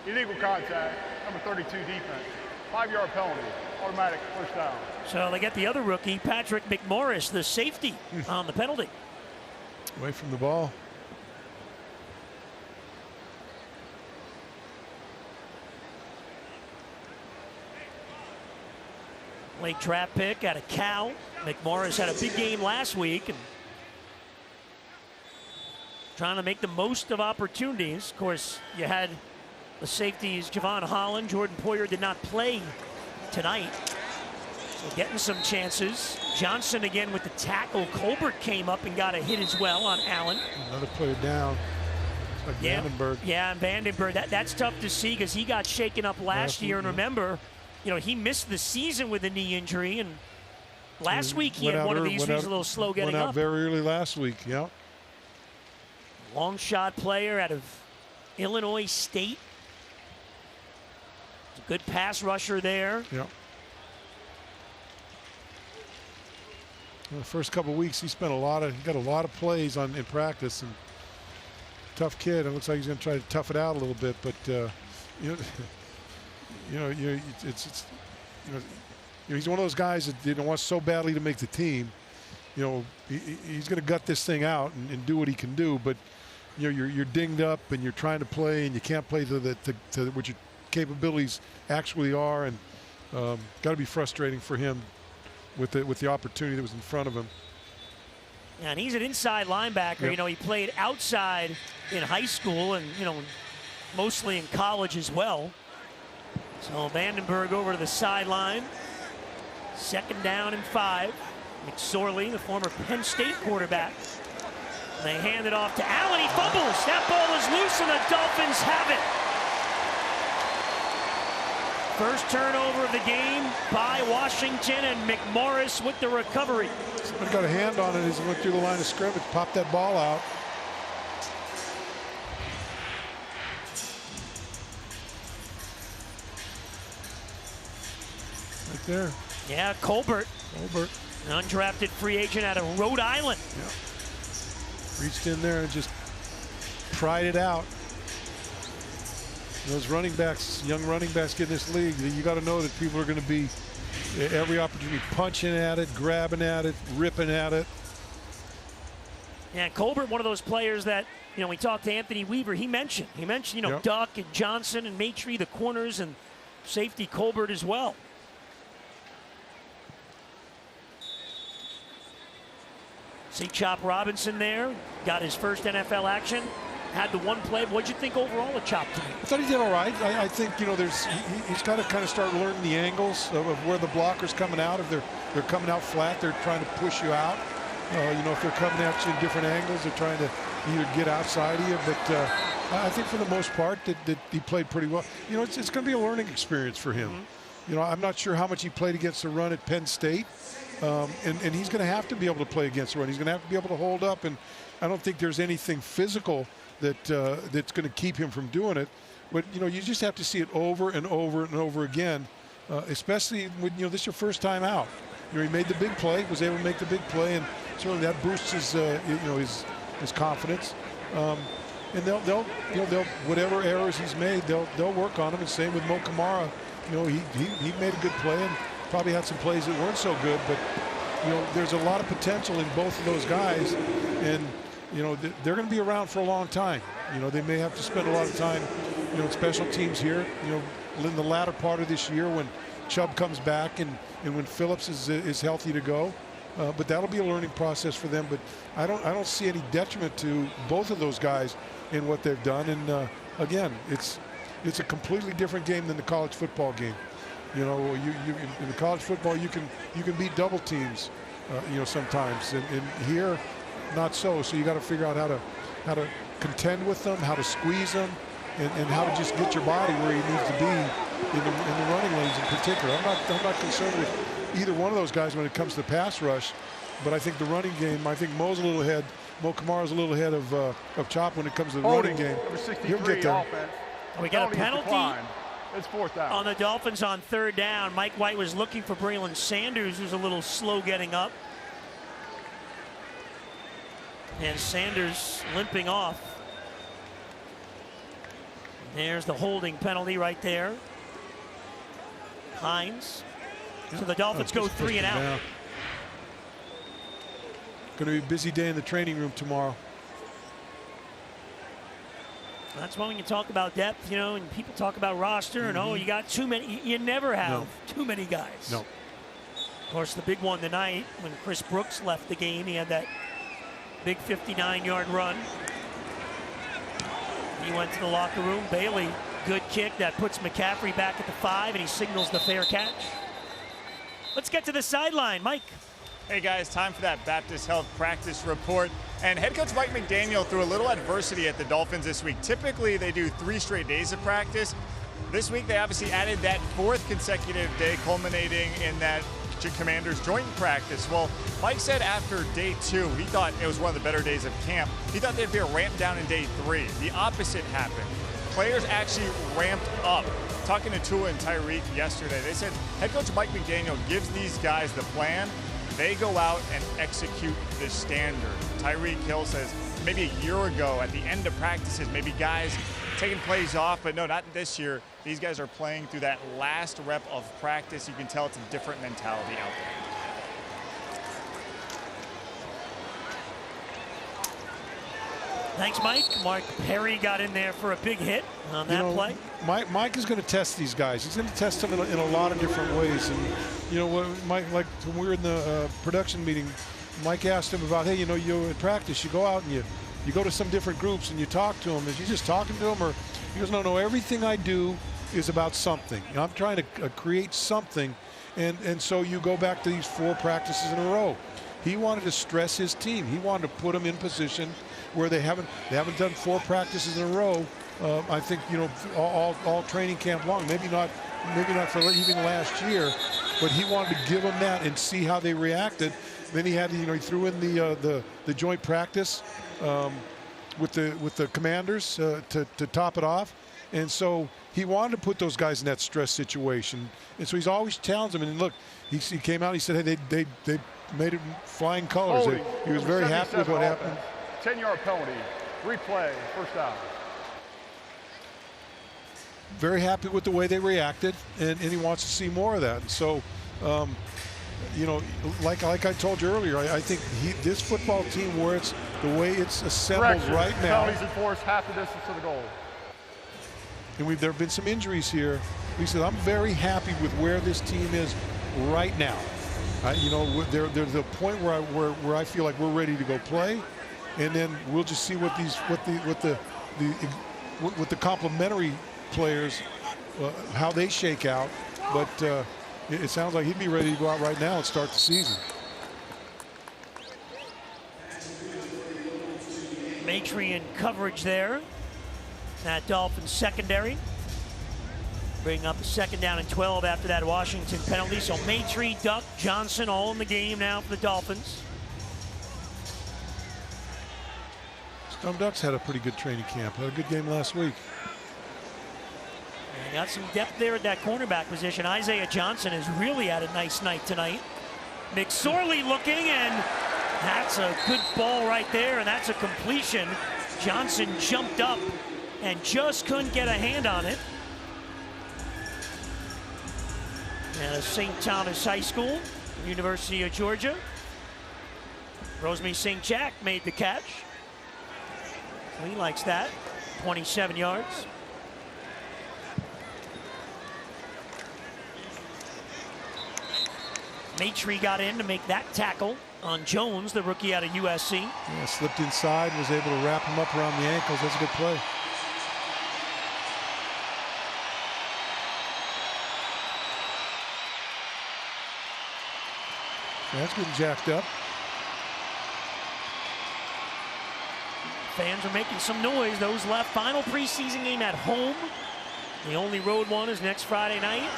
illegal contact, number 32 defense. 5-yard penalty, automatic first down. So they get the other rookie, Patrick McMorris, the safety, on the penalty. Away from the ball. Late draft pick out of Cal. McMorris had a big game last week and trying to make the most of opportunities. Of course, you had the safeties, Javon Holland, Jordan Poyer did not play tonight. So getting some chances. Johnson again with the tackle. Colbert came up and got a hit as well on Allen. Another player down. It's like Vandenberg. Yeah, and Vandenberg. That's tough to see because he got shaken up last year. And remember, he missed the season with a knee injury. And last week he had one of these. He was a little slow getting up. up. Very early last week, yeah. Long shot player out of Illinois State. Good pass rusher there. Yeah. Well, the first couple of weeks, he got a lot of plays in practice, and tough kid. It looks like he's going to try to tough it out a little bit, but he's one of those guys that wants so badly to make the team. He's going to gut this thing out and do what he can do, but you're dinged up and you're trying to play and you can't play to what your capabilities actually are, and got to be frustrating for him with the opportunity that was in front of him. Yeah, and he's an inside linebacker. Yep. He played outside in high school and mostly in college as well. So Vandenberg over to the sideline. 2nd down and 5. McSorley, the former Penn State quarterback. And they hand it off to Allen. He fumbles. That ball is loose and the Dolphins have it. First turnover of the game by Washington, and McMorris with the recovery. Somebody got a hand on it as he went through the line of scrimmage, popped that ball out. Right there. Yeah, Colbert. An undrafted free agent out of Rhode Island. Yeah. Reached in there and just pried it out. Those running backs, young running backs get in this league, you got to know that people are going to be every opportunity punching at it, grabbing at it, ripping at it. Yeah, Colbert, one of those players that, we talked to Anthony Weaver, he mentioned, Yep. Duck and Johnson and Maitre, the corners, and safety Colbert as well. See Chop Robinson there, got his first NFL action. Had the one play. What'd you think overall of Chop tonight? I thought he did all right. I think he's got to kind of start learning the angles of where the blocker's coming out. If they're coming out flat, they're trying to push you out. If they're coming at you in different angles, they're trying to either get outside of you. But I think for the most part that he played pretty well. It's going to be a learning experience for him. Mm-hmm. I'm not sure how much he played against the run at Penn State, and he's going to have to be able to play against the run. He's going to have to be able to hold up, and I don't think there's anything physical that's going to keep him from doing it. But you just have to see it over and over and over again, especially when this is your first time out. He made the big play, was able to make the big play, and certainly that boosts his confidence. And they'll whatever errors he's made, they'll work on him. And same with Mo Kamara. He made a good play and probably had some plays that weren't so good, but there's a lot of potential in both of those guys, and they're going to be around for a long time. They may have to spend a lot of time, in special teams here, in the latter part of this year when Chubb comes back and when Phillips is healthy to go. But that'll be a learning process for them. But I don't see any detriment to both of those guys in what they've done. And again, it's a completely different game than the college football game. In the college football you can beat double teams, sometimes, and here not so. So you got to figure out how to contend with them, how to squeeze them, and how to just get your body where you need to be in the running lanes in particular. I'm not concerned with either one of those guys when it comes to pass rush, but I think the running game, I think Mo Kamara's a little ahead of Chop when it comes to the running game. He'll get there. We got a penalty. It's 4th down. On the Dolphins on 3rd down. Mike White was looking for Braylon Sanders, who's a little slow getting up. And Sanders limping off. There's the holding penalty right there. Hines. So the Dolphins go 3 and out. Going to be a busy day in the training room tomorrow. That's why when you talk about depth, you know, and people talk about roster, and oh, you got too many. You never have too many guys. No. Of course, the big one tonight when Chris Brooks left the game, he had that big 59-yard run. He went to the locker room. Bailey, good kick that puts McCaffrey back at the 5, and he signals the fair catch. Let's get to the sideline, Mike. Hey guys, time for that Baptist Health practice report. And head coach Mike McDaniel threw a little adversity at the Dolphins this week. Typically, they do 3 straight days of practice. This week, they obviously added that 4th consecutive day, culminating in that Commanders joint practice. Well, Mike said after day 2, he thought it was one of the better days of camp. He thought there'd be a ramp down in day 3. The opposite happened. Players actually ramped up. Talking to Tua and Tyreek yesterday, they said head coach Mike McDaniel gives these guys the plan. They go out and execute the standard. Tyreek Hill says maybe a year ago at the end of practices, maybe guys taking plays off, but no, not this year. These guys are playing through that last rep of practice. You can tell it's a different mentality out there. Thanks, Mike. Mark Perry got in there for a big hit on that play. Mike is going to test these guys. He's going to test them in a lot of different ways. And, you know, Mike, like when we were in the production meeting, Mike asked him about, hey, you know, you in practice, you go out and you go to some different groups and you talk to them. Is you just talking to them? Or he goes, no, everything I do is about something. I'm trying to create something. And so you go back to these 4 practices in a row. He wanted to stress his team. He wanted to put them in position where they haven't done 4 practices in a row. I think, you know, all training camp long. Maybe not for even last year, but he wanted to give them that and see how they reacted. Then he had, you know, he threw in the joint practice with the Commanders to top it off, and so he wanted to put those guys in that stress situation. And so he's always challenged them. And look, he came out. He said, hey, they made it flying colors. He was very happy with what happened. 10-yard penalty, replay, first down. Very happy with the way they reacted, and he wants to see more of that. And so, you know, like I told you earlier, I think this football team, where it's the way it's assembled right now. Penalties enforced half the distance to the goal. And there have been some injuries here. He said, I'm very happy with where this team is right now. You know, they're the point where I feel like we're ready to go play, and then we'll just see what the complementary players, how they shake out. But it sounds like he'd be ready to go out right now and start the season. Maitre in coverage there. That Dolphins secondary. Bring up a 2nd down and 12 after that Washington penalty. So Maitre, Duck, Johnson all in the game now for the Dolphins. Stum Ducks had a pretty good training camp. Had a good game last week. And got some depth there at that cornerback position. Isaiah Johnson has really had a nice night tonight. McSorley looking, and that's a good ball right there, and that's a completion. Johnson jumped up and just couldn't get a hand on it. And St. Thomas High School, University of Georgia. Rosemary St. Jack made the catch. So he likes that. 27 yards. Maitre got in to make that tackle on Jones, the rookie out of USC. Yeah, slipped inside, was able to wrap him up around the ankles. That's a good play. That's getting jacked up. Fans are making some noise. Those left. Final preseason game at home. The only road one is next Friday night.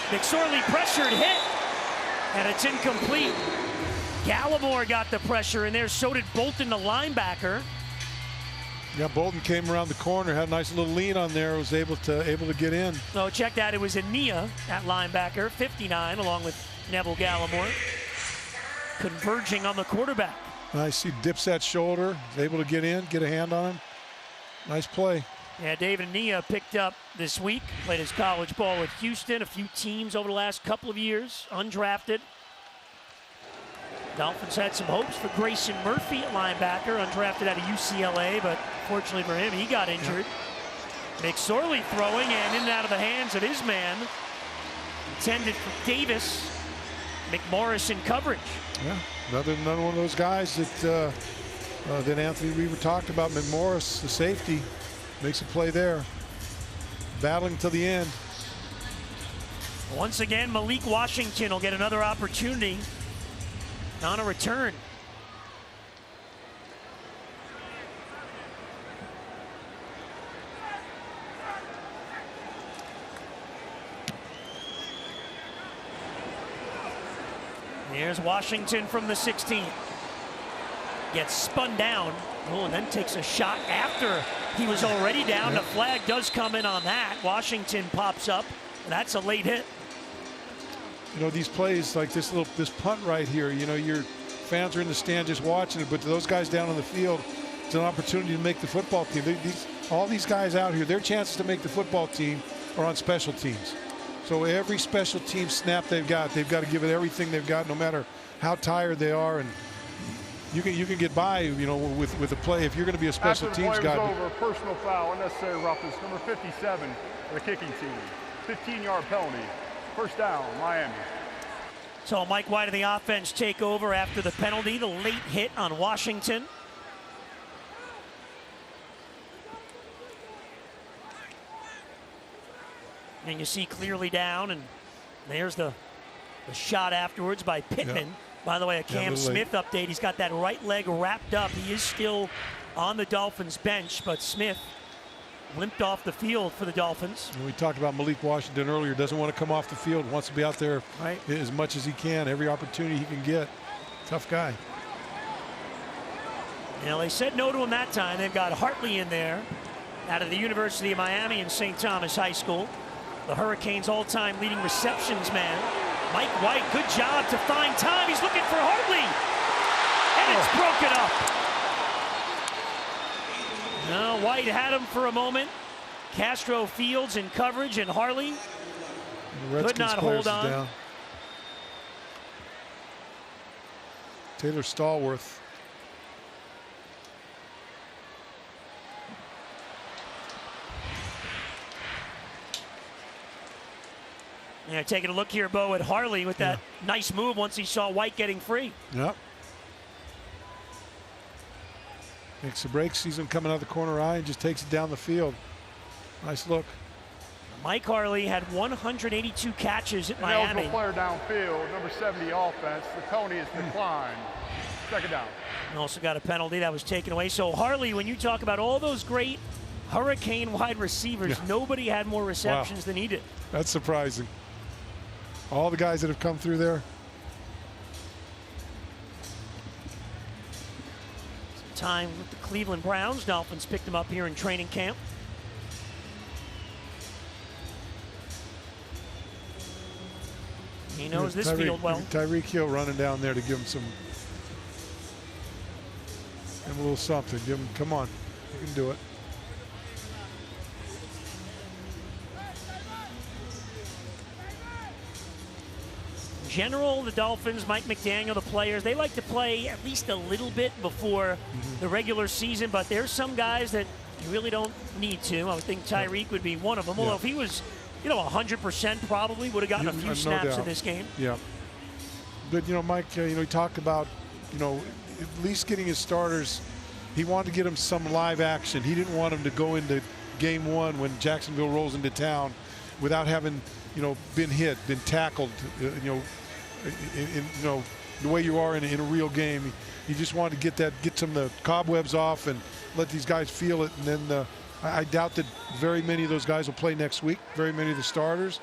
McSorley pressured, hit, and it's incomplete. Gallimore got the pressure in there. So did Bolton, the linebacker. Yeah, Bolton came around the corner, had a nice little lean on there, was able to get in. So check that. It was Ania, that linebacker, 59, along with Neville Gallimore, converging on the quarterback. Nice. He dips that shoulder, is able to get in, get a hand on him. Nice play. Yeah, David Nia picked up this week, played his college ball with Houston, a few teams over the last couple of years, undrafted. Dolphins had some hopes for Grayson Murphy at linebacker, undrafted out of UCLA, but fortunately for him, he got injured. McSorley throwing and in and out of the hands of his man. Intended for Davis. McMorris in coverage. Yeah, another one of those guys that Anthony Weaver talked about. McMorris, the safety, makes a play there. Battling to the end. Once again, Malik Washington will get another opportunity on a return. Here's Washington from the 16. Gets spun down. Oh, and then takes a shot after he was already down. The flag does come in on that. Washington pops up. That's a late hit. You know, these plays like this punt right here, you know, your fans are in the stand just watching it, but to those guys down on the field, it's an opportunity to make the football team. All these guys out here, their chances to make the football team are on special teams. So every special team snap they've got to give it everything they've got, no matter how tired they are. And you can get by, you know, with a play if you're going to be a special teams guy. After the play was over, personal foul, unnecessary roughness, number 57 for the kicking team. 15-yard penalty. First down, Miami. So Mike White and the offense take over after the penalty, the late hit on Washington. And you see clearly down, and there's the shot afterwards by Pittman. By the way, a Cam Smith update. He's got that right leg wrapped up. He is still on the Dolphins bench, but Smith limped off the field for the Dolphins. And we talked about Malik Washington earlier. Doesn't want to come off the field. Wants to be out there as much as he can. Every opportunity he can get. Tough guy. You know, they said no to him that time. They've got Hartley in there out of the University of Miami and St. Thomas High School. The Hurricanes' all-time leading receptions man. Mike White, good job to find time. He's looking for Hartley. And it's broken up. No, White had him for a moment. Castro Fields in coverage, and Hartley could not hold on. Down. Taylor Stallworth. Yeah, taking a look here, Bo, at Hartley with that nice move once he saw White getting free. Yep. Makes the break, sees him coming out of the corner eye and just takes it down the field. Nice look. Mike Hartley had 182 catches at Miami. Eligible player downfield, number 70 offense. The penalty is declined. Second down. And also got a penalty that was taken away. So Hartley, when you talk about all those great Hurricane wide receivers, nobody had more receptions than he did. That's surprising. All the guys that have come through there. Some time with the Cleveland Browns. Dolphins picked him up here in training camp. He knows this field well. Tyreek Hill running down there to give him a little something. Give him, come on, you can do it. In general, the Dolphins, Mike McDaniel, the players, they like to play at least a little bit before the regular season, but there's some guys that you really don't need to. I would think Tyreek would be one of them, although if he was, 100% probably would have gotten a few snaps in this game. Yeah. But, Mike, he talked about, at least getting his starters. He wanted to get him some live action. He didn't want him to go into game one when Jacksonville rolls into town without having, been hit, been tackled, in the way you are in a real game. He just wanted to get some of the cobwebs off and let these guys feel it. And then I doubt that very many of those guys will play next week, very many of the starters,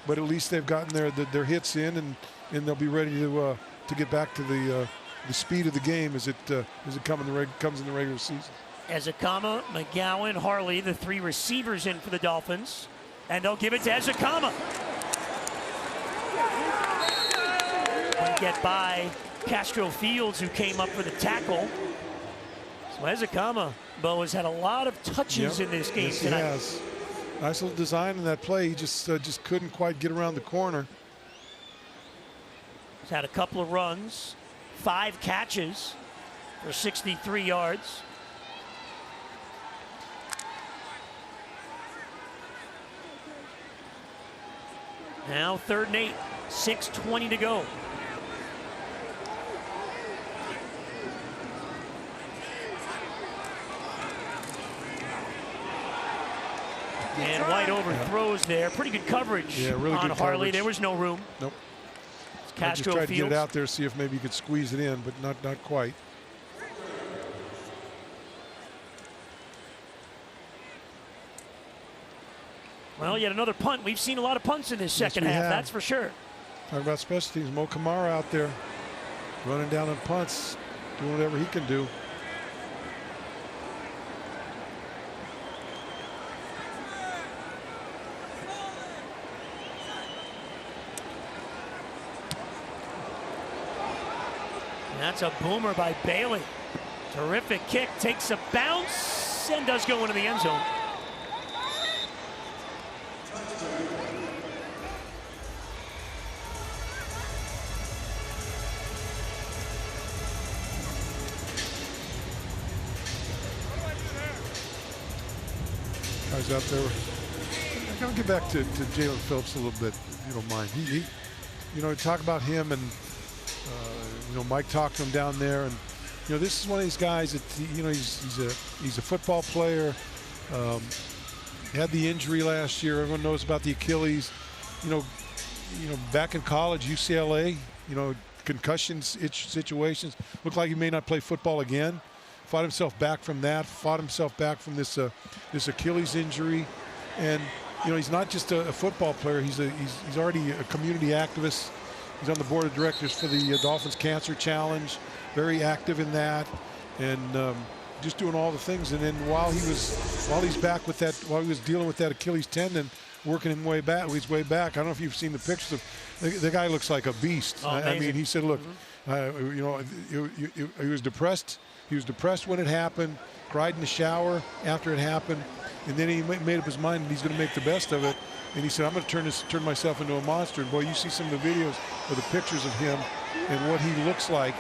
but at least they've gotten their hits in, and they'll be ready to get back to the speed of the game as it comes in the regular season. Ezekama, McGowan, Hartley, the three receivers in for the Dolphins, and they'll give it to Ezekama. Get by Castro Fields, who came up for the tackle. Wezakama, Bo, has had a lot of touches in this game yes, tonight. He has. Nice little design in that play. He just couldn't quite get around the corner. He's had a couple of runs, 5 catches for 63 yards. Now 3rd and 8, 6:20 to go. And White overthrows there. Pretty good coverage really on good Harley. coverage. There was no room. Nope. Castro I just tried to get Fields. it out there, see if maybe you could squeeze it in, but not quite. Well, yet another punt. We've seen a lot of punts in this second we half, have. that's for sure. Talking about special teams, Mo Kamara out there running down on punts, doing whatever he can do. That's a boomer by Bailey. Terrific kick, takes a bounce, and does go into the end zone. Guys out there. I'm going to get back to Jalen Phillips a little bit, if you don't mind. He you know, talk about him and, you know, Mike talked to him down there, and you know, this is one of these guys that, you know, he's a football player. Had the injury last year. Everyone knows about the Achilles. You know, back in college, UCLA, you know, concussion situations. Looked like he may not play football again. Fought himself back from that. Fought himself back from this Achilles injury, and you know, he's not just a football player. He's already a community activist. He's on the board of directors for the Dolphins Cancer Challenge. Very active in that, and just doing all the things. And then while he's back with that, while he was dealing with that Achilles tendon, working his way back. I don't know if you've seen the pictures of the guy. Looks like a beast. Oh, I mean, he said, "Look, you know, he was depressed. He was depressed when it happened. Cried in the shower after it happened, and then he made up his mind that he's going to make the best of it. And he said, I'm going to turn myself into a monster. And boy, you see some of the videos or the pictures of him and what he looks like.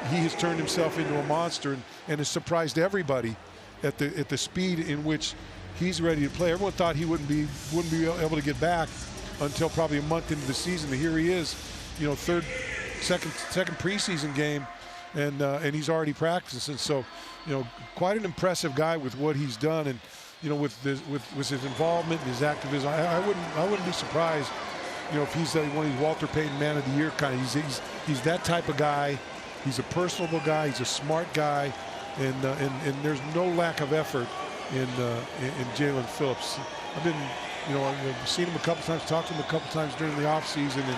He has turned himself into a monster and has surprised everybody at the speed in which he's ready to play. Everyone thought he wouldn't be able to get back until probably a month into the season. But here he is, you know, second preseason game, and he's already practicing. So, you know, quite an impressive guy with what he's done, and you know, with his involvement and his activism. I wouldn't be surprised, you know, if he's one of these Walter Payton Man of the Year kind of. He's that type of guy. He's a personable guy. He's a smart guy, and there's no lack of effort in Jalen Phillips. I've been, you know, I've seen him a couple times, talked to him a couple times during the offseason, and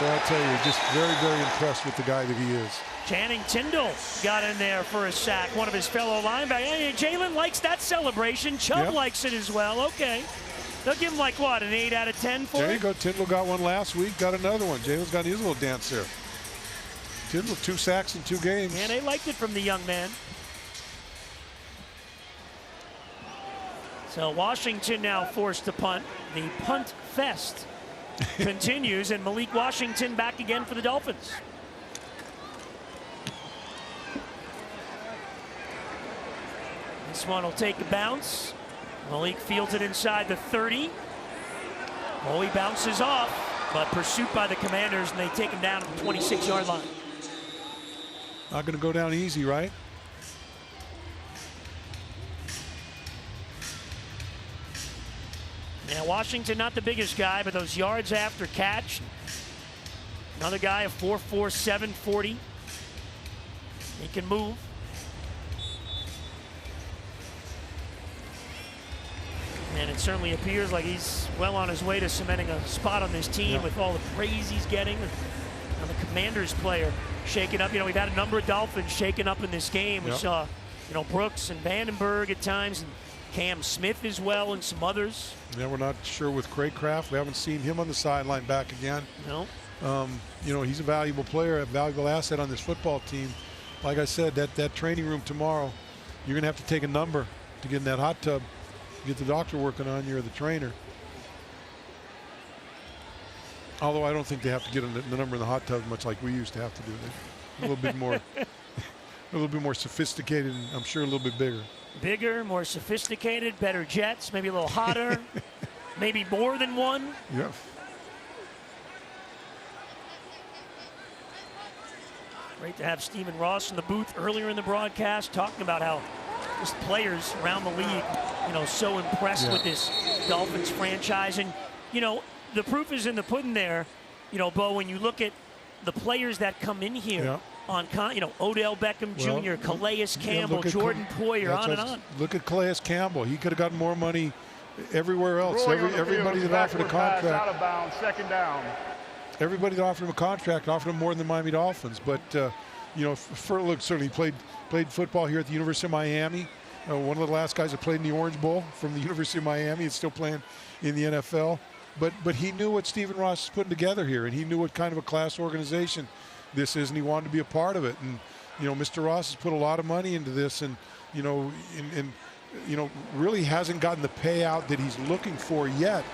well, I tell you, just very, very impressed with the guy that he is. Channing Tindall got in there for a sack, one of his fellow linebackers. Hey, Jalen likes that celebration. Chubb likes it as well. Okay. They'll give him, like, what, an 8 out of 10 for it? There you go. Tindall got one last week, got another one. Jalen's got his little dance there. Tindall, 2 sacks in 2 games. And they liked it from the young man. So Washington now forced to punt. The punt fest continues, and Malik Washington back again for the Dolphins. This one will take a bounce. Malik fields it inside the 30. Oh, he bounces off, but pursuit by the Commanders, and they take him down to the 26-yard line. Not going to go down easy, right? Now, Washington, not the biggest guy, but those yards after catch. Another guy, a 4.47 740. He can move. And it certainly appears like he's well on his way to cementing a spot on this team with all the praise he's getting. And the Commanders player shaken up. You know, we've had a number of Dolphins shaken up in this game. We saw, you know, Brooks and Vandenberg at times, and Cam Smith as well, and some others. Yeah, we're not sure with Craycraft. We haven't seen him on the sideline back again. No. You know, he's a valuable player, a valuable asset on this football team. like I said, that training room tomorrow, you're going to have to take a number to get in that hot tub, get the doctor working on you or the trainer. Although I don't think they have to get the number in the hot tub much like we used to have to do. They're a little bit more, a little bit more sophisticated, and I'm sure a little bit bigger. Bigger, more sophisticated, better jets, maybe a little hotter, maybe more than one. Yeah. Great to have Stephen Ross in the booth earlier in the broadcast talking about how just players around the league, so impressed with this Dolphins franchise. And, the proof is in the pudding there, Bo, when you look at the players that come in here on, Odell Beckham Jr., Calais Campbell, Jordan Poyer, on and on. Look at Calais Campbell. He could have gotten more money everywhere else. Rolling Everybody that offered a contract. Out of bounds, second down. Everybody that offered him a contract offered him more than the Miami Dolphins. But, Furlock certainly played football here at the University of Miami. One of the last guys that played in the Orange Bowl from the University of Miami and still playing in the NFL. But he knew what Stephen Ross is putting together here, and he knew what kind of a class organization this is, and he wanted to be a part of it. And, Mr. Ross has put a lot of money into this, and, really hasn't gotten the payout that he's looking for yet.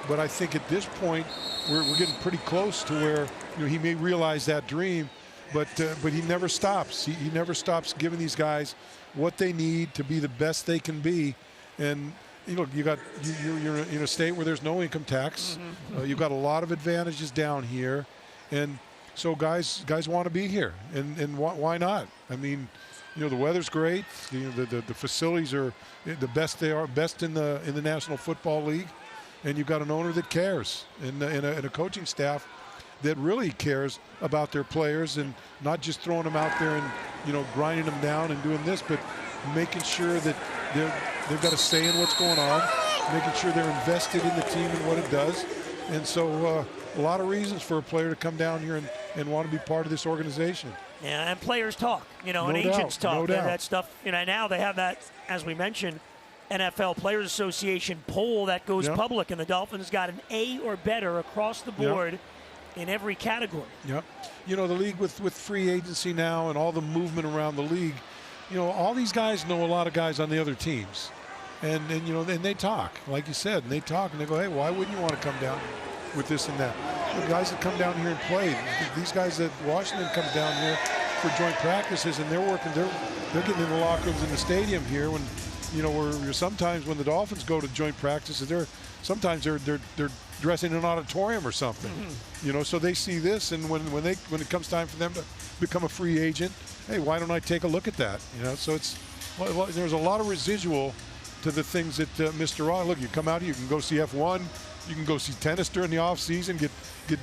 But I think at this point, we're getting pretty close to where, he may realize that dream, but he never stops. He never stops giving these guys what they need to be the best they can be. And, you're in a state where there's no income tax. You've got a lot of advantages down here, and so guys want to be here, and why not? I mean, the weather's great. The facilities are the best they are, best in the National Football League, and you've got an owner that cares, and a coaching staff that really cares about their players, and not just throwing them out there and grinding them down and doing this, but making sure that they've got a say in what's going on, making sure they're invested in the team and what it does. And so a lot of reasons for a player to come down here and want to be part of this organization. Yeah, and players talk, and agents talk. No doubt. That stuff, now they have that, as we mentioned, NFL Players Association poll that goes public, and the Dolphins got an A or better across the board in every category. Yep. The league with free agency now and all the movement around the league, all these guys know a lot of guys on the other teams. And they talk, like you said, and they talk, and they go, hey, why wouldn't you want to come down with this and that? The guys that come down here and play, these guys that Washington comes down here for joint practices, and they're working, they're getting in the locker rooms in the stadium here when, where sometimes when the Dolphins go to joint practices, they're dressing in an auditorium or something. So they see this, and when it comes time for them to become a free agent, hey, why don't I take a look at that? So there's a lot of residual to the things that Mr. Ross. Look, you come out here, you can go see F1, you can go see tennis during the off season, get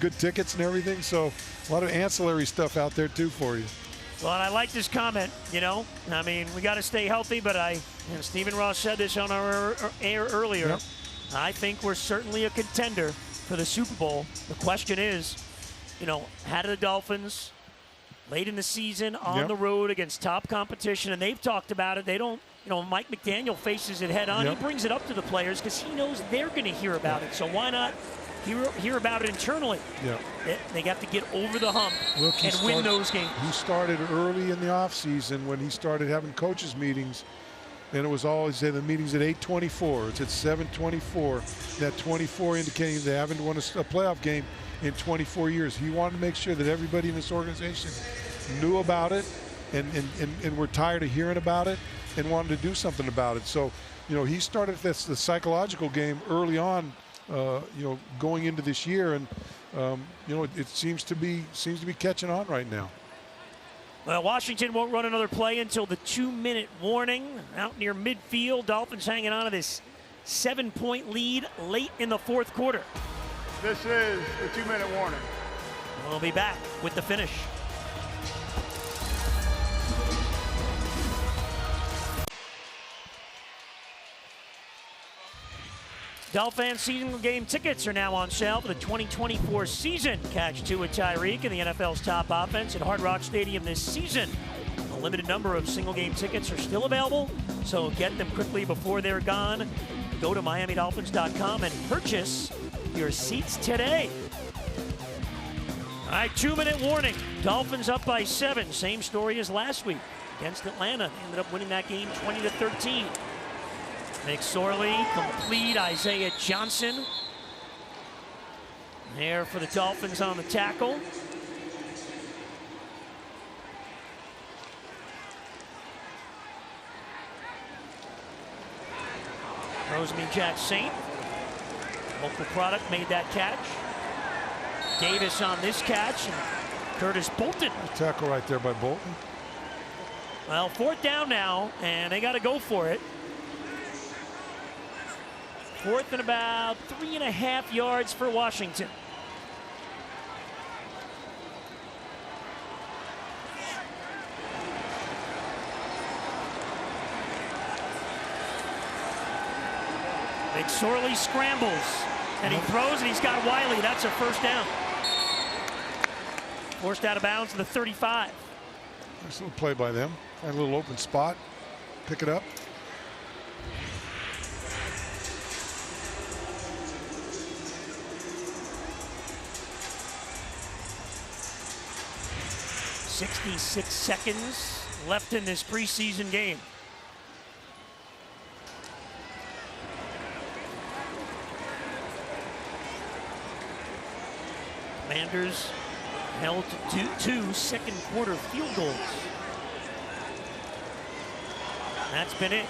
good tickets and everything. So a lot of ancillary stuff out there too for you. Well, and I like this comment. I mean, we got to stay healthy, but Stephen Ross said this on our air earlier. Yep. I think we're certainly a contender for the Super Bowl. The question is, how do the Dolphins late in the season on the road against top competition, and they've talked about it. They don't, Mike McDaniel faces it head on. He brings it up to the players because he knows they're going to hear about it. So why not hear about it internally? They got to get over the hump and win those games. He started early in the offseason when he started having coaches meetings, and it was always the meetings at 8:24. It's at 7:24. That 24 indicating they haven't won a playoff game in 24 years. He wanted to make sure that everybody in this organization knew about it and were tired of hearing about it and wanted to do something about it. So, he started the psychological game early on, going into this year, and it seems to be catching on right now. Well, Washington won't run another play until the 2-minute warning out near midfield. Dolphins hanging on to this 7-point lead late in the fourth quarter. This is the 2-minute warning. We'll be back with the finish. Dolphins season game tickets are now on sale for the 2024 season. Catch Tua Tyreek and the NFL's top offense at Hard Rock Stadium this season. A limited number of single game tickets are still available, so get them quickly before they're gone. Go to MiamiDolphins.com and purchase your seats today. All right, 2-minute warning. Dolphins up by 7. Same story as last week against Atlanta. They ended up winning that game 20-13. McSorley complete. Isaiah Johnson there for the Dolphins on the tackle. Rosemary Jack Saint, local product, made that catch. Davis on this catch, and Curtis Bolton. Tackle right there by Bolton. Well, 4th down now, and they got to go for it. 4th and about 3.5 yards for Washington. McSorley scrambles, and he throws, and he's got Wiley. That's a 1st down. Forced out of bounds to the 35. Nice little play by them. Find a little open spot, pick it up. .66 seconds left in this preseason game. Commanders held to two second-quarter field goals. That's been it.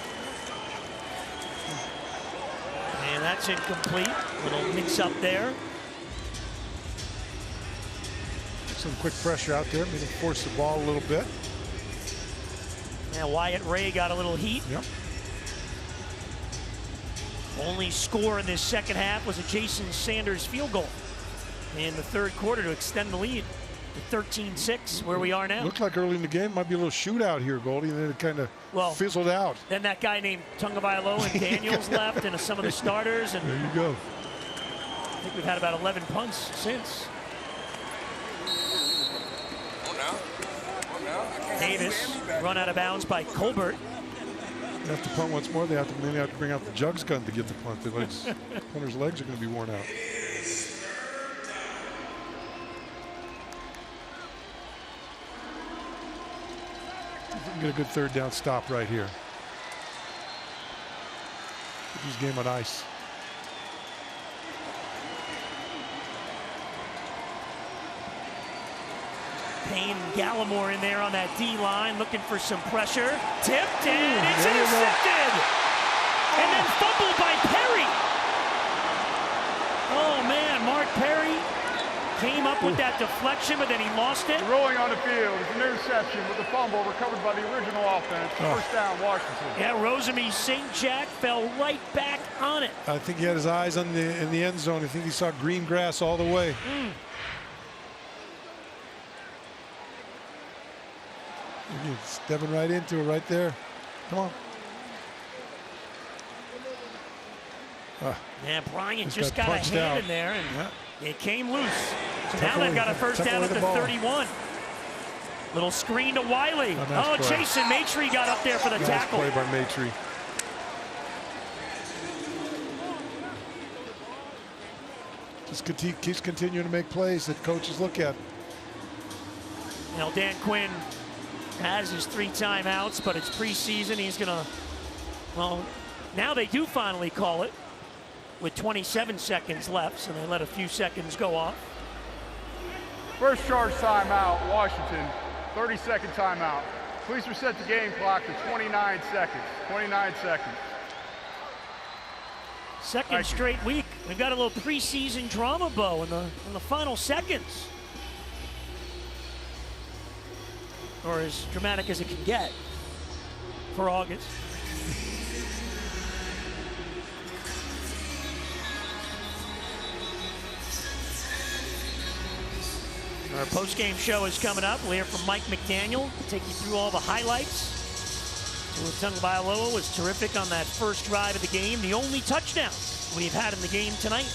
And that's incomplete. Little mix-up there. Some quick pressure out there, maybe force the ball a little bit. Now Wyatt Ray got a little heat. Yep. Only score in this second half was a Jason Sanders field goal in the 3rd quarter to extend the lead to 13-6, where we are now. Looked like early in the game might be a little shootout here, Goldie, and then it kind of fizzled out. Then that guy named Tungavailoa and Daniels left, and some of the starters. And there you go. I think we've had about 11 punts since. Davis run out of bounds by Colbert. They have to punt once more. They have to maybe have to bring out the jugs gun to get the punt. The punter's legs are going to be worn out. Get a good 3rd down stop right here. Put this game on ice. Payne and Gallimore in there on that D-line, looking for some pressure. Tipped, and it's intercepted! And then fumbled by Perry. Oh, man, Mark Perry came up with that deflection, but then he lost it. Rolling on the field. It's an interception with the fumble recovered by the original offense. 1st down, Washington. Yeah, Rosemary St. Jack fell right back on it. I think he had his eyes on in the end zone. I think he saw green grass all the way. Stepping right into it right there. Come on. Yeah, Bryant just got a hand in there, and it came loose. So now they've got a 1st down at the 31. Little screen to Wiley. Oh, Jason Maitre got up there for the tackle. Nice play by Maitre. Just keeps continuing to make plays that coaches look at. Now Dan Quinn has his 3 timeouts, but it's preseason. He's going to, well, now they do finally call it with 27 seconds left, so they let a few seconds go off. First charge timeout, Washington. 30-second timeout. Please reset the game clock to 29 seconds. 29 seconds. Second straight week. We've got a little preseason drama, Bo, in the final seconds. Or as dramatic as it can get for August. Our post-game show is coming up. We'll hear from Mike McDaniel to take you through all the highlights. Tungavailoa was terrific on that first drive of the game. The only touchdown we've had in the game tonight.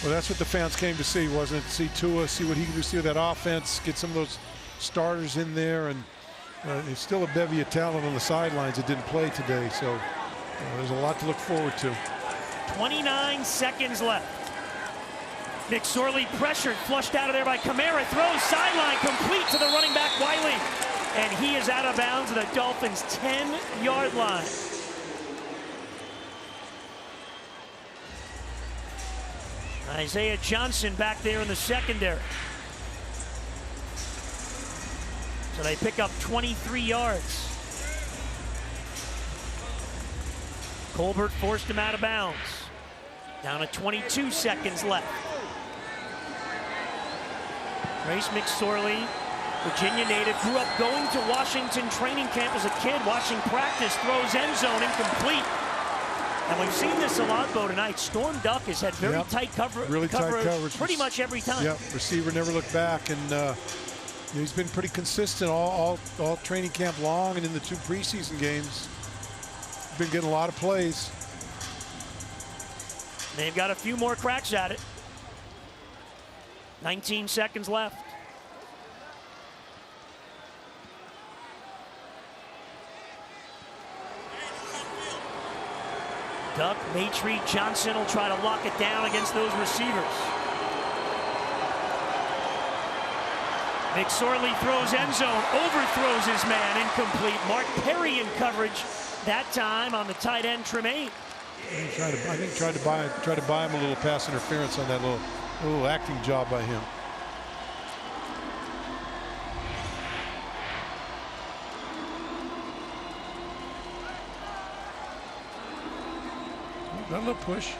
Well, that's what the fans came to see, wasn't it? See Tua, see what he can do, see that offense, get some of those starters in there, and there's still a bevy of talent on the sidelines that didn't play today, so there's a lot to look forward to. 29 seconds left. McSorley pressured, flushed out of there by Kamara, throws sideline, complete to the running back Wiley. And he is out of bounds at the Dolphins' 10-yard line. Isaiah Johnson back there in the secondary. So they pick up 23 yards. Colbert forced him out of bounds. Down to 22 seconds left. Grace McSorley, Virginia native, grew up going to Washington training camp as a kid, watching practice, throws end zone, incomplete. And we've seen this a lot, Bo, tonight. Storm Duck has had very tight coverage. Really tight coverage. Pretty much every time. Yep, receiver never looked back, and he's been pretty consistent all training camp long and in the 2 preseason games. Been getting a lot of plays. They've got a few more cracks at it. 19 seconds left. Duck, Maitrey, Johnson will try to lock it down against those receivers. McSorley throws end zone, overthrows his man, incomplete. Mark Perry in coverage that time on the tight end Tremaine. I think tried to buy him a little pass interference on that little acting job by him. Got a little push.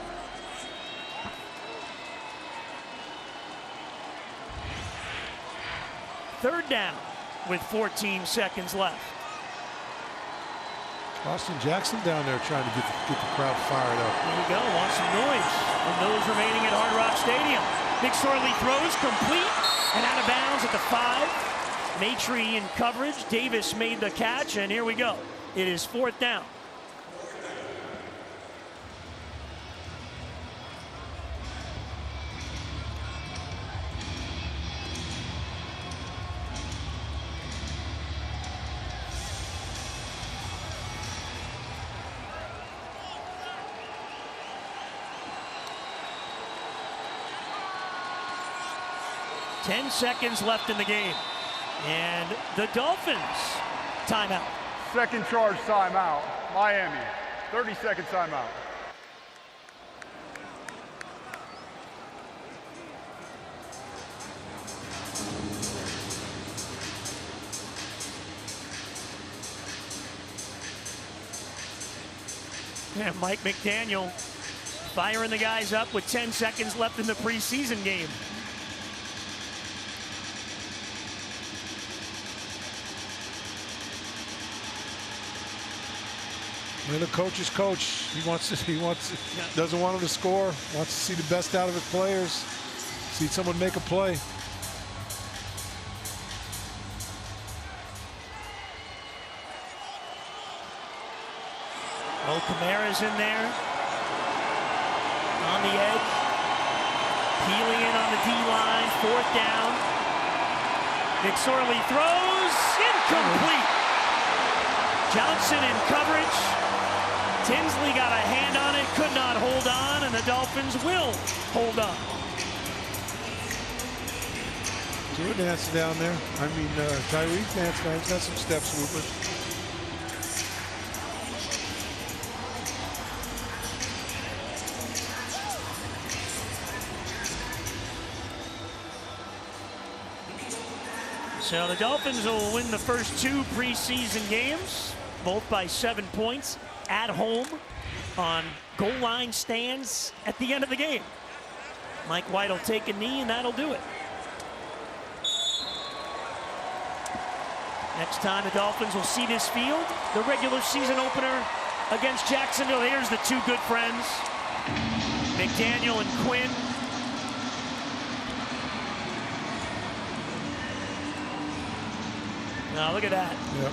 Third down with 14 seconds left. Austin Jackson down there trying to get the crowd fired up. There you go, want some noise from those remaining at Hard Rock Stadium. McSorley throws complete and out of bounds at the 5. Maitrey in coverage. Davis made the catch, and here we go. It is 4th down. Ten seconds left in the game. And the Dolphins timeout. Second charge timeout, Miami. 30-second timeout. Yeah, Mike McDaniel firing the guys up with 10 seconds left in the preseason game. Well, the coach is coach. He doesn't want him to score. Wants to see the best out of his players. See someone make a play. Oh, Kamara's in there. On the edge. Peeling in on the D-line. 4th down. McSorley throws. Incomplete. Johnson in coverage. Tinsley got a hand on it, could not hold on, and the Dolphins will hold on. Jordan dancing down there. I mean, Tyreek dancing down. He's got some steps movement. So the Dolphins will win the first 2 preseason games, both by 7 points, at home on goal line stands at the end of the game. Mike White will take a knee, and that'll do it. Next time the Dolphins will see this field, the regular season opener against Jacksonville. Here's the 2 good friends, McDaniel and Quinn. Now look at that. Yep.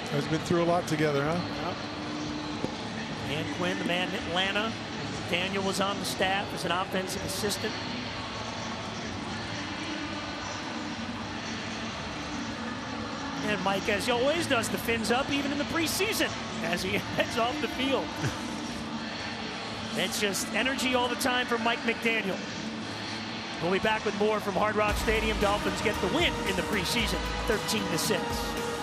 Has been through a lot together, huh? Yep. And Quinn, the man in Atlanta. Daniel was on the staff as an offensive assistant. And Mike, as he always does, the fins up even in the preseason as he heads off the field. It's just energy all the time from Mike McDaniel. We'll be back with more from Hard Rock Stadium. Dolphins get the win in the preseason, 13-6.